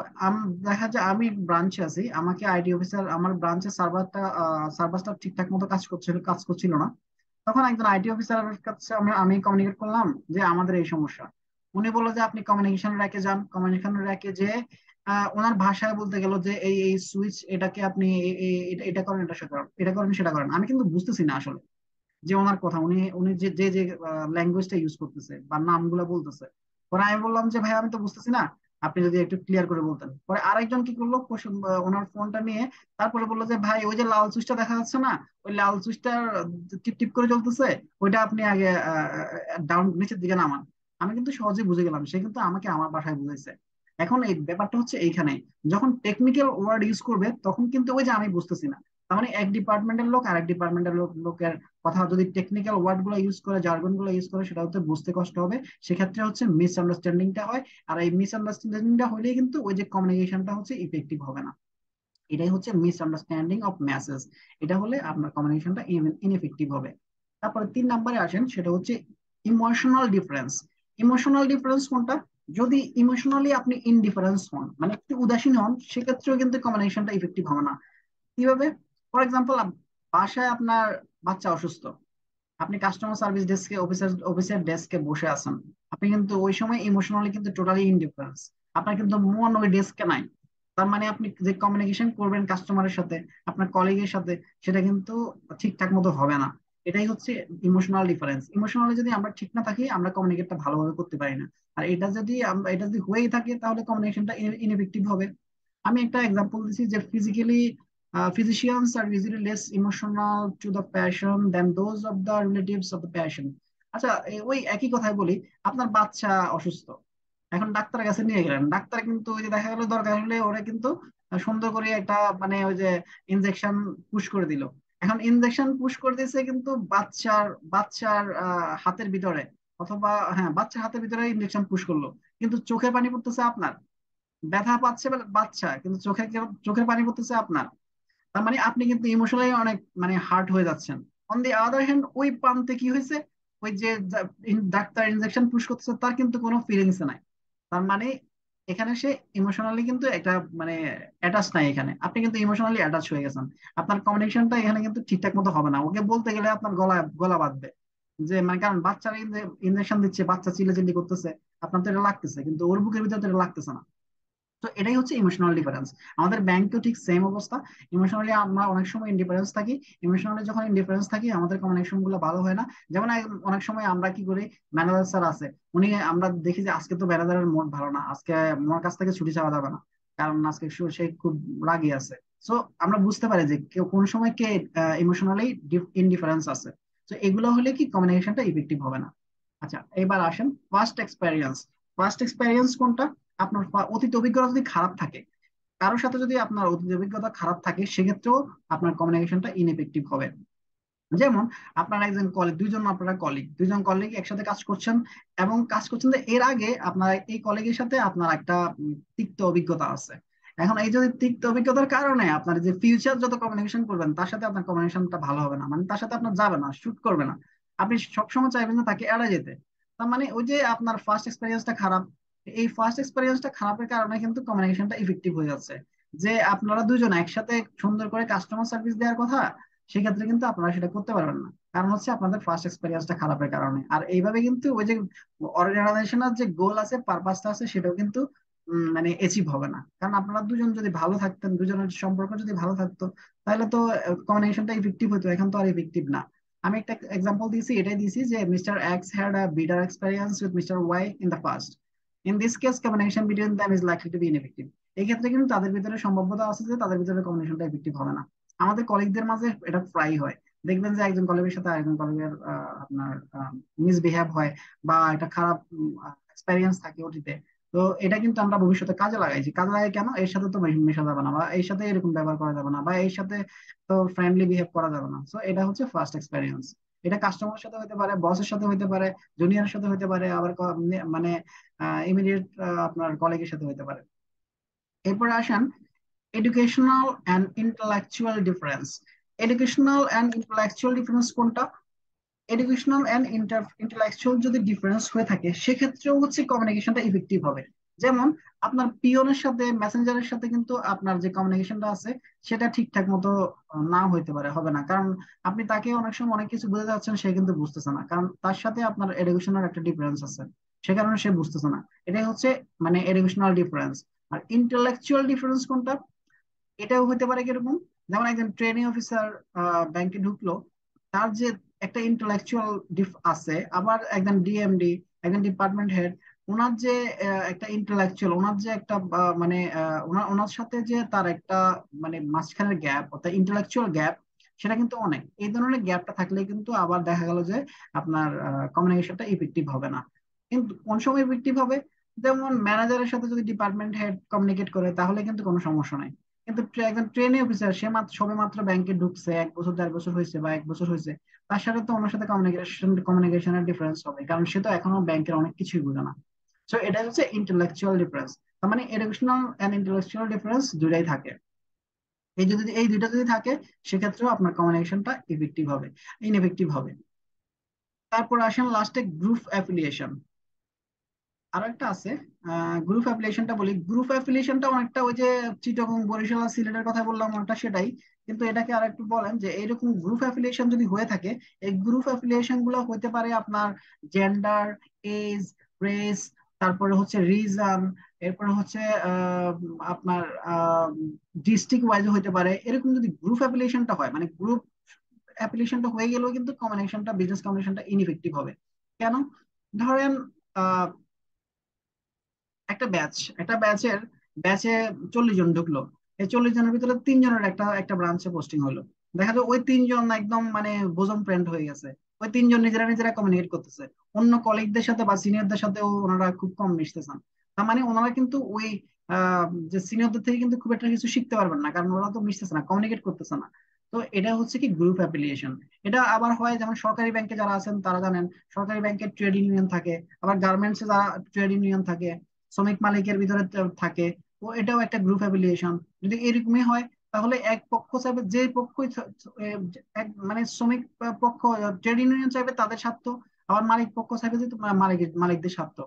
দেখা যায় আমি ব্রাঞ্চে আছি, আমাকে আইটি অফিসার, আমার ব্রাঞ্চের সার্ভারটা ঠিকঠাক মতো কাজ করছিল না। তখন একজন আইটি অফিসারের কাছে আমি কমিউনিকেট করলাম যে আমাদের এই সমস্যা। উনি বললো যে আপনি কমিউনিকেশন র্যাকে যান, কমিউনিকেশন র্যাকে যে ওনার ভাষায় বলতে গেল যে এই এই সুইচ এটাকে আপনি এটা করেন, এটা সেটা করেন, এটা করেন সেটা করেন। আমি কিন্তু বুঝতেছি না আসলে যে ওনার কথা, উনি উনি যে যে যে ল্যাঙ্গুয়েজটা ইউজ করতেছে বা নামগুলো বলতেছে। পরে আমি বললাম যে ভাই আমি তো বুঝতেছি না, আপনি যদি একটু ক্লিয়ার করে বলতেন। পরে আরেকজন কি করলো, ওনার ফোনটা নিয়ে তারপরে বললো যে ভাই ওই যে লাল সুইচটা দেখা যাচ্ছে না, ওই লাল সুইচটা টিপ টিপ করে চলতেছে, ওইটা আপনি আগে ডাউন নিচের দিকে নামান। আমি কিন্তু সহজে বুঝে গেলাম, সে কিন্তু আমাকে আমার ভাষায় বুঝাইছে। এখন এই ব্যাপারটা হচ্ছে এইখানে, যখন টেকনিক্যাল ওয়ার্ড ইউজ করবে তখন কিন্তু ওই যে আমি বুঝতেছি না, তার মানে এক ডিপার্টমেন্টের লোক আরেক ডিপার্টমেন্টের লোকের কথা যদি টেকনিক্যাল ওয়ার্ড গুলো ইউজ করে, জার্গন গুলো ইউজ করে, সেটা হচ্ছে বুঝতে কষ্ট হবে। সেক্ষেত্রে হচ্ছে মিসআন্ডারস্ট্যান্ডিংটা হয়। আর এই মিসআন্ডারস্ট্যান্ডিংটা হলেই কিন্তু ওই যে কমিউনিকেশনটা হচ্ছে ইফেক্টিভ হবে না। এটাই হচ্ছে মিসআন্ডারস্ট্যান্ডিং অফ মেসেজ। এটা হলে আপনার কমিউনিকেশনটা ইনএফেক্টিভ হবে। তারপরে 3 নম্বরে আসেন, সেটা হচ্ছে ইমোশনাল ডিফারেন্স। ইমোশনাল ডিফারেন্স কোনটা? যদি ইমোশনালি আপনি ইনডিফারেন্স হন, মানে একটু উদাসীন হন, সেক্ষেত্রেও কিন্তু কমিউনিকেশনটা ইফেক্টিভ হবে না। কিভাবে? ফর এক্সাম্পল, বাসায় আপনার বাচ্চা অসুস্থ, আপনি কাস্টমার সার্ভিস ডেস্কে, অফিসের ডেস্কে বসে আছেন, আপনি কিন্তু ওই সময় ইমোশনালি কিন্তু টোটালি ইনডিফারেন্স, আপনার কিন্তু মন ওই ডেস্কে নাই। তার মানে আপনি যে কমিউনিকেশন করবেন কাস্টমারের সাথে, আপনার কলিগের সাথে, সেটা কিন্তু ঠিকঠাক মতো হবে না। এটাই হচ্ছে ইমোশনাল ডিফারেন্স। ইমোশনালি যদি আমরা ঠিক না থাকি, আমরা কমিউনিকেটটা ভালোভাবে করতে পারি না। আর এটা যদি হয়েই থাকে তাহলে কমিউনিকেশনটা ইনএফেক্টিভ হবে। আমি একটা এক্সাম্পল দিচ্ছি যে physicians are usually less emotional to the passion than those of the relatives of the patient. আচ্ছা, ওই একই কথাই বলি, আপনার বাচ্চা অসুস্থ, এখন ডাক্তারের কাছে নিয়ে গেলেন, ডাক্তার কিন্তু ওই যে দেখা গেল দরকার হলে ওরা কিন্তু সুন্দর করে একটা মানে ওই যে ইনজেকশন পুশ করে দিল। এখন ইনজেকশন পুশ করে দিয়েছে কিন্তু বাচ্চার বাচ্চার হাতের ভিতরে, অথবা হ্যাঁ বাচ্চার হাতের ভিতরে ইনজেকশন পুশ করলো, কিন্তু চোখের পানি পড়তেছে আপনার, ব্যথা পাচ্ছে বাচ্চা, কিন্তু চোখের পানি পড়তেছে আপনার। তার মানে আপনি কিন্তু ইমোশনালি অনেক মানে হার্ট হয়ে যাচ্ছেন। অন দি আদার হ্যান্ড, ওই প্রান্তে কি হয়েছে, ওই যে ডাক্তার ইনজেকশন পুশ করতেছে তার কিন্তু কোনো ফিলিংস নাই। তার মানে এখানে সে ইমোশনালি কিন্তু একটা মানে অ্যাটাচ নাই, এখানে আপনি কিন্তু ইমোশনালি অ্যাটাচ হয়ে গেছেন। আপনার কমিউনিকেশনটা এখানে কিন্তু ঠিকঠাক মতো হবে না, ওকে বলতে গেলে আপনার গলা গলা বাঁধবে। যে মানে কারণ বাচ্চার ইনজেকশন দিচ্ছে, বাচ্চা চিল্লাচিল্লি করতেছে, আপনার তো এটা লাগতেছে, কিন্তু ওর বুকের ভিতরে তো এটা লাগতেছে না। তো এটাই হচ্ছে ইমোশনাল ডিফারেন্স। আমাদের ব্যাংকেও ঠিক সেম অবস্থা। ইমোশনালি আমরা অনেক সময় ইন্ডিফারেন্স থাকি, ইমোশনালি যখন ইন্ডিফারেন্স থাকি আমাদের কমিউনিকেশন গুলো ভালো হয় না। যেমন অনেক সময় আমরা কি করি, ম্যানেজার স্যার আছে, উনি আমরা দেখি যে আজকে তো ম্যানেজারের মুড ভালো না, আজকে আমার কাছ থেকে ছুটি চাওয়া যাবে না, কারণ আজকে সে খুব রাগী আছে। সো আমরা বুঝতে পারি যে কেউ কোন সময় কে ইমোশনালি ইনডিফারেন্স আছে। তো এগুলো হলে কি কমিউনিকেশনটা ইফেক্টিভ হবে না। আচ্ছা, এবার আসেন ফার্স্ট এক্সপেরিয়েন্স। ফার্স্ট এক্সপেরিয়েন্স কোনটা? আপনার অতীত অভিজ্ঞতা যদি খারাপ থাকে, কারোর সাথে যদি আপনার অতীত অভিজ্ঞতা খারাপ থাকে, সেক্ষেত্রেও আপনার কমিউনিকেশনটা ইনএফেক্টিভ হবে। যেমন আপনারা একজন কলিগ, দুইজন কলিগ একসাথে কাজ করছেন, এবং কাজ করছেন যে এর আগে আপনার এই কলিগের সাথে আপনার একটা তিক্ত অভিজ্ঞতা আছে। এখন এই যদি তিক্ত অভিজ্ঞতার কারণে আপনার যে ফিউচার যত কমিউনিকেশন করবেন তার সাথে আপনার কমিউনিকেশনটা ভালো হবে না, মানে তার সাথে আপনার যাবে না, শুট করবে না, আপনি সবসময় চাইবেন যে তাকে এড়াই যেতে। তার মানে ওই যে আপনার ফার্স্ট এক্সপেরিয়েন্সটা খারাপ, এই ফার্স্ট এক্সপেরিয়েন্সটা খারাপের কারণে কিন্তু কমিউনিকেশনটা ইফেক্টিভ হয়ে যাচ্ছে। যে আপনারা দুজন একসাথে সুন্দর করে কাস্টমার সার্ভিস দেওয়ার কথা, সেক্ষেত্রে কিন্তু আপনারা সেটা করতে পারবেন না, কারণ হচ্ছে আপনাদের ফার্স্ট এক্সপেরিয়েন্সটা খারাপের কারণে। আর এইভাবে কিন্তু ওই যে অর্গানাইজেশনের যে গোল আছে, পারপাসটা আছে, সেটাও কিন্তু মানে অ্যাচিভ হবে না। কারণ আপনারা দুজন যদি ভালো থাকতেন, দুজনের সম্পর্ক যদি ভালো থাকতো, তাহলে তো কমিউনিকেশনটা ইফেক্টিভ হতো। এখন তো আর ইফেক্টিভ না। আমি একটা এক্সাম্পল দিয়েছি, এটাই দিয়েছি যে mister X had a bitter experience with mister Y in the past. In this case communication between them is likely to be ineffective. এই ক্ষেত্রে কিন্তু তাদের ভিতরে সম্ভাব্যতা আছে যে তাদের ভিতরে কমিউনিকেশনটা ইফেক্টিভ হবে না। আমাদের কলিগদের মাঝে এটা প্রায়ই হয়। দেখবেন যে একজন কলিগের সাথে আরেকজন কলিগের আপনার মিসবিহেভ হয়, বা একটা খারাপ এক্সপেরিয়েন্স থাকে ওটিতে। তো এটা কিন্তু আমরা ভবিষ্যতে কাজে লাগাইছি। কাজে লাগাই কেন? এর সাথে তো মেশা যাবে না, বা এর সাথে এরকম ব্যবহার করা যাবে না, বা এর সাথে তো ফ্রেন্ডলি বিহেভ করা যাবে না। সো এটা হচ্ছে ফার্স্ট এক্সপেরিয়েন্স। এটা কাস্টমারের সাথে হতে পারে, বসের সাথে হতে পারে, জুনিয়রের সাথে হতে পারে, আবার মানে ইমিডিয়েট আপনার কলিগের সাথে হতে পারে। এরপরে আসেন educational and intellectual difference. Educational and intellectual difference কোনটা? এডুকেশনাল অ্যান্ড ইন্টেলেকচুয়াল যদি ডিফারেন্স হয়ে থাকে, সেক্ষেত্রেও হচ্ছে কমিউনিকেশনটা ইফেক্টিভ হবে। যেমন আপনার পিয়নের সাথে, মেসেঞ্জারের সাথে কিন্তু আপনার যে কমিউনিকেশনটা আছে, সেটা ঠিকঠাক মতো না হইতে পারে, হবে না। কারণ আপনি তাকে অনেক সময় অনেক কিছু বুঝতে যাচ্ছেন, সে কিন্তু বুঝতেছে না, কারণ তার সাথে আপনার এডুকেশনাল একটা ডিফারেন্স আছে, সে কারণে সে বুঝতেছে না। এটাই হচ্ছে মানে এডুকেশনাল ডিফারেন্স। আর ইন্টেলেকচুয়াল ডিফারেন্স কোনটা? এটাও হতে পারে কিরকম, যেমন একজন ট্রেনিং অফিসার ব্যাংকে ঢুকলো, তার যে একটা ইন্টেলেকচুয়াল আছে, আবার একজন ডিএমডি, একজন ডিপার্টমেন্ট হেড, ওনার যে একটা ইন্টেলেকচুয়াল, ওনার যে একটা মানে ওনার ওনার সাথে যে তার একটা মানে মাঝখানের গ্যাপ, অর্থাৎ ইন্টেলেকচুয়াল গ্যাপ, সেটা কিন্তু অনেক। এই ধরনের গ্যাপটা থাকলে কিন্তু আবার দেখা গেল যে আপনার কমিউনিকেশনটা ইফেক্টিভ হবে না। কিন্তু কোন সময় ইফেক্টিভ হবে? যেমন ম্যানেজারের সাথে যদি ডিপার্টমেন্ট হেড কমিউনিকেট করে, তাহলে কিন্তু কোনো সমস্যা নাই। কিন্তু একজন ট্রেনি অফিসার, সে সবে মাত্র ব্যাংকে ঢুকছে, 1 বছর 1.5 বছর হয়েছে, বা 1 বছর হয়েছে, তার সাথে তো ওনার সাথে কমিউনিকেশনের ডিফারেন্স হবে, কারণ সে তো এখনো ব্যাংকের অনেক কিছুই বোঝে না। সো এটা হচ্ছে ইন্টেলেকচুয়াল ডিফারেন্স। তার মানে এডুকেশনাল এন্ড ইন্টেলেকচুয়াল ডিফারেন্স দুটাই থাকে। এই দুইটা যদি থাকে, সেক্ষেত্রেও আপনার কমিউনিকেশনটা ইফেক্টিভ হবে, ইনএফেক্টিভ হবে। তারপর আসেন লাস্টে গ্রুপ অ্যাফিলিয়েশন। আরো একটা আছে, গ্রুপ অ্যাপ্লিকেশনটা বলি। গ্রুপ অ্যাফিলিয়েশনটা অনেকটা ওই যে চিটাগং, বরিশাল আর সিলেটের কথা বললাম, অনেকটা সেটাই। কিন্তু এটাকে আর একটু বলেন যে এইরকম গ্রুপ অ্যাফিলিয়েশন যদি হয়ে থাকে, এই গ্রুপ অ্যাফিলিয়েশন গুলো হতে পারে আপনার জেন্ডার, এজ, রেস, তারপরে হচ্ছে রিজন, এরপরে হচ্ছে আপনার ডিস্ট্রিক্ট ওয়াইজ হতে পারে। এরকম যদি গ্রুপ অ্যাফিলিয়েশনটা হয়, মানে গ্রুপ অ্যাপ্লিকেশনটা হয়ে গেলেও কিন্তু কমিউনিকেশনটা, বিজনেস কমিউনিকেশনটা ইনইফেক্টিভ হবে। কেন? ধরেন আহ একটা ব্যাচের ব্যাচে 40 জন ঢুকলো। এই 40 জনের ভিতরে 3 জনের একটা একটা ব্রাঞ্চে পোস্টিং হলো। দেখা যায় ওই 3 জন একদম মানে বোঝন ফ্রেন্ড হয়ে গেছে। ওই 3 জন নিজেরা নিজেরা কমিউনিকেট করতেছে, অন্য কলিগদের সাথে বা সিনিয়রদের সাথেও ওনারা খুব কম মিশতেছেন। তার মানে ওনারা কিন্তু ওই যে সিনিয়রদের থেকে কিন্তু খুব একটা কিছু শিখতে পারবেন না, কারণ ওরা তো মিশতেছে না, কমিউনিকেট করতেছে না। তো এটা হচ্ছে কি গ্রুপ অ্যাপ্লিকেশন। এটা আবার হয় যেমন সরকারি ব্যাংকে যারা আছেন তারা জানেন, সরকারি ব্যাংকের ট্রেড ইউনিয়ন থাকে, আবার গার্মেন্টসে যারা ট্রেড ইউনিয়ন থাকে, শ্রমিক মালিকের ভিতরে থাকে। তো এটাও একটা গ্রুপ অ্যাফিলিয়েশন। যদি এরকমই হয়, তাহলে এক পক্ষ চাইবে, যে পক্ষই মানে শ্রমিক পক্ষ ট্রেড ইউনিয়ন চাইবে তাদের স্বার্থ, আবার মালিক পক্ষ চাইবে যে তোমার মালিকদের স্বার্থ।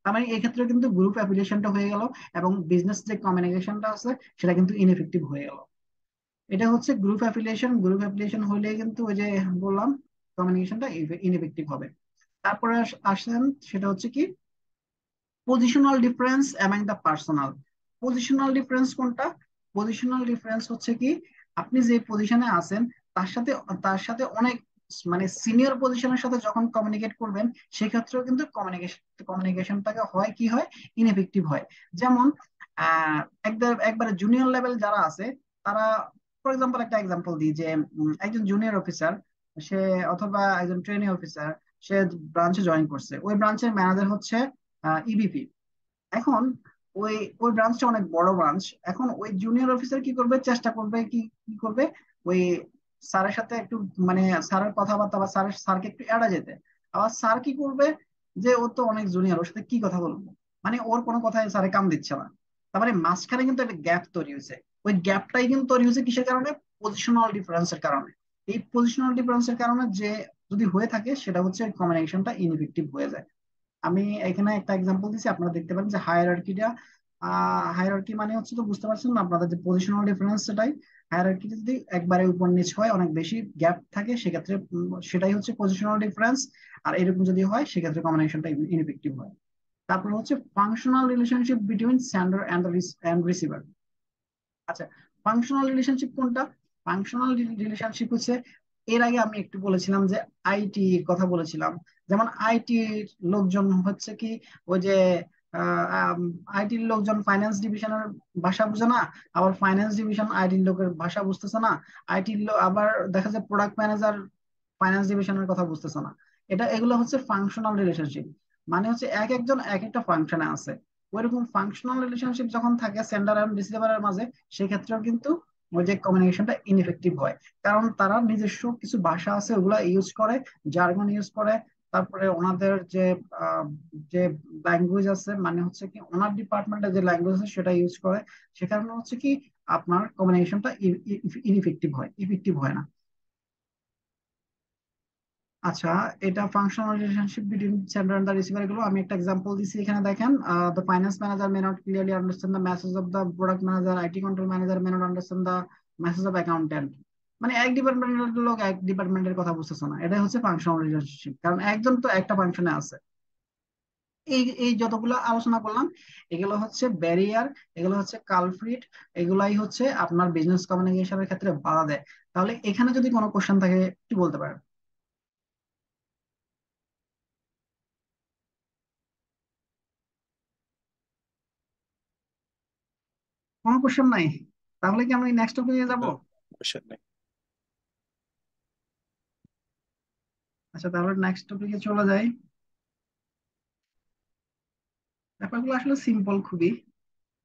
তার মানে এই ক্ষেত্রে কিন্তু গ্রুপ অ্যাফিলিয়েশনটা হয়ে গেল, এবং বিজনেস যে কমিউনিকেশনটা আছে সেটা কিন্তু ইনএফেক্টিভ হয়ে গেল। এটা হচ্ছে গ্রুপ অ্যাফিলিয়েশন। গ্রুপ অ্যাফিলিয়েশন হলে কিন্তু ওই যে বললাম, কমিউনিকেশনটা ইনএফেক্টিভ হবে। তারপরে আসেন, সেটা হচ্ছে কি positional difference among the personal. Positional difference কোনটা? পজিশনাল ডিফারেন্স হচ্ছে কি, আপনি যে পজিশনে আছেন তার সাথে অনেক মানে সিনিয়র পজিশনের সাথে যখন কমিউনিকেট করবেন, সেক্ষেত্রেও কিন্তু কমিউনিকেশনটাকে হয় কি হয়, ইনএফেক্টিভ হয়। যেমন আহ একবারে জুনিয়র লেভেল যারা আছে, তারা, ফর এক্সাম্পল একটা এক্সাম্পল দিই যে একজন জুনিয়র অফিসার, সে অথবা একজন ট্রেনিং অফিসার, সে ব্রাঞ্চে জয়েন করছে, ওই ব্রাঞ্চের ম্যানেজার হচ্ছে ইবিপি। এখন ওই ওই ব্রাঞ্চটা অনেক বড় ব্রাঞ্চ। এখন ওই জুনিয়র অফিসার কি করবে, চেষ্টা করবে কি কি করবে, ওই স্যারের সাথে একটু মানে স্যারের কথাবার্তা বা স্যারকে একটু এড়া যেতে। আবার স্যার কি করবে, যে ও তো অনেক জুনিয়র, ওর সাথে কি কথা বলবো, মানে ওর কোনো কথায় স্যারে কান দিচ্ছে না। তার মানে মাঝখানে কিন্তু একটা গ্যাপ তৈরি হয়েছে। ওই গ্যাপটাই কিন্তু তৈরি হয়েছে কিসের কারণে? পজিশনাল ডিফারেন্সের কারণে। এই পজিশনাল ডিফারেন্সের কারণে যে যদি হয়ে থাকে সেটা হচ্ছে কমিউনিকেশনটা ইনএফেক্টিভ হয়ে যায়। আমি এখানে একটা এক্সাম্পল দিচ্ছি, আপনারা দেখতে পারেন যে হায়ারার্কিটা, হায়ারার্কি মানে হচ্ছে, তো বুঝতে পারছেন না আপনাদের যে পজিশনাল ডিফারেন্স, সেটাই হায়ারার্কি যদি একবারে উপর নিচ হয়, অনেক বেশি গ্যাপ থাকে, সেক্ষেত্রে সেটাই হচ্ছে পজিশনাল ডিফারেন্স। আর এরকম যদি হয় সেক্ষেত্রে কমিউনিকেশনটা ইনএফেক্টিভ হয়। তারপর হচ্ছে functional relationship between sender and receiver. আচ্ছা, ফাংশনাল রিলেশনশিপ কোনটা? ফাংশনাল রিলেশনশিপ হচ্ছে, এর আগে আমি একটু বলেছিলাম যে আইটি কথা বলেছিলাম। যেমন আইটি লোকজন হচ্ছে কি, ওই যে আইটির লোকজন ফাইন্যান্স ডিভিশনের ভাষা বুঝে না, আবার ফাইন্যান্স ডিভিশন আইটির লোকের ভাষা বুঝতেছে না। আইটির লোক আবার দেখা যায় প্রোডাক্ট ম্যানেজার ফাইন্যান্স ডিভিশনের কথা বুঝতেছে না। এগুলো হচ্ছে ফাংশনাল রিলেশনশিপ। মানে হচ্ছে এক একজন এক একটা ফাংশনে আছে। ওইরকম ফাংশনাল রিলেশনশিপ যখন থাকে সেন্ডার এন্ড রিসিভারের মাঝে, সেক্ষেত্রেও কিন্তু ওই যে কমিউনিকেশনটা ইনএফেক্টিভ হয়। কারণ তারা নিজস্ব কিছু ভাষা আছে ওগুলা ইউজ করে, জার্গন ইউজ করে। তারপরে ওনাদের যে আহ, যে ল্যাঙ্গুয়েজ আছে, মানে হচ্ছে কি ওনার ডিপার্টমেন্টের যে ল্যাঙ্গুয়েজ আছে সেটা ইউজ করে। সে কারণে হচ্ছে কি আপনার কমিউনিকেশনটা ইনএফেক্টিভ হয়, ইফেক্টিভ হয় না। আচ্ছা, এটা functional relationship between sender and the receiver, এগুলো আমি একটা এক্সাম্পল দিচ্ছি এখানে দেখেন। The finance manager may not clearly understand the message of the product manager, IT control manager may not understand the message of accountant. মানে এক ডিপার্টমেন্টের লোক এক ডিপার্টমেন্টের কথা বুঝতেছে না, এটাই হচ্ছে ফাংশনাল রিলেশনশিপ, কারণ একজন তো একটা ফাংশনে আছে। এই এই যতগুলো আলোচনা করলাম, এগুলো হচ্ছে ব্যারিয়ার, এগুলো হচ্ছে কালপ্রিট, এগুলাই হচ্ছে আপনার বিজনেস কমিউনিকেশনের ক্ষেত্রে বাধা দেয়। তাহলে এখানে যদি কোনো কোশ্চেন থাকে কি বলতে পারেন? কোনো কোশ্চেন নাই? তাহলে কি আমরা নেক্সট টপিকে যাব? না, কোশ্চেন নেই। আচ্ছা, তাহলে নেক্সট টপিকে চলে যাই। ব্যাপারগুলো আসলে সিম্পল খুবই,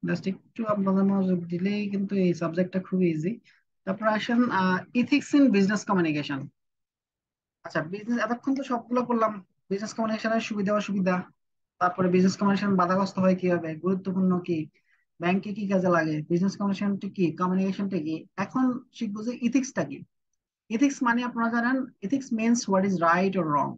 জাস্ট একটু আপনাদের মনোযোগ দিলেই কিন্তু এই সাবজেক্টটা খুবই ইজি। তারপর আসেন ইথিক্স ইন বিজনেস কমিউনিকেশন। আচ্ছা, বিজনেস এতক্ষণ তো সবগুলো করলাম, বিজনেস কমিউনিকেশনের সুবিধা অসুবিধা, তারপরে বিজনেস কমিউনিকেশন বাধাগ্রস্ত হয় কিভাবে, গুরুত্বপূর্ণ কি, ব্যাংকে কি কাজে লাগে, বিজনেস কমিউনিকেশনটা কি, কমিউনিকেশনটা কি। এখন শিখবো যে ইথিক্সটা কি। ইথিক্স মানে আপনারা জানেন, ethics means what is right or wrong.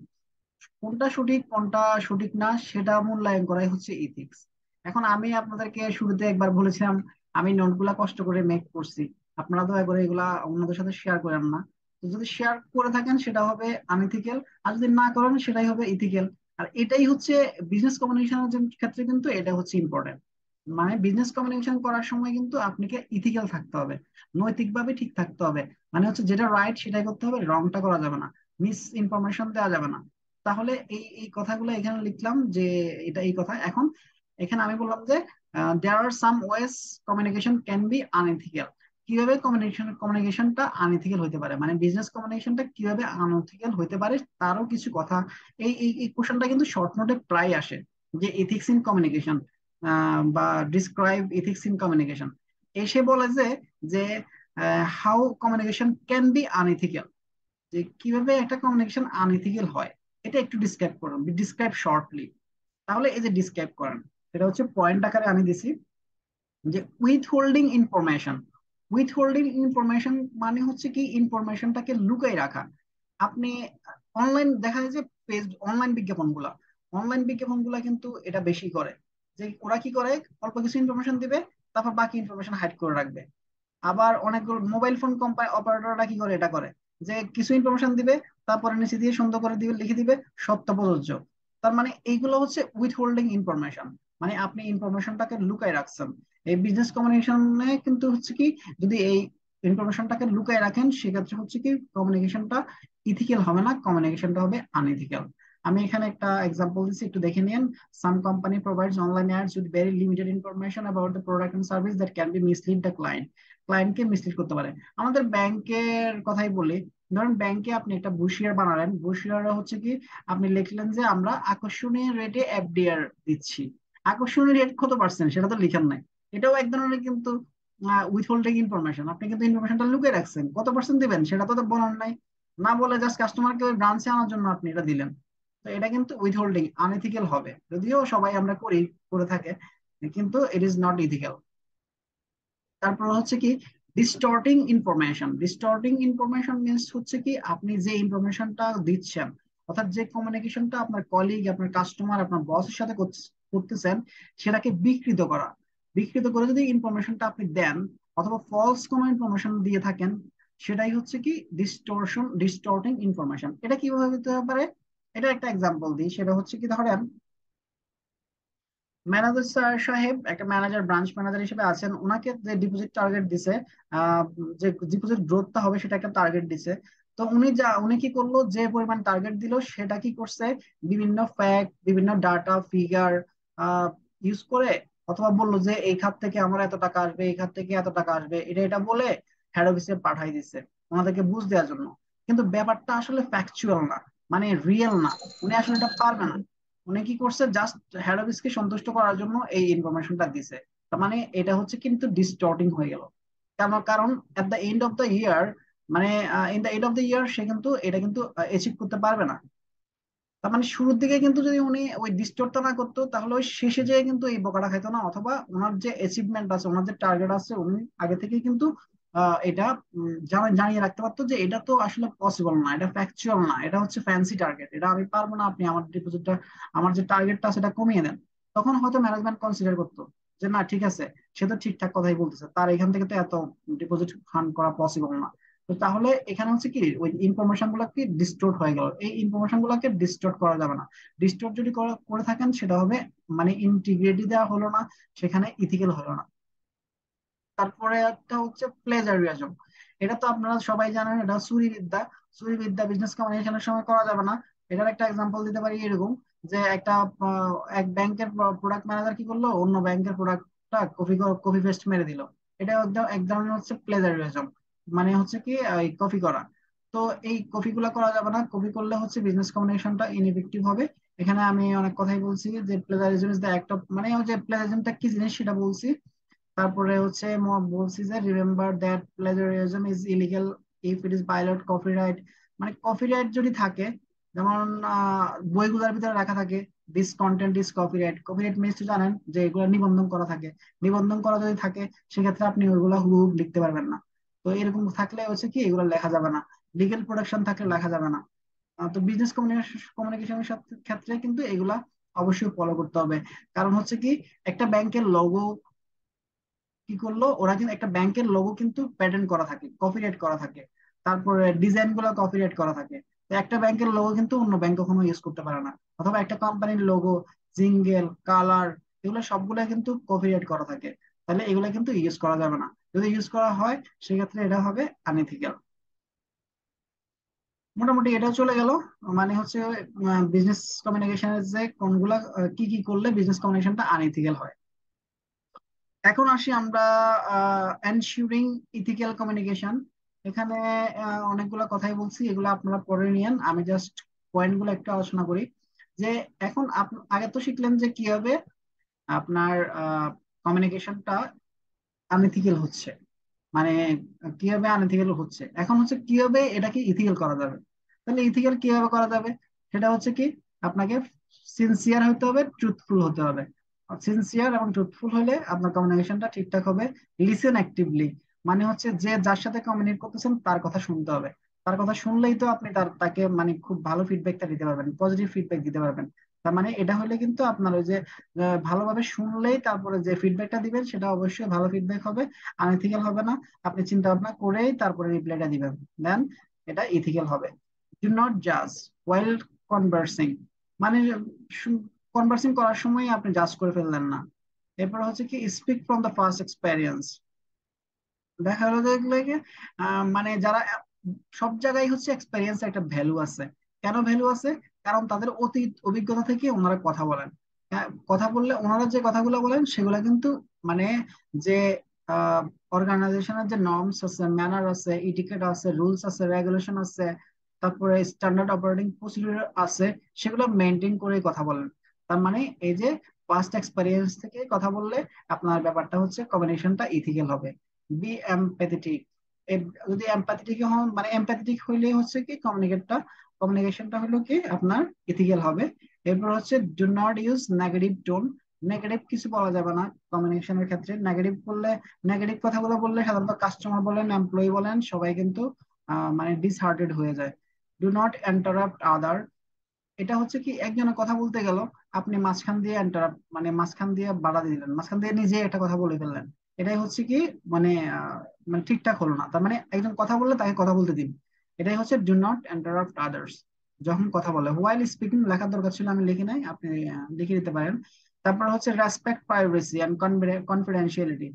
কোনটা সঠিক কোনটা সঠিক না সেটা মূল্যায়ন করাই হচ্ছে ইথিক্স। এখন আমি আপনাদেরকে শুরুতে একবার বলেছিলাম, আমি নোটগুলা কষ্ট করে মেক করছি, আপনারা দয়া করে এগুলা অন্যদের সাথে শেয়ার করেন না। তো যদি শেয়ার করে থাকেন সেটা হবে আনইথিক্যাল, আর যদি না করেন সেটাই হবে ইথিক্যাল। আর এটাই হচ্ছে বিজনেস কমিউনিকেশনের ক্ষেত্রে কিন্তু এটা হচ্ছে ইম্পর্টেন্ট। মানে বিজনেস কমিউনিকেশন করার সময় কিন্তু আপনাকে ইথিক্যাল থাকতে হবে, নৈতিকভাবে ঠিক থাকতে হবে। মানে হচ্ছে যেটা রাইট সেটাই করতে হবে, রংটা করা যাবে না, মিস ইনফরমেশন দেওয়া যাবে না। তাহলে এই এই কথাগুলো এখানে লিখলাম যে এটা এই কথা। এখন এখানে আমি বললাম যে দেয়ার আর সাম ওয়েস কমিউনিকেশন ক্যান বি আনএথিক্যাল। কিভাবে কমিউনিকেশনটা আনএথিক্যাল হতে পারে, মানে বিজনেস কমিউনিকেশনটা কিভাবে আনএথিক্যাল হতে পারে তারও কিছু কথা। এই কোশ্চেনটা কিন্তু শর্ট নোটে প্রায় আসে, যে এথিক্স ইন কমিউনিকেশন বা ডিসক্রাইব এথিক্স ইন কমিউনিকেশন। এসে বলে যে how communication can be unethical, যে কিভাবে একটা কমিউনিকেশন আনইথিক্যাল হয়, এটা একটু ডিসক্রাইব করুন, ডিসক্রাইব শর্টলি। তাহলে এই যে ডিসক্রাইব করেন, সেটা হচ্ছে পয়েন্ট আকারে আমি দিছি যে with holding information. With holding information মানে হচ্ছে কি ইনফরমেশনটাকে লুকাই রাখা। আপনি অনলাইন দেখা যায় যে পেজ, অনলাইন বিজ্ঞাপনগুলা কিন্তু এটা বেশি করে, যে ওরা কি করে, অল্প কিছু ইনফরমেশন দিবে, তারপর বাকি ইনফরমেশন হাইড করে রাখবে। আবার অনেকগুলো মোবাইল ফোন কোম্পানি অপারেটররা কি করে, এটা করে যে কিছু ইনফরমেশন দিবে, তারপরে নিচে দিয়ে সুন্দর করে দিবে, লিখে দিবে সত্য প্রযোজ্য। তার মানে এইগুলো হচ্ছে উইথ হোল্ডিং ইনফরমেশন, মানে আপনি ইনফরমেশনটাকে লুকায় রাখছেন। এই বিজনেস কমিউনিকেশনে কিন্তু হচ্ছে কি, যদি এই ইনফরমেশনটাকে লুকায় রাখেন সেক্ষেত্রে হচ্ছে কি কমিউনিকেশনটা ইথিক্যাল হবে না, কমিউনিকেশনটা হবে আনইথিক্যাল। আমি এখানে একটা এক্সাম্পল দিচ্ছি, একটু দেখে নিন। Some company provides online ads with very limited information about the product and service that can be mislead the client. ক্লায়েন্টকে মিসলিড করতে পারে। আমাদের ব্যাংকের কথাই বলি, ধরেন ব্যাংকে আপনি একটা বুশিয়ার বানালেন, বুশিয়ার হচ্ছে কি আপনি লিখলেন যে আমরা আকর্ষণীয় রেটে এফডিআর দিচ্ছি। আকর্ষণীয় রেট কত পার্সেন্ট সেটা তো লিখেন নাই, এটাও এক ধরনের কিন্তু উইথহোল্ডিং ইনফরমেশন, আপনি কিন্তু ইনফরমেশনটা লুকিয়ে রাখছেন, কত পার্সেন্ট দিবেন সেটা তো বলার নাই, না বলে জাস্ট কাস্টমারকে ওই ব্রাঞ্চে আনার জন্য আপনি এটা দিলেন। তো এটা কিন্তু উইথহোল্ডিং, আনএথিক্যাল হবে, যদিও সবাই আমরা করে থাকে, কিন্তু ইট ইজ নট ইথিক্যাল। তারপর হচ্ছে কি ডিস্টর্টিং ইনফরমেশন। ডিস্টর্টিং ইনফরমেশন মিনস হচ্ছে কি আপনি যে ইনফরমেশনটা দিচ্ছেন, অর্থাৎ যে কমিউনিকেশনটা আপনার কলিগ, আপনার কাস্টমার, আপনার বসের সাথে করতেছেন, সেটাকে বিকৃত করা। বিকৃত করে যদি ইনফরমেশনটা আপনি দেন অথবা ফলস কোনো ইনফরমেশন দিয়ে থাকেন, সেটাই হচ্ছে কি ডিস্টর্টিং ইনফরমেশন। এটা কিভাবে হতে পারে, এটা একটা এক্সাম্পল দিই। সেটা হচ্ছে কি, ধরেন ম্যানেজার সাহেব, একটা ম্যানেজার, ব্রাঞ্চ ম্যানেজার হিসেবে আছেন, ওনাকে যে ডিপোজিট টার্গেট দিছে, আহ, যে ডিপোজিট গ্রোথটা হবে সেটা একটা টার্গেট দিছে। তো উনি কি করলো, যে পরিমাণ টার্গেট দিল সেটা কি করছে, বিভিন্ন ফ্যাক্ট, বিভিন্ন ডাটা, ফিগার ইউজ করে, অথবা বললো যে এই খাত থেকে আমার এত টাকা আসবে, এই খাত থেকে এত টাকা আসবে, এটা এটা বলে হেড অফিসে পাঠাই দিচ্ছে ওনাদেরকে বুঝ দেওয়ার জন্য। কিন্তু ব্যাপারটা আসলে ফ্যাকচুয়াল না, মানে রিয়েল না। উনি আসলে এটা পারবে না। উনি কি করছে, জাস্ট হেড অফিসকে সন্তুষ্ট করার জন্য এই ইনফরমেশনটা দিছে। তার মানে এটা হচ্ছে কিন্তু ডিস্টর্টিং হয়ে গেল। কারণ at the end of the year, মানে in the end of the year সে কিন্তু এটা কিন্তু অ্যাচিভ করতে পারবে না। তার মানে শুরুর দিকে কিন্তু যদি উনি ওই ডিস্টোরটা না করতো, তাহলে ওই শেষে যেয়ে কিন্তু এই বোকাটা খাইতো না, অথবা ওনার যে অ্যাচিভমেন্ট আছে, ওনার যে টার্গেট আছে, উনি আগে থেকেই কিন্তু এটা জানিয়ে রাখতে পারতো যে এটা তো আসলে পসিবল না, এটা ফ্যাকচুয়াল না, এটা হচ্ছে ফ্যান্সি টার্গেট, এটা আমি পারবো না, আপনি আমার ডিপোজিটটা, আমার যে টার্গেটটা সেটা কমিয়ে দেন। তখন হয়তো ম্যানেজমেন্ট কনসিডার করতো যে না ঠিক আছে, সে তো ঠিকঠাক কথাই বলতেছে, তার এখান থেকে তো এত ডিপোজিট ফান্ড করা পসিবল না। তো তাহলে এখানে হচ্ছে কি, ওই ইনফরমেশন গুলা কি ডিস্টোর্ট হয়ে গেল। এই ইনফরমেশন গুলাকে ডিস্টোর্ট করা যাবে না। ডিস্টোর্ট যদি করে থাকেন সেটা হবে, মানে ইন্টিগ্রিটি দেওয়া হলো না, সেখানে ইথিক্যাল হলো না। তারপরে একটা হচ্ছে প্লেজারিজম। এটা তো আপনারা সবাই জানেন, এটা চুরিবিদ্যা। চুরিবিদ্যা বিজনেস কমিউনিকেশনের সময় করা যাবে না। এটার একটা এক্সাম্পল দিতে পারি এরকম, যে এক ব্যাংকের প্রোডাক্ট ম্যানেজার কি করলো, অন্য ব্যাংকের প্রোডাক্টটা কপি পেস্ট মেরে দিল। এটা একদম এক ধরনের হচ্ছে প্লেজারিজম, মানে হচ্ছে কি কপি করা। তো এই কপি গুলা করা যাবে না, কপি করলে হচ্ছে বিজনেস কমিউনিকেশনটা ইনএফেক্টিভ হবে। এখানে আমি অনেক কথাই বলছি যে plagiarism is the act of, মানে ওই যে প্লেজারিজমটা কি জিনিস সেটা বলছি। তারপরে হচ্ছে বলছি যে remember that plagiarism is illegal if it is violate copyright. মানে কপিরাইট যদি থাকে, যেমন বইগুলোর ভিতরে লেখা থাকে this content is copyright. Copyright means তো জানেন যে এগুলো নিবন্ধন করা থাকে। নিবন্ধন করা যদি থাকে, সেক্ষেত্রে আপনি ওইগুলো হুবহু লিখতে পারবেন না। তো এরকম থাকলে হচ্ছে কি, এগুলো লেখা যাবে না। লিগেল প্রোডাকশন থাকলে লেখা যাবে না। তো বিজনেস কমিউনিকেশনের ক্ষেত্রে কিন্তু এগুলা অবশ্যই ফলো করতে হবে। কারণ হচ্ছে কি, একটা ব্যাংকের লোগো কি করলো, ওরা কিন্তু একটা ব্যাংকের লোগো কিন্তু প্যাটার্ন করা থাকে, কপিরাইট করা থাকে। তারপরে ডিজাইন গুলো কপিরাইট করা থাকে। তো একটা ব্যাংকের লোগো কিন্তু অন্য ব্যাংক কখনো ইউজ করতে পারে না। অথবা একটা কোম্পানির লোগো, জিঙ্গেল, কালার, এগুলো সবগুলো কিন্তু কপিরাইট করা থাকে। তাহলে এগুলো কিন্তু ইউজ করা যাবে না। যদি ইউজ করা হয়, সেক্ষেত্রে এটা হবে আনএথিক্যাল। মোটামুটি এটা চলে গেল। মানে হচ্ছে বিজনেস কমিউনিকেশনের যে কোনগুলা, কি কি করলে বিজনেস কমিউনিকেশনটা আনএথিক্যাল হয়। এখন আসি আমরা এনশিওরিং ইথিক্যাল কমিউনিকেশন। এখানে অনেকগুলো কথাই বলছি, এগুলো আপনারা পড়ে নিয়েন, আমি জাস্ট পয়েন্টগুলো একটু আলোচনা করি। যে এখন আগে তো শিখলেন যে কিভাবে আপনার কমিউনিকেশনটা আনএথিক্যাল হচ্ছে, মানে কিভাবে আনএথিক্যাল হচ্ছে। এখন হচ্ছে কিভাবে এটাকে ইথিক্যাল করা যাবে। তাহলে ইথিক্যাল কিভাবে করা যাবে, সেটা হচ্ছে কি, আপনাকে সিনসিয়ার হতে হবে, ট্রুথফুল হতে হবে। সিনসিয়ার এবং ট্রুথফুল হলে আপনার কমিউনিকেশনটা ঠিকঠাক হবে। লিসেন অ্যাক্টিভলি, মানে হচ্ছে যে যার সাথে কমিউনিকেট করতেছেন তার কথা শুনতে হবে। তার কথা শুনলেই তো আপনি তাকে মানে খুব ভালো ফিডব্যাকটা দিতে পারবেন, পজিটিভ ফিডব্যাক দিতে পারবেন। তার মানে এটা হলে কিন্তু আপনার ওই যে ভালোভাবে শুনলেই তারপরে যে ফিডব্যাকটা দিবেন সেটা অবশ্যই ভালো ফিডব্যাক হবে, আনএথিক্যাল হবে না। আপনি চিন্তা ভাবনা করেই তারপরে রিপ্লাইটা দিবেন, দেন এটা ইথিক্যাল হবে। ডু নট জাজ ওয়াইল কনভার্সিং, মানে কনভার্সিং করার সময় আপনি জাজ করে ফেললেন না। এরপর হচ্ছে কি, speak from the first experience. দেখা গেলো যে এগুলোকে মানে যারা সব জায়গায় হচ্ছে এক্সপেরিয়েন্স একটা ভ্যালু আছে। কেন ভ্যালু আছে? কারণ তাদের অতীত অভিজ্ঞতা থেকে ওনারা কথা বলেন। কথা বললে ওনারা যে কথাগুলো বলেন সেগুলো কিন্তু মানে যে অর্গানাইজেশনের যে নর্মস আছে, ম্যানার আছে, ইটিকেট আছে, রুলস আছে, রেগুলেশন আছে, তারপরে স্ট্যান্ডার্ড অপারেটিং প্রসিডিউর আছে, সেগুলো মেনটেন করে কথা বলেন। তার মানে এই যে পাস্ট এক্সপেরিয়েন্স থেকে কথা বললে আপনার ব্যাপারটা হচ্ছে কম্বিনেশনটা ইথিক্যাল হবে। B empathetic. যদি এমপ্যাথেটিক হন মানে এমপ্যাথেটিক হইলে হচ্ছে কি কমিউনিকেশনটা হলো কি আপনার ইথিক্যাল হবে। এরপর হচ্ছে do not use negative tone. Negative কিছু বলা যাবে না কমিউনিকেশনের ক্ষেত্রে। নেগেটিভ কথাগুলো বললে সাধারণত কাস্টমার বলেন এমপ্লয়ি বলেন সবাই কিন্তু মানে ডিসহার্টেড হয়ে যায়। ডু নট ইন্টারাপ্ট আদার। এটা হচ্ছে কি একজনের কথা বলতে গেল, আপনি মাঝখান দিয়ে ইন্টারাপ্ট মানে মাঝখান দিয়ে বাধা দিয়ে দিলেন, মাঝখান দিয়ে নিজে একটা কথা বলে ফেললেন। এটাই হচ্ছে কি মানে মানে ঠিকঠাক হলো না। তার মানে একজন কথা বললে তাকে কথা বলতে দিন। এটাই হচ্ছে ডু নট ইন্টারাপ্ট আদার্স যখন কথা বলে। হোয়াইল স্পিকিং লেখার দরকার ছিল, আমি লিখি নাই, আপনি লিখে দিতে পারেন। তারপর হচ্ছে রেসপেক্ট প্রাইভেসি এন্ড কনফিডেন্সিয়ালিটি।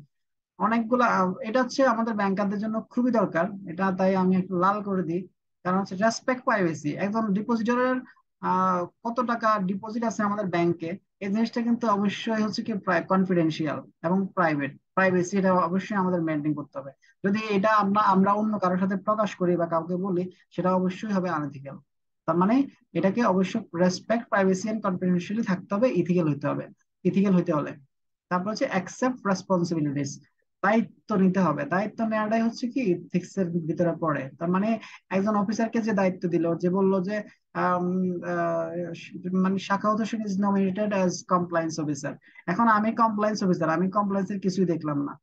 অনেকগুলা এটা হচ্ছে আমাদের ব্যাংকারদের জন্য খুবই দরকার, এটা তাই আমি একটু লাল করে দিই। কারণ হচ্ছে রেসপেক্ট প্রাইভেসি, একজন ডিপোজিটরের কত টাকা ডিপোজিট আছে আমাদের ব্যাংকে, এই জিনিসটা কিন্তু অবশ্যই হচ্ছে কি কনফিডেন্সিয়াল এবং প্রাইভেসি, এটা অবশ্যই আমাদের মেনটেন করতে হবে। যদি এটা আমরা অন্য কারোর সাথে প্রকাশ করি বা কাউকে বলি, সেটা অবশ্যই হবে আনএথিক্যাল। তার মানে এটাকে অবশ্যই রেসপেক্ট প্রাইভেসি এন্ড কনফিডেন্সিয়ালি থাকতে হবে, ইথিক্যাল হইতে হবে। ইথিক্যাল হইতে হলে তারপর হচ্ছে অ্যাকসেপ্ট রেসপন্সিবিলিটিস। দায়িত্ব নিতে হবে, দায়িত্ব নেওয়াটাই হচ্ছে কি ইথিক্স এর ভিতরে পড়ে। তার মানে একজন অফিসারকে যে দায়িত্ব দিল, যে বললো যে আম, আহ, মানে Shakhawat Hossain is nominated as compliance officer. এখন আমি কমপ্লায়েন্স অফিসার, আমি কমপ্লায়েন্সের কিছুই দেখলাম না।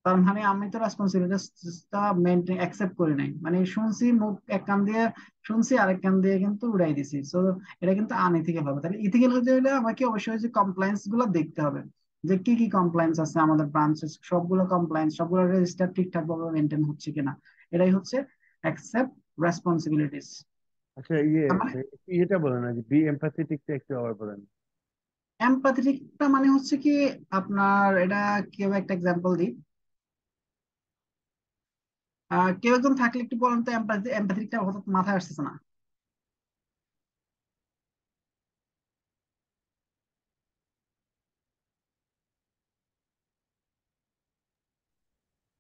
তার মানে আমি তো রেসপন্সিবিলিটিসটা মেনটেন অ্যাকসেপ্ট করি নাই, মানে শুনছি মুখ এক কান দিয়ে শুনছি আরেক কান দিয়ে কিন্তু উড়াই দিছি। সো এটা কিন্তু আনইথিক্যাল হবে। তাহলে ইথিক্যাল হতে হলে আমাকে অবশ্যই যে কমপ্লায়েন্স গুলো দেখতে হবে, যে কি কি কমপ্লায়েন্স আছে আমাদের ব্রাঞ্চে, সবগুলো কমপ্লায়েন্স সবগুলো রেজিস্টার ঠিকঠাক ভাবে মেনটেন হচ্ছে কিনা। এটাই হচ্ছে অ্যাকসেপ্ট রেসপন্সিবিলিটিস। আচ্ছা ইয়েটা বলেন না যে বি এম্পাথেটিকটা একটু আবার বলেন। এমপ্যাথেটিকটা মানে হচ্ছে কি আপনার এটা কিভাবে একটা এক্সাম্পল দিই। কেউ একজন থাকলে একটু বলেন তো, এমপ্যাথেটিকটা হঠাৎ মাথায় আসতেছে না।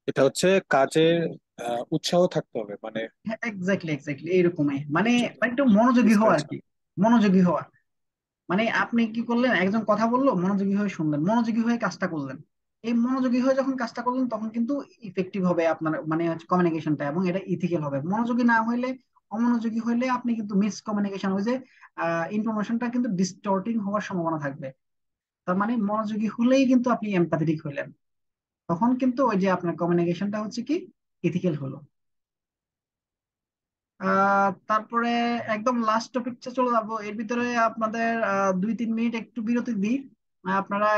এটা হচ্ছে কাজের উৎসাহ থাকতে হবে, মানে হ্যাঁ, এক্স্যাক্টলি এক্স্যাক্টলি এইরকমই, মানে যদি মানে একটু মনোযোগী হওয়া আর ডিসকারেজ কি। মনোযোগী হওয়া মানে আপনি কি করলেন, একজন কথা বললো মনোযোগী হয়ে শুনলেন, মনোযোগী হয়ে কাজটা করলেন। এই মনোযোগী হয়ে যখন কাজটা করলেন তখন কিন্তু ইফেক্টিভ হবে আপনার মানে হচ্ছে কমিউনিকেশনটা, এবং এটা ইথিক্যাল হবে। মনোযোগী না হইলে, অমনোযোগী হইলে আপনি কিন্তু মিস কমিউনিকেশন হয়ে যে ইনফরমেশনটা কিন্তু ডিস্টর্টিং হওয়ার সম্ভাবনা থাকবে। তার মানে মনোযোগী হলেই কিন্তু আপনি এমপ্যাথেটিক হইলেন, তখন কিন্তু ওই যে আপনার কমিউনিকেশনটা হচ্ছে কি ইথিক্যাল হলো। তারপরে একদম লাস্ট টপিকটা চলে যাবো, এর ভিতরে আপনাদের 2-3 মিনিট একটু বিরতি দিই। আপনারা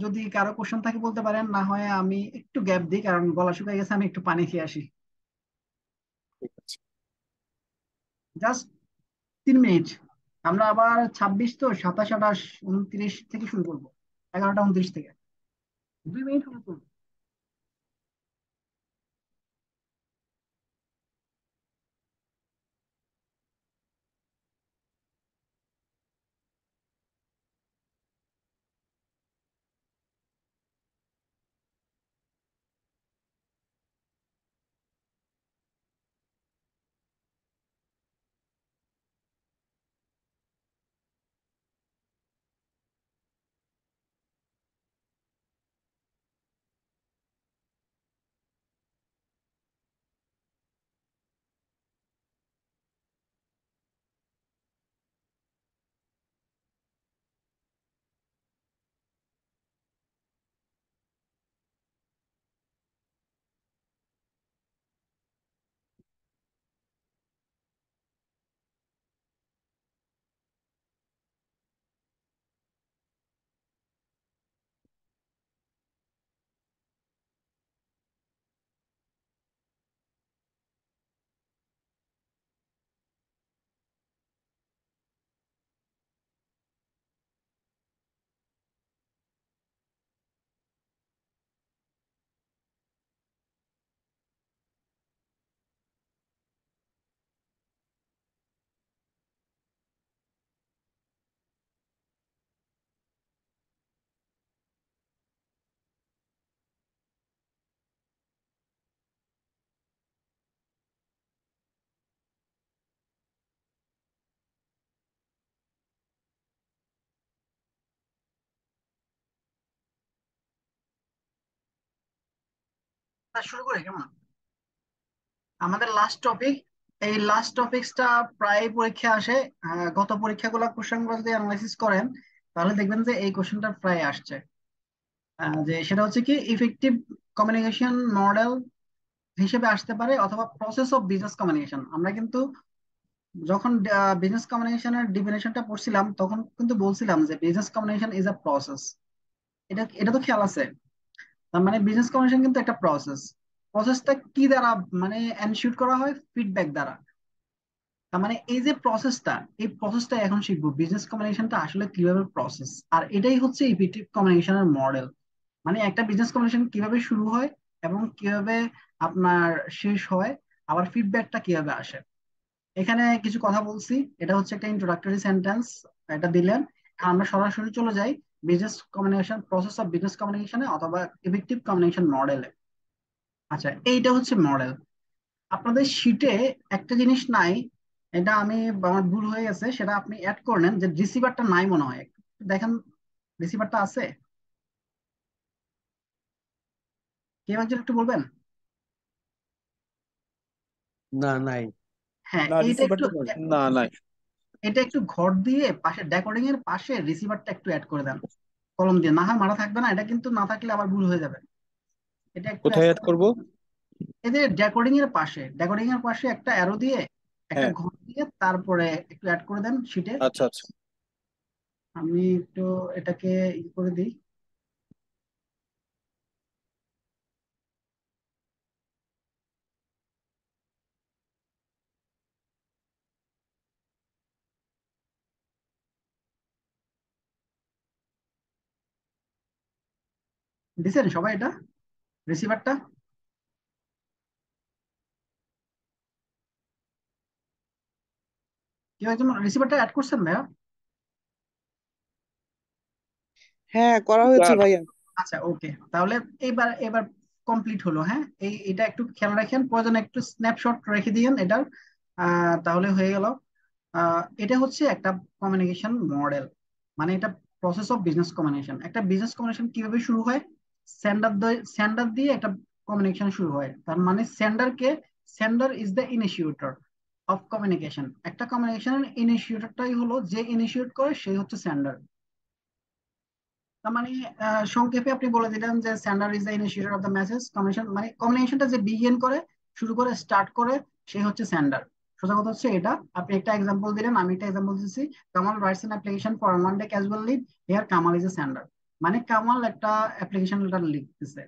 যদি কারো কোশ্চেন থাকে বলতে পারেন, না হয় আমি একটু গ্যাপ দিই কারণ গলা শুকিয়ে গেছে, আমি একটু পানি খেয়ে আসি। ঠিক আছে। Just 3 minute. আমরা আবার 26 তো 27, 28, 29 থেকে শুরু করবো, 11টা 29 থেকে। 2 মিনিট হলো তো। শুরু করি কেমন? আমাদের লাস্ট টপিক, এই লাস্ট টপিকসটা প্রায় পরীক্ষা আসে। গত পরীক্ষাগুলো কোশ্চেনগুলো যদি অ্যানালাইসিস করেন তাহলে দেখবেন যে এই কোশ্চেনটা প্রায় আসছে। যে সেটা হচ্ছে কি ইফেক্টিভ কমিউনিকেশন মডেল হিসেবে আসতে পারে, অথবা প্রসেস অফ বিজনেস কমিউনিকেশন। আমরা কিন্তু যখন বিজনেস কমিউনিকেশনের ডিফিনেশনটা পড়ছিলাম তখন কিন্তু বলছিলাম যে business communication is a process. এটা এটা তো খেয়াল আছে। তার মানে বিজনেস কমিউনিকেশন কিন্তু একটা প্রসেস। প্রসেসটা কি দ্বারা মানে এনশিওর করা হয়? ফিডব্যাক দ্বারা। তার মানে এই যে প্রসেসটা, এই প্রসেসটা এখন শিখবো বিজনেস কমিউনিকেশনটা আসলে কিভাবে প্রসেস। আর এটাই হচ্ছে ইফেক্টিভ কমিউনিকেশনের মডেল। মানে একটা বিজনেস কমিউনিকেশন কিভাবে শুরু হয় এবং কিভাবে আপনার শেষ হয়, আবার ফিডব্যাকটা কিভাবে আসে। এখানে কিছু কথা বলছি, এটা হচ্ছে একটা ইন্ট্রোডাক্টরি সেন্টেন্স, এটা দিলেন। আর আমরা সরাসরি চলে যাই business communication, process of business কমিউনিকেশনে অথবা ইফেক্টিভ কমিউনিকেশন মডেলে। আচ্ছা, এইটা হচ্ছে মডেল। আপনাদের শিটে একটা জিনিস নাই, এটা আমি আমার ভুল হয়ে গেছে, সেটা আপনি অ্যাড করে নেন, যে রিসিভারটা নাই মনে হয়। একটু দেখেন রিসিভারটা আছে, কেউ একজন একটু বলবেন। না, নাই। হ্যাঁ, না, এইটা একটু রিসিভারটা নাই। না, নাই। এটা একটু ঘর দিয়ে পাশে ডেকোডিং এর পাশে রিসিভারটা একটু অ্যাড করে দেন কলম দিয়ে। না হয় মারা থাকবে না, এটা কিন্তু না থাকলে আবার ভুল হয়ে যাবে। এটা একটু অ্যাড কোথায় অ্যাড করে করব? এই যে ডেকোডিং এর পাশে, ডেকোডিং এর পাশে একটা অ্যারো দিয়ে একটা হ্যাঁ। ঘর দিয়ে তারপরে একটু অ্যাড করে দেন শিটে। আচ্ছা, আচ্ছা। আমি একটু এটাকে করে দিই। দিছেন সবাই এটা রিসিভারটা? কেউ একজন রিসিভারটা অ্যাড করছেন ভাইয়া? হ্যাঁ, করা হয়েছে স্যার, ভাইয়া। আচ্ছা, ওকে, তাহলে এবার এবার কমপ্লিট হলো। হ্যাঁ, এটা একটু খেয়াল রাখেন, প্রয়োজনে একটু স্ন্যাপশট রেখে দিয়েন এটার। তাহলে হয়ে গেল। এটা হচ্ছে একটা কমিউনিকেশন মডেল। মানে এটা প্রসেস অফ বিজনেস কমিউনিকেশন। একটা বিজনেস কমিউনিকেশন কিভাবে শুরু হয়? সেন্ডার সেন্ডার দিয়ে একটা কমিউনিকেশন শুরু হয়। তার মানে sender is the initiator of communication. একটা কমিউনিকেশনের ইনিশিয়েটরটাই হলো, যে ইনিশিয়েট করে সেই হচ্ছে সেন্ডার। তার মানে সংক্ষেপে আপনি বলে দিলেন যে sender is the initiator of the message communication. মানে কমিউনিকেশনটা যে বিগিন করে, শুরু করে, স্টার্ট করে, সে হচ্ছে সেন্ডার। সোজা কথা হচ্ছে এটা। আপনি একটা এক্সাম্পল দিলেন, আমি একটা এক্সাম্পল দিচ্ছি। Kamal writes an application for one day casual leave, here Kamal is a sender. মানে কামাল একটা অ্যাপ্লিকেশন লেটার লিখতেছে,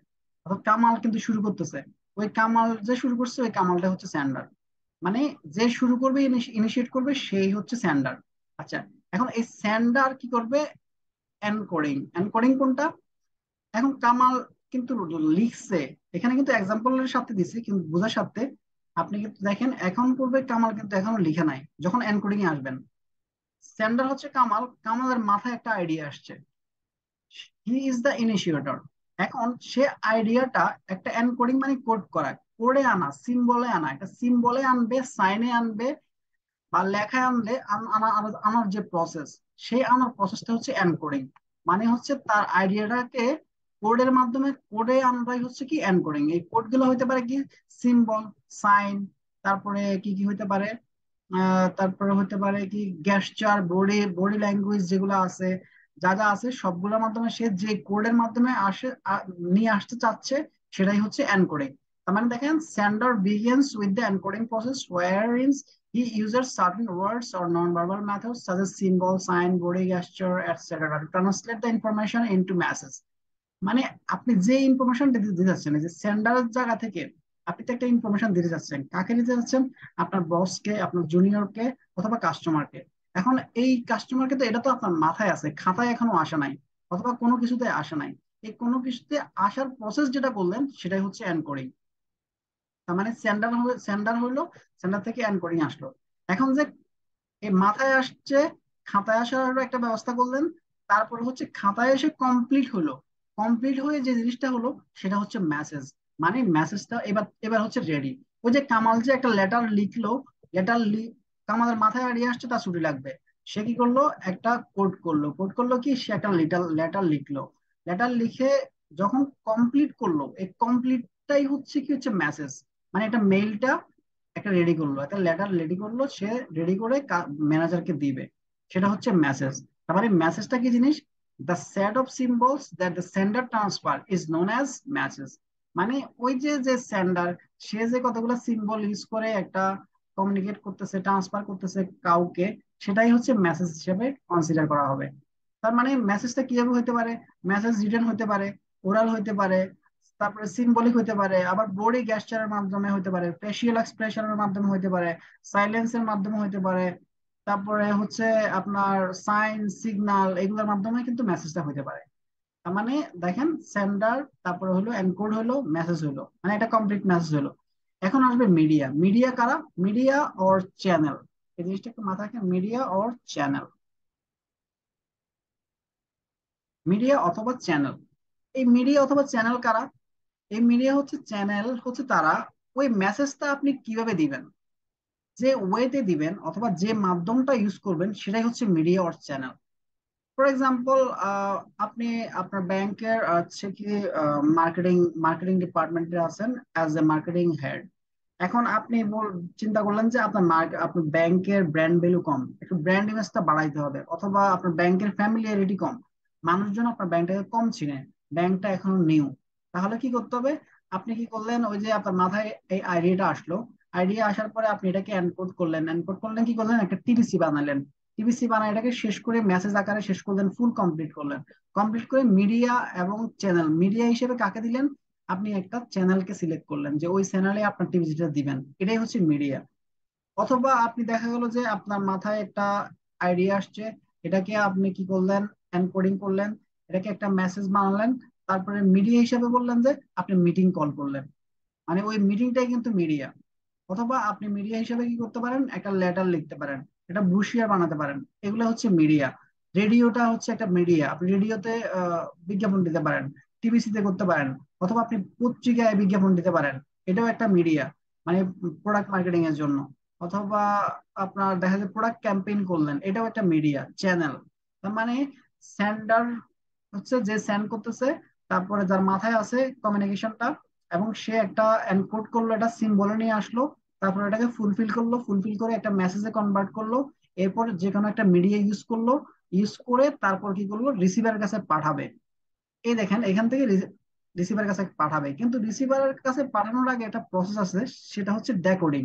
অর্থাৎ কামাল কিন্তু শুরু করতেছে। ওই কামাল যে শুরু করছে ওই কামালটা হচ্ছে সেন্ডার। মানে যে শুরু করবে, ইনিশিয়েট করবে, সেই হচ্ছে সেন্ডার। আচ্ছা, এখন এই সেন্ডার কি করবে? এনকোডিং। এনকোডিং কোনটা? এখন কামাল কিন্তু লিখছে, এখানে কিন্তু এক্সাম্পলের সাথে দিছি কিন্তু বোঝার সাথে। আপনি কিন্তু দেখেন এখন পূর্বে কামাল কিন্তু এখনো লিখে নাই যখন এনকোডিং এ আসবেন। সেন্ডার হচ্ছে কামাল, কামালের মাথায় একটা আইডিয়া আসছে, হি ইজ দ্য ইনিশিয়েটর। এখন সে আইডিয়াটা একটা এনকোডিং মানে কোড করা, কোডে আনা, সিম্বলে আনা, একটা সিম্বলে আনবে, সাইনে আনবে, বা লেখায় আনলে আনার যে প্রসেস, সেই আনার প্রসেসটা হচ্ছে এনকোডিং। মানে হচ্ছে তার আইডিয়াটাকে কোডের মাধ্যমে কোডে আনবাই হচ্ছে কি এনকোডিং। এই কোড গুলো হইতে পারে কি সিম্বল, সাইন, তারপরে কি কি হইতে পারে, তারপরে হইতে পারে কি গেস্টার, বডি বডি ল্যাঙ্গুয়েজ যেগুলো আছে, যা যা আছে সবগুলোর মাধ্যমে সে যে কোডের মাধ্যমে নিয়ে আসতে চাচ্ছে, সেটাই হচ্ছে এনকোডিং। তার মানে দেখেন, sender begins with the encoding process wherein he uses certain words or non-verbal methods such as symbol, sign, body gesture, etc. to translate the information into message. মানে আপনি যে ইনফরমেশন দিতে যাচ্ছেন, এই যে সেন্ডারের জায়গা থেকে আপনি তো একটা ইনফরমেশন দিতে যাচ্ছেন, কাকে দিতে যাচ্ছেন? আপনার বসকে, আপনার জুনিয়রকে, অথবা কাস্টমারকে। এখন এই কাস্টমারকে তো, এটা তো আপনার মাথায় আছে, খাতায় এখনো আসে নাই, অথবা কোনো কিছুতে আসে নাই। এই কোনো কিছুতে আসার প্রসেস যেটা বললেন সেটাই হচ্ছে এনকোডিং। তার মানে সেন্ডার হলো, সেন্ডার থেকে এনকোডিং আসলো। এখন যে এই মাথায় আসছে, খাতায় আসার একটা ব্যবস্থা করলেন, তারপরে হচ্ছে খাতায় এসে কমপ্লিট হলো, কমপ্লিট হয়ে যে জিনিসটা হলো সেটা হচ্ছে মেসেজ। মানে মেসেজটা এবার এবার হচ্ছে রেডি। ওই যে কামাল যে একটা লেটার লিখলো, লেটার কামালের মাথায় আইডিয়া আসছে তার ছুটি লাগবে, সে কি করলো? একটা কোড করলো। কোড করলো কি? সে একটা লেটার লিখলো। লেটার লিখে যখন কমপ্লিট করলো, এই কমপ্লিট একটাই হচ্ছে কি হচ্ছে মেসেজ, মানে এটা মেইলটা একটা রেডি করলো, একটা লেটার রেডি করলো, সে রেডি করে ম্যানেজারকে দিবে, সেটা হচ্ছে মেসেজ। তার মানে মেসেজটা কি জিনিস? The set of symbols that the sender transfer is known as message. মানে ওই যে যে সেন্ডার, সে যে কতগুলো সিম্বল ইউজ করে একটা কমিউনিকেট করতেছে, ট্রান্সফার করতেছে কাউকে, সেটাই হচ্ছে মেসেজ হিসেবে কনসিডার করা হবে। তার মানে মেসেজটা কিভাবে হতে পারে? মেসেজ রিটেন হতে পারে, ওরাল হতে পারে, তারপরে সিম্বলিক হতে পারে, আবার বডি গেস্টারের মাধ্যমে হতে পারে, ফেসিয়াল এক্সপ্রেশনের মাধ্যমে হতে পারে, সাইলেন্সের মাধ্যমে হতে পারে, তারপরে হচ্ছে আপনার সাইন সিগন্যাল, এগুলোর মাধ্যমে কিন্তু মেসেজটা হতে পারে। তার মানে দেখেন, সেন্ডার, তারপরে হলো এনকোড, হলো মেসেজ, হলো মানে এটা কমপ্লিট মেসেজ হলো। এখন আসবে মিডিয়া। মিডিয়া কারা? Media or channel. এই জিনিসটা একটু মাথায় রাখেন, মিডিয়া অর চ্যানেল, মিডিয়া অথবা চ্যানেল। এই মিডিয়া অথবা চ্যানেল কারা? এই মিডিয়া হচ্ছে, চ্যানেল হচ্ছে তারা, ওই মেসেজটা আপনি কিভাবে দিবেন, যে ওয়েতে দিবেন অথবা যে মাধ্যমটা ইউজ করবেন, সেটাই হচ্ছে media or channel. For example, আপনি আপনার ব্যাংকের হচ্ছে কি মার্কেটিং মার্কেটিং ডিপার্টমেন্টে আছেন অ্যাজ এ মার্কেটিং হেড। এখন আপনি চিন্তা করলেন যে আপনার ব্যাংকের ব্র্যান্ড ভ্যালু কম, একটু ব্র্যান্ড ইমেজটা বাড়াইতে হবে, অথবা আপনার ব্যাংকের ফ্যামিলিয়ারিটি কম, মানুষজন আপনার ব্যাংকটাকে কম চিনে, ব্যাংকটা এখনো নিউ। তাহলে কি করতে হবে? আপনি কি করলেন, ওই যে আপনার মাথায় এই আইডিয়াটা আসলো, আইডিয়া আসার পরে আপনি এটাকে এনকোড করলেন, এনকোড করলেন, কি করলেন, একটা টিবিসি বানালেন, টিবিসি বানায় এটাকে শেষ করে মেসেজ আকারে শেষ করলেন, ফুল কমপ্লিট করলেন। কমপ্লিট করে মিডিয়া এবং চ্যানেল, মিডিয়া হিসেবে কাকে দিলেন? আপনি একটা চ্যানেলকে সিলেক্ট করলেন যে ওই চ্যানেলে আপনার টিভিটা দিবেন, এটাই হচ্ছে মিডিয়া। অথবা আপনি দেখা গেল যে আপনার মাথায় একটা আইডিয়া আসছে, এটাকে আপনি কি করলেন, এনকোডিং করলেন, এটাকে একটা মেসেজ বানালেন, তারপরে মিডিয়া হিসেবে বললেন যে আপনি মিটিং কল করলেন, মানে ওই মিটিংটাই কিন্তু মিডিয়া। অথবা আপনি মিডিয়া হিসেবে কি করতে পারেন, একটা লেটার লিখতে পারেন, একটা ব্রুশিয়ার বানাতে পারেন, এগুলো হচ্ছে মিডিয়া। রেডিওটা হচ্ছে একটা মিডিয়া, আপনি রেডিওতে বিজ্ঞাপন দিতে পারেন, টিভিসিতে করতে পারেন, অথবা আপনি পত্রিকায় বিজ্ঞাপন দিতে পারেন, এটাও একটা মিডিয়া, মানে প্রোডাক্ট মার্কেটিং এর জন্য। অথবা আপনার দেখা যায় প্রোডাক্ট ক্যাম্পেইন করলেন, এটাও একটা মিডিয়া, চ্যানেল। তার মানে সেন্ডার হচ্ছে যে সেন্ড করতেছে, তারপরে যার মাথায় আছে কমিউনিকেশনটা, এবং সে একটা এনকোড করলো, এটা সিম্বলে নিয়ে আসলো, তারপর এটাকে ফুলফিল করলো, ফুলফিল করে একটা মেসেজে কনভার্ট করলো, এরপর যে কোনো একটা মিডিয়া ইউজ করলো, ইউজ করে তারপর কি করলো, রিসিভারের কাছে পাঠাবে। এই দেখেন, এখান থেকে রিসিভারের কাছে পাঠাবে, কিন্তু রিসিভারের কাছে পাঠানোর আগে একটা প্রসেস আছে, সেটা হচ্ছে ডেকোডিং।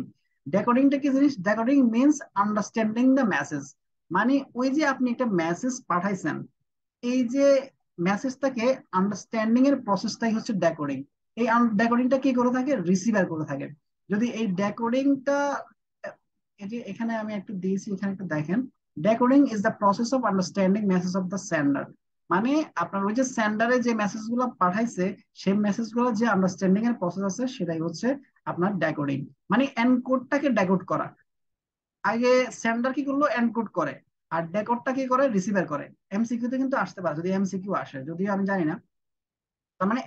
ডেকোডিংটা কি জিনিস? ডেকোডিং মিনস আন্ডারস্ট্যান্ডিং দ্য মেসেজ। মানে ওই যে আপনি একটা মেসেজ পাঠাইছেন, এই যে মেসেজটাকে আন্ডারস্ট্যান্ডিং এর প্রসেসটাই হচ্ছে ডেকোডিং। এই ডেকোডিংটা কি করে থাকে? রিসিভার করে থাকে। যদি এই ডেকোডিংটা, এই যে এখানে আমি একটু দিয়েছি, এখানে একটু দেখেন, decoding is the process of understanding message of the sender. মানে আপনার ওই যে সেন্ডারে যে মেসেজ গুলো পাঠাইছে, সেই মেসেজ গুলো যে আন্ডারস্ট্যান্ডিং এর প্রসেস আছে, সেটাই হচ্ছে আপনার ডেকোডিং, মানে এনকোডটাকে ডেকোড করা। আগে সেন্ডার কি করলো, এনকোড করে, আর ডেকোডটা কি করে, রিসিভার করে। এমসিকিউ তে কিন্তু আসতে পারে, যদি এমসিকিউ আসে, যদিও আমি জানি না। তার মানে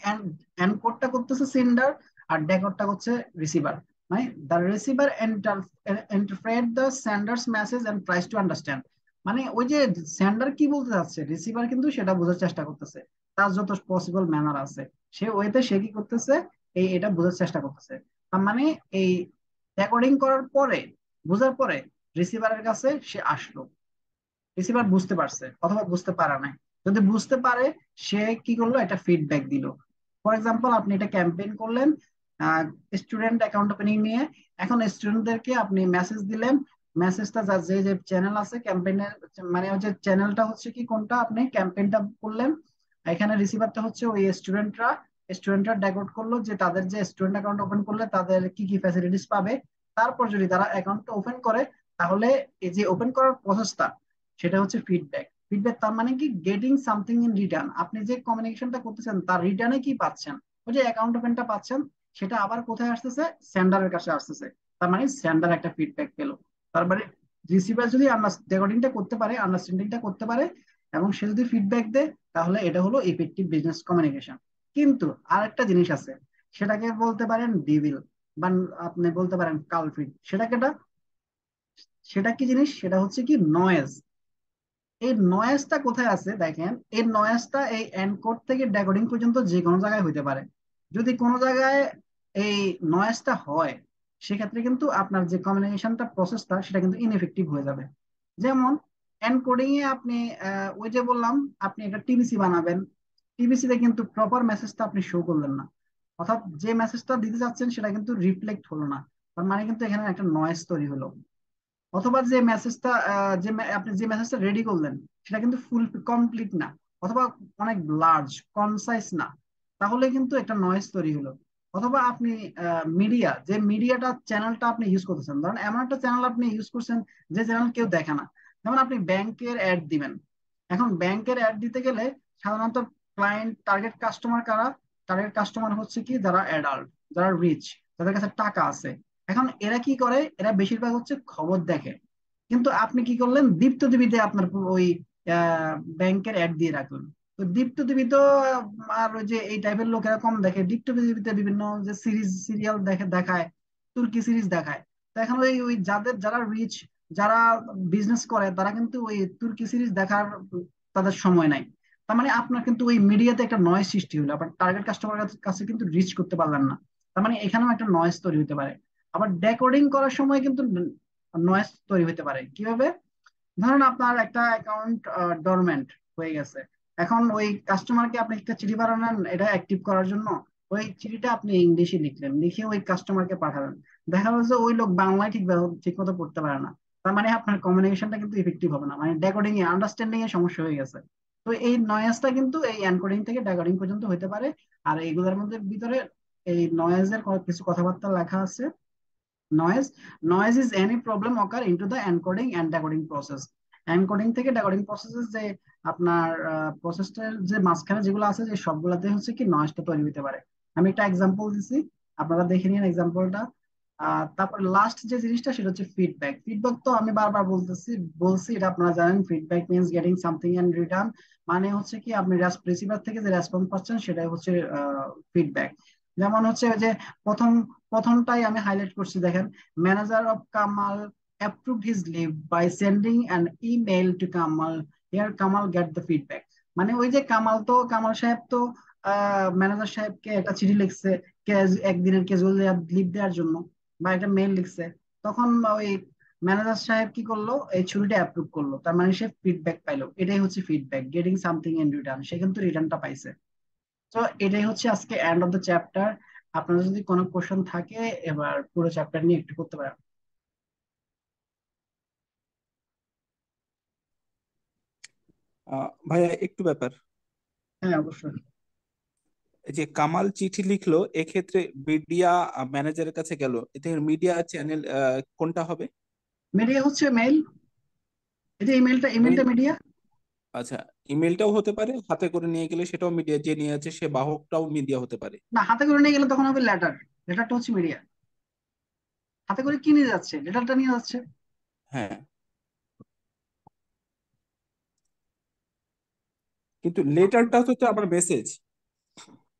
এনকোডটা করতেছে সেন্ডার, আর ডেকোডটা হচ্ছে রিসিভার। মানে the receiver interpret the sender's message and tries to understand. মানে ওই যে সেন্ডার কি বলতে চাচ্ছে, রিসিভার কিন্তু সেটা বোঝার চেষ্টা করতেছে, তার যত পসিবল ম্যানার আছে সে ওয়েতে সে কি করতেছে, এটা বোঝার চেষ্টা করতেছে। তার মানে এই রেকর্ডিং করার পরে, বোঝার পরে, রিসিভারের কাছে সে আসলো, রিসিভার বুঝতে পারছে অথবা বুঝতে পারে নাই। যদি বুঝতে পারে, সে কি করলো, একটা ফিডব্যাক দিল। ফর এক্সাম্পল, আপনি এটা ক্যাম্পেইন করলেন স্টুডেন্ট অ্যাকাউন্ট ওপেনিং নিয়ে। এখন স্টুডেন্টদেরকে আপনি মেসেজ দিলেন, মেসেজটা যে যে চ্যানেল আছে ক্যাম্পেইনের, মানে হচ্ছে চ্যানেলটা হচ্ছে কি কোনটা, আপনি ক্যাম্পেইনটা করলেন, এখানে রিসিভারটা হচ্ছে ওই স্টুডেন্টরা ডেকোড করলো যে তাদের যে স্টুডেন্ট অ্যাকাউন্ট ওপেন করলে তাদের কি কি ফ্যাসিলিটিস পাবে। তারপর যদি তারা অ্যাকাউন্টটা ওপেন করে, তাহলে এই যে ওপেন করার প্রসেসটা, সেটা হচ্ছে ফিডব্যাক। ফিডব্যাক তার মানে কি, গেটিং সামথিং ইন রিটার্ন। আপনি যে কমিউনিকেশনটা করতেছেন তার রিটার্নে কি পাচ্ছেন, ওই যে অ্যাকাউন্ট ওপেনটা পাচ্ছেন, সেটা আবার কোথায় আসতেছে, সেন্ডারের কাছে আসতেছে। তার মানে সেন্ডার একটা ফিডব্যাক পেলো। তার মানে রিসিভার যদি রেকর্ডিংটা করতে পারে, আন্ডারস্ট্যান্ডিংটা করতে পারে, এবং সে যদি ফিডব্যাক দেয়, তাহলে এটা হলো ইফেক্টিভ বিজনেস কমিউনিকেশন। কিন্তু আরেকটা জিনিস আছে, সেটাকে বলতে পারেন ডিভিল, বা আপনি বলতে পারেন কালপ্রিট। সেটা কি জিনিস? সেটা হচ্ছে কি নয়েজ। এই নয়েজটা কোথায় আছে দেখেন, এই নয়েজটা এই এনকোড থেকে ডেকোডিং পর্যন্ত যে কোনো জায়গায় হইতে পারে। যদি কোনো জায়গায় এই নয়েজটা হয়, সেক্ষেত্রে কিন্তু আপনার যে কমিউনিকেশনটা প্রসেসটা সেটা কিন্তু ইনএফেক্টিভ হয়ে যাবে। যেমন এনকোডিং এ আপনি ওই যে বললাম, আপনি একটা টিবিসি বানাবেন, টিবিসি তে কিন্তু প্রপার মেসেজটা আপনি শো করলেন না, অর্থাৎ যে মেসেজটা দিতে যাচ্ছেন সেটা কিন্তু রিফ্লেক্ট হলো না, তার মানে কিন্তু এখানে একটা নয়েজ তৈরি হলো। অথবা যে মেসেজটা আপনি যে মেসেজটা রেডি করলেন সেটা কিন্তু ফুল কমপ্লিট না, অথবা অনেক লার্জ কনসাইজ না, তাহলে কিন্তু একটা নয়েজ তৈরি হলো। অথবা আপনি মিডিয়া, যে মিডিয়াটা চ্যানেলটা আপনি ইউজ করতেছেন, ধরেন এমন একটা চ্যানেল আপনি ইউজ করছেন যে চ্যানেল কেউ দেখে না। যেমন আপনি ব্যাংকের অ্যাড দিবেন, এখন ব্যাংকের অ্যাড দিতে গেলে সাধারণত ক্লায়েন্ট টার্গেট কাস্টমার কারা? টার্গেট কাস্টমার হচ্ছে কি যারা অ্যাডাল্ট, যারা রিচ, যাদের কাছে টাকা আছে। এখন এরা কি করে? এরা বেশিরভাগ হচ্ছে খবর দেখে। কিন্তু আপনি কি করলেন, দীপ্ত টিভিতে আপনার ওই ব্যাংকের অ্যাড দিয়ে রাখলেন। তো দীপ্ত টিভি তো আর ওই যে এই টাইপের লোকেরা কম দেখে, দীপ্ত টিভিতে বিভিন্ন যে সিরিজ সিরিয়াল দেখায়, তুর্কি সিরিজ দেখায়। তো এখন ওই ওই যারা রিচ, যারা বিজনেস করে, তারা কিন্তু ওই তুর্কি সিরিজ দেখার তাদের সময় নাই। তার মানে আপনার কিন্তু ওই মিডিয়াতে একটা নয়েজ সৃষ্টি হলো, আবার টার্গেট কাস্টমার কাছে কিন্তু রিচ করতে পারলেন না। তার মানে এখানেও একটা নয়েজ তৈরি হতে পারে। আবার ডেকোডিং করার সময় কিন্তু নয়েজ তৈরি হতে পারে কিভাবে? ধরুন আপনার একটা অ্যাকাউন্ট ডরমেন্ট হয়ে গেছে, এখন ওই কাস্টমারকে আপনি একটা চিঠি পাঠালেন এটা অ্যাক্টিভ করার জন্য। ওই চিঠিটা আপনি ইংলিশে লিখলেন, লিখে ওই কাস্টমারকে পাঠালেন, দেখা যাচ্ছে ওই লোক বাংলায় ঠিক মতো পড়তে পারে না। তার মানে আপনার কমিউনিকেশনটা কিন্তু ইফেক্টিভ হবে না, মানে ডেকোডিং এ আন্ডারস্ট্যান্ডিং এ সমস্যা হয়ে গেছে। তো এই নয়েজটা কিন্তু এই এনকোডিং থেকে ডেকোডিং পর্যন্ত হতে পারে। আর এইগুলোর মধ্যে ভিতরে এই নয়েজের কিছু কথাবার্তা লেখা আছে। Noise is any problem occur into the encoding and decoding process. Encoding থেকে ডেকোডিং প্রসেসের যে আপনার প্রসেসটার যে মাঝখানে যেগুলো আছে, যে সবগুলাতে হচ্ছে কি নয়েজটা তৈরি হতে পারে। আমি একটা এক্সাম্পল দিছি, আপনারা দেখে নিন এক্সাম্পলটা। তারপর লাস্ট যে জিনিসটা সেটা হচ্ছে ফিডব্যাক। ফিডব্যাক তো আমি বারবার বলছি এটা আপনারা জানেন, feedback means getting something and return. মানে হচ্ছে কি আপনি রিসিভার থেকে যে রেসপন্স পাচ্ছেন সেটাই হচ্ছে ফিডব্যাক। যেমন হচ্ছে ওই যে প্রথম প্রথমটাই আমি হাইলাইট করছি, দেখেন, manager of Kamal approved his leave by sending an email to Kamal. Here Kamal get the feedback. মানে ওই যে কামাল সাহেব তো ম্যানেজার সাহেবকে একটা চিঠি লিখছে একদিনের ক্যাজুয়াল লিভ দেওয়ার জন্য, বা একটা মেল লিখছে। তখন ওই ম্যানেজার সাহেব কি করলো, এই ছুটিটা অ্যাপ্রুভ করলো, তার মানে সে ফিডব্যাক পাইলো। এটাই হচ্ছে feedback, getting something in return. সে কিন্তু রিটার্নটা পাইছে। তো এটাই হচ্ছে আজকে এন্ড অফ দ্য চ্যাপ্টার। আপনার যদি কোনো কোশ্চেন থাকে এবার পুরো চ্যাপ্টার নিয়ে একটু করতে পারেন। ভাইয়া একটু ব্যাপার, হ্যাঁ, অবশ্যই। এই যে কামাল চিঠি লিখলো এক্ষেত্রে মিডিয়া ম্যানেজারের কাছে গেল, এতে মিডিয়া চ্যানেল কোনটা হবে? মিডিয়া হচ্ছে মেইল, এটা ইমেলটা মেইল। ইমেলটা মিডিয়া। আচ্ছা, ইমেলটাও হতে পারে, হাতে করে নিয়ে গেলে সেটাও মিডিয়া, যে নিয়ে আছে সে বাহকটাও মিডিয়া হতে পারে। না, হাতে করে নিয়ে গেলে তখন হবে লেটার, লেটারটা হচ্ছে মিডিয়া। হাতে করে কি নিয়ে যাচ্ছে? লেটারটা নিয়ে যাচ্ছে। হ্যাঁ, কিন্তু লেটারটা তো আবার মেসেজ।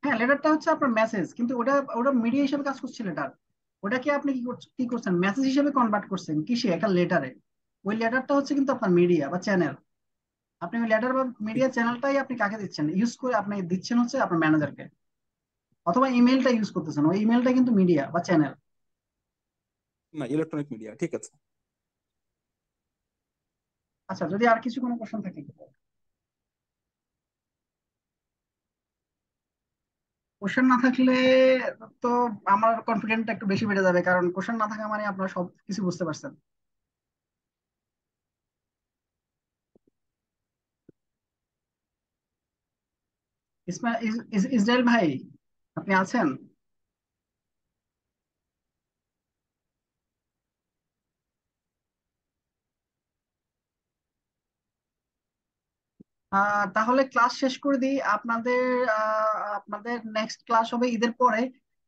হ্যাঁ, লেটারটা হচ্ছে আপনার মেসেজ, কিন্তু ওটা ওটা মিডিয়া হিসেবে কাজ করছে লেটার। ওটাকে আপনি কি করছেন, মেসেজ হিসেবে কনভার্ট করছেন কিসে, একটা লেটারে। ওই লেটারটা হচ্ছে কিন্তু আপনার মিডিয়া বা চ্যানেল। আপনি ওই লেটার বা মিডিয়া চ্যানেলটাই আপনি কাকে দিচ্ছেন, ইউজ করে আপনি দিচ্ছেন হচ্ছে আপনার ম্যানেজারকে। অথবা ইমেলটা ইউজ করতেছেন, ওই ইমেলটা কিন্তু মিডিয়া বা চ্যানেল। না, ইলেকট্রনিক মিডিয়া, ঠিক আছে। আচ্ছা, যদি আর কিছু কোনো কোশ্চেন থাকে। কোশ্চেন না থাকলে তো আমার কনফিডেন্টটা একটু বেশি বেড়ে যাবে, কারণ কোশ্চেন না থাকা মানে আপনারা সব কিছু বুঝতে পারছেন। ইসরায়েল ভাই, আপনি আছেন? তাহলে ক্লাস শেষ করে দিই আপনাদের। আপনাদের নেক্সট ক্লাস হবে ঈদের পরে।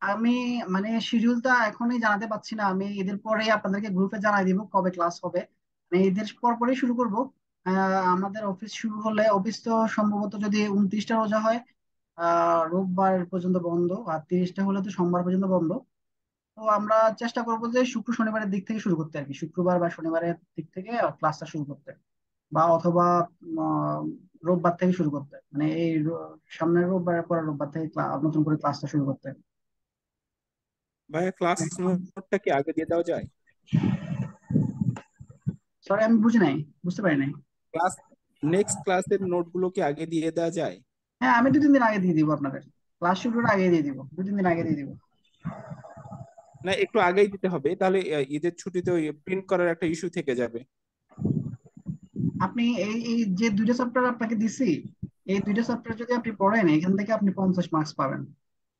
আমি মানে শিডিউলটা এখনই জানাতে পারছি না, আমি ঈদের পরে আপনাদেরকে গ্রুপে জানাই দিব কবে ক্লাস হবে। মানে ঈদের পর পরেই শুরু করব। আমাদের অফিস শুরু হলে, অফিস তো সম্ভবত যদি 29টা রোজা হয়, রোববার পর্যন্ত বন্ধ, আর 30টা হলে তো সোমবার পর্যন্ত বন্ধ। তো আমরা চেষ্টা করবো যে শুক্র শনিবারের দিক থেকে শুরু করতে, আর কি শুক্রবার বা শনিবারের দিক থেকে ক্লাসটা শুরু করতে, বা অথবা আহ, রোববার থেকে শুরু করতে, মানে এই সামনের রোববার পরের রোববার থেকে নতুন করে ক্লাসটা শুরু করতে। ভাইয়া ক্লাস নোটটা কি আগে দিয়ে দেওয়া যায়? সরি, আমি বুঝতে পারি নাই। ক্লাস নেক্সট ক্লাসের নোটগুলো কি আগে দিয়ে দেওয়া যায়? হ্যাঁ, আমি 2-3 দিন আগে দিয়ে দিব আপনাদের। ক্লাস শুরুর আগে দিয়ে দিব, 2-3 দিন আগে দিয়ে দিব। না, একটু আগেই দিতে হবে, তাহলে ঈদের ছুটিতে ওই প্রিন্ট করার একটা ইস্যু থেকে যাবে। আপনি এই এই যে 2টা চ্যাপ্টার আপনাকে দিছি, এই 2টা চ্যাপ্টার যদি আপনি পড়েন, এখান থেকে আপনি 50 মার্কস পাবেন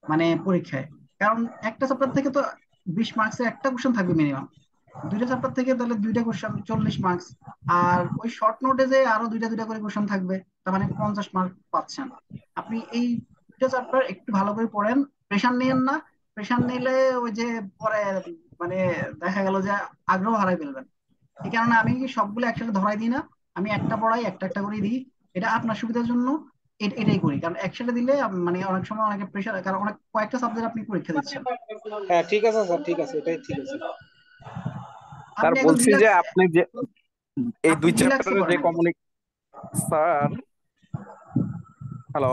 মানে পরীক্ষায়। কারণ একটা চ্যাপ্টার থেকে তো 20 মার্কসের একটা কোশ্চেন থাকবে মিনিমাম। 2টা চ্যাপ্টার থেকে তাহলে 2টা কোশ্চেন 40 মার্কস। আর ওই শর্ট নোটে যে আরো 2টা করে কোশ্চেন থাকবে, তার মানে 50 মার্ক পাচ্ছেন। আপনি এই 2টা চ্যাপ্টার একটু ভালো করে পড়েন, প্রেশার নিয়েন না। প্রেশার নিলে ওই যে পরে মানে দেখা গেল যে আগ্রহ হারাই ফেলবেন। এই কারণে আমি সবগুলো একসাথে ধরাই দিই না, আমি একটা পড়াই, একটা একটা করে দিই। এটা আপনার সুবিধার জন্য এটাই করি, কারণ একসাথে দিলে মানে অনেক সময় অনেকে প্রেশার, কারণ অনেক কয়েকটা সাবজেক্ট আপনি পরীক্ষা দিচ্ছেন। হ্যাঁ ঠিক আছে স্যার, ঠিক আছে, এটাই ঠিক আছে। স্যার আপনি একদম বলছি যে রিল্যাক্স, আপনি যে এই আপনি 2 রিল্যাক্সে চ্যাপ্টারের করেন যে একদম। স্যার, হ্যালো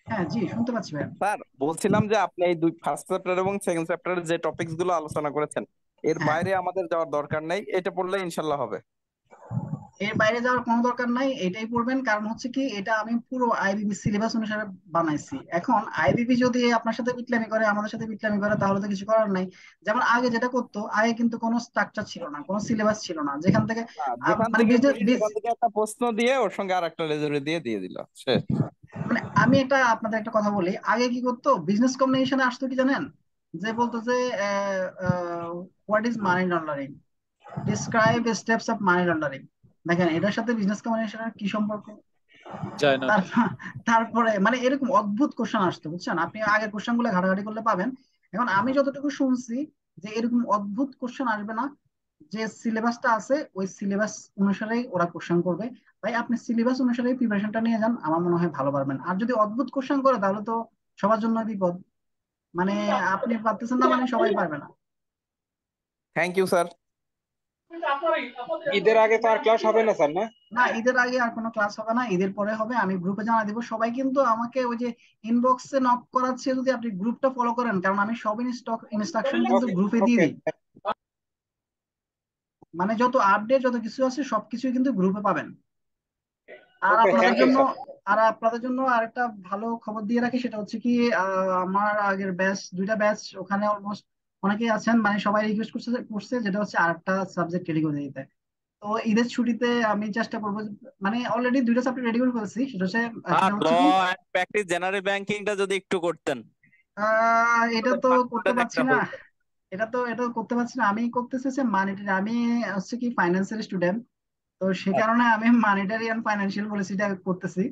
হ্যাঁ জি, শুনতে পাচ্ছি ভাই। স্যার, বলছিলাম যে আপনি এই ফার্স্ট চ্যাপ্টার এবং সেকেন্ড চ্যাপ্টারের যে টপিকস গুলো আলোচনা করেছেন, এর হ্যাঁ, বাইরে আমাদের যাওয়ার দরকার নেই, এটা পড়লে ইনশাল্লাহ হবে। এর বাইরে যাওয়ার কোনো দরকার নাই, এটাই পড়বেন। কারণ হচ্ছে কি, এটা আমি পুরো আইবিবি সিলেবাস অনুসারে বানাইছি। এখন আইবিবি যদি আপনার সাথে বিটলামি করে, আমাদের সাথে বিটলামি করে, তাহলে তো কিছু করার নাই। যেমন আগে যেটা করতো, আগে কিন্তু কোনো স্ট্রাকচার ছিল না, কোনো সিলেবাস ছিল না, যেখান থেকে যেখান মানে থেকে খুশি বিজনেস, সেখান থেকে একটা প্রশ্ন দিয়ে ওর সঙ্গে আর একটা লেজুরি দিয়ে দিয়ে দিল শেষ। মানে আমি আপনাদের একটা কথা বলি, আগে কি করতো, বিজনেস কম্বিনেশনে আসতো কি জানেন, যে বলতো যে what is money laundering, describe steps of money laundering. দেখেন এটার সাথে বিজনেস কম্বিনেশনের কি সম্পর্ক? যায় না। তারপরে মানে এরকম অদ্ভুত কোশ্চেন আসতো, বুঝছেন? আপনি আগের কোশ্চেন গুলো ঘাটাঘাটি করলে পাবেন। এখন আমি যতটুকু শুনছি যে এরকম অদ্ভুত কোশ্চেন আসবে না, যে সিলেবাসটা আছে ওই সিলেবাস অনুসারেই ওরা কোশ্চেন করবে। তাই আপনি সিলেবাস অনুসারে প্রিপারেশনটা নিয়ে যান, আমার মনে হয় ভালো পারবেন। আর যদি অদ্ভুত কোশ্চেন করে তাহলে তো সবার জন্য বিপদ। মানে আপনি পারতেছেন না মানে সবাই পারবে না। Thank you sir. ঈদের আগে তো আর ক্লাস হবে না স্যার, না? না, ঈদের আগে আর কোনো ক্লাস হবে না, ঈদের পরে হবে। আমি গ্রুপে জানা দিব। সবাই কিন্তু আমাকে ওই যে ইনবক্সে নক করাচ্ছে, যদি আপনি গ্রুপটা ফলো করেন, কারণ আমি সব ইনস্ট্রাকশন কিন্তু ওকে, গ্রুপে দিয়ে ওকে। দিই। মানে যত আপডেট যত কিছু আছে সবকিছুই কিন্তু গ্রুপে পাবেন। আর ওকে, আপনাদের থ্যাংক ইউ জন্য স্যার। আরেকটা ভালো খবর দিয়ে রাখি, সেটা হচ্ছে কি, আমার আগের ব্যাচ, 2টা ব্যাচ, ওখানে অলমোস্ট অনেকেই আছেন, মানে সবাই রিকোয়েস্ট করছে যেটা হচ্ছে আরেকটা সাবজেক্ট রেডি করে দিতে। তো ঈদের ছুটিতে আমি চেষ্টা করবো মানে অলরেডি 2টা সাবজেক্ট রেডি করে ফেলেছি। আর সেটা ল হচ্ছে কি, অ্যান্ড প্র্যাকটিস জেনারেল ব্যাংকিংটা যদি একটু করতেন এটা তো করতে পারছি একটা না। হইতো। এটা করতে পারছি না। আমি করতেছি হচ্ছে মানিটারি, আমি হচ্ছে কি ফাইন্যান্সিয়াল স্টুডেন্ট। তো সে কারণে আমি মানিটারি অ্যান্ড ফাইন্যান্সিয়াল পলিসিটা করতেছি।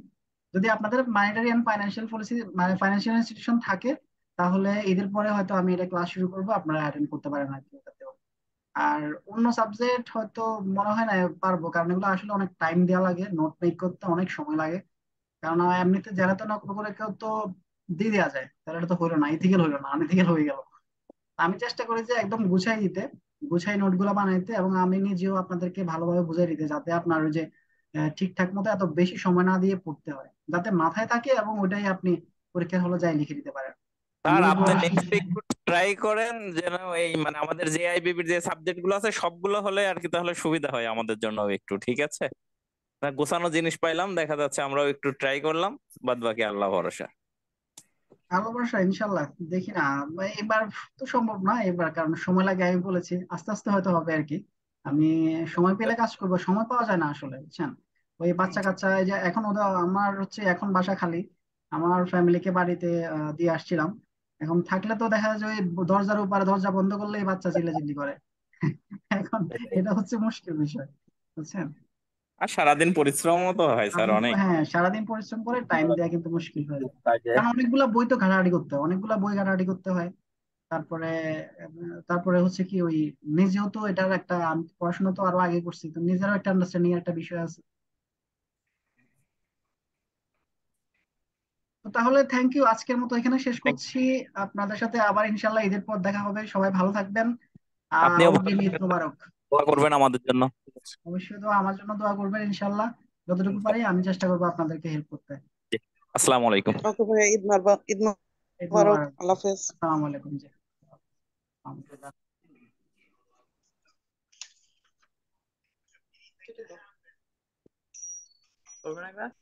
যদি আপনাদের মানিটারি অ্যান্ড ফাইন্যান্সিয়াল পলিসি মানে ফাইন্যান্সিয়াল ইনস্টিটিউশন থাকে, তাহলে ঈদের পরে হয়তো আমি এটা ক্লাস শুরু করবো, আপনারা অ্যাটেন্ড করতে পারেন আর কি ওটাতেও। আর অন্য সাবজেক্ট হয়তো মনে হয় না পারবো, কারণ এগুলো আসলে অনেক টাইম দেওয়া লাগে, নোট মেক করতে অনেক সময় লাগে। কারণ এমনিতে যারা তো নকল করে কেউ তো দিয়ে দেওয়া যায়, তাহলে এটা তো হইলো না, ইথিক্যাল হইলো না, আনইথিক্যাল হয়ে গেল। আমি চেষ্টা করি যে একদম গুছাই দিতে, গুছাই নোটগুলো বানাইতে, এবং আমি নিজেও আপনাদেরকে ভালোভাবে বুঝাই দিতে, যাতে আপনার ওই যে ঠিকঠাক মতো এত বেশি সময় না দিয়ে পড়তে হয়, যাতে মাথায় থাকে এবং ওইটাই আপনি পরীক্ষার হলে যাই লিখে দিতে পারেন। স্যার আমি আপনি নেক্সট একটু ট্রাই করেন যেন এই মানে আমাদের যে আইবিবির যে সাবজেক্ট গুলো আছে সবগুলো হলে আর কি, তাহলে সুবিধা হয় আমাদের জন্য একটু, ঠিক আছে? গোছানো জিনিস পাইলাম, দেখা যাচ্ছে আমরাও একটু ট্রাই করলাম, বাদ বাকি আল্লাহ ভরসা। ভালো বর্ষা ইনশাল্লাহ, দেখি না, এবার তো সম্ভব না এবার, কারণ সময় লাগে, আমি বলেছি আস্তে আস্তে হয়তো হবে আর কি। আমি সময় পেলে কাজ করবো, সময় পাওয়া যায় না আসলে, বুঝছেন? ওই বাচ্চা কাচ্চা, এই যে এখন ওদের, আমার হচ্ছে এখন বাসা খালি, আমার ফ্যামিলিকে বাড়িতে দিয়ে আসছিলাম। এখন থাকলে তো দেখা যায় যে ওই দরজার উপরে, দরজা বন্ধ করলেই বাচ্চা চিল্লাচিল্লি করে। এখন এটা হচ্ছে মুশকিল বিষয়, বুঝছেন? আর সারাদিন পরিশ্রমও তো হয় স্যার অনেক। হ্যাঁ, সারাদিন পরিশ্রম করে টাইম দেওয়া কিন্তু মুশকিল হয়ে যায়। কারণ অনেকগুলা বই তো ঘাটাঘাটি করতে হয়, অনেকগুলা বই ঘাটাঘাটি করতে হয়। তারপরে তারপরে হচ্ছে কি, ওই নিজেও তো এটার একটা, আমি পড়াশোনা তো আরো আগে করছি, তো নিজেরও একটা আন্ডারস্ট্যান্ডিং একটা বিষয় আছে। তো তাহলে থ্যাংক ইউ, আজকের মতো এখানে শেষ করছি। আপনাদের সাথে আবার ইনশাল্লাহ ঈদের পর দেখা হবে। সবাই ভালো থাকবেন। আপনিও ভালো অগ্রিম ঈদ থাকবেন, মোবারক। দোয়া করবেন আমাদের জন্য। অবশ্যই তো আমার জন্য দোয়া করবেন ইনশাল্লাহ। যতটুকু পারি আমি চেষ্টা করবো আপনাদেরকে হেল্প করতে। আসসালামু আলাইকুম। ওকে ভাইয়া, ঈদ ঈদ মোবারক, মোবারক। আল্লাহ হাফেজ। আসসালামু আলাইকুম জি। করবে না class?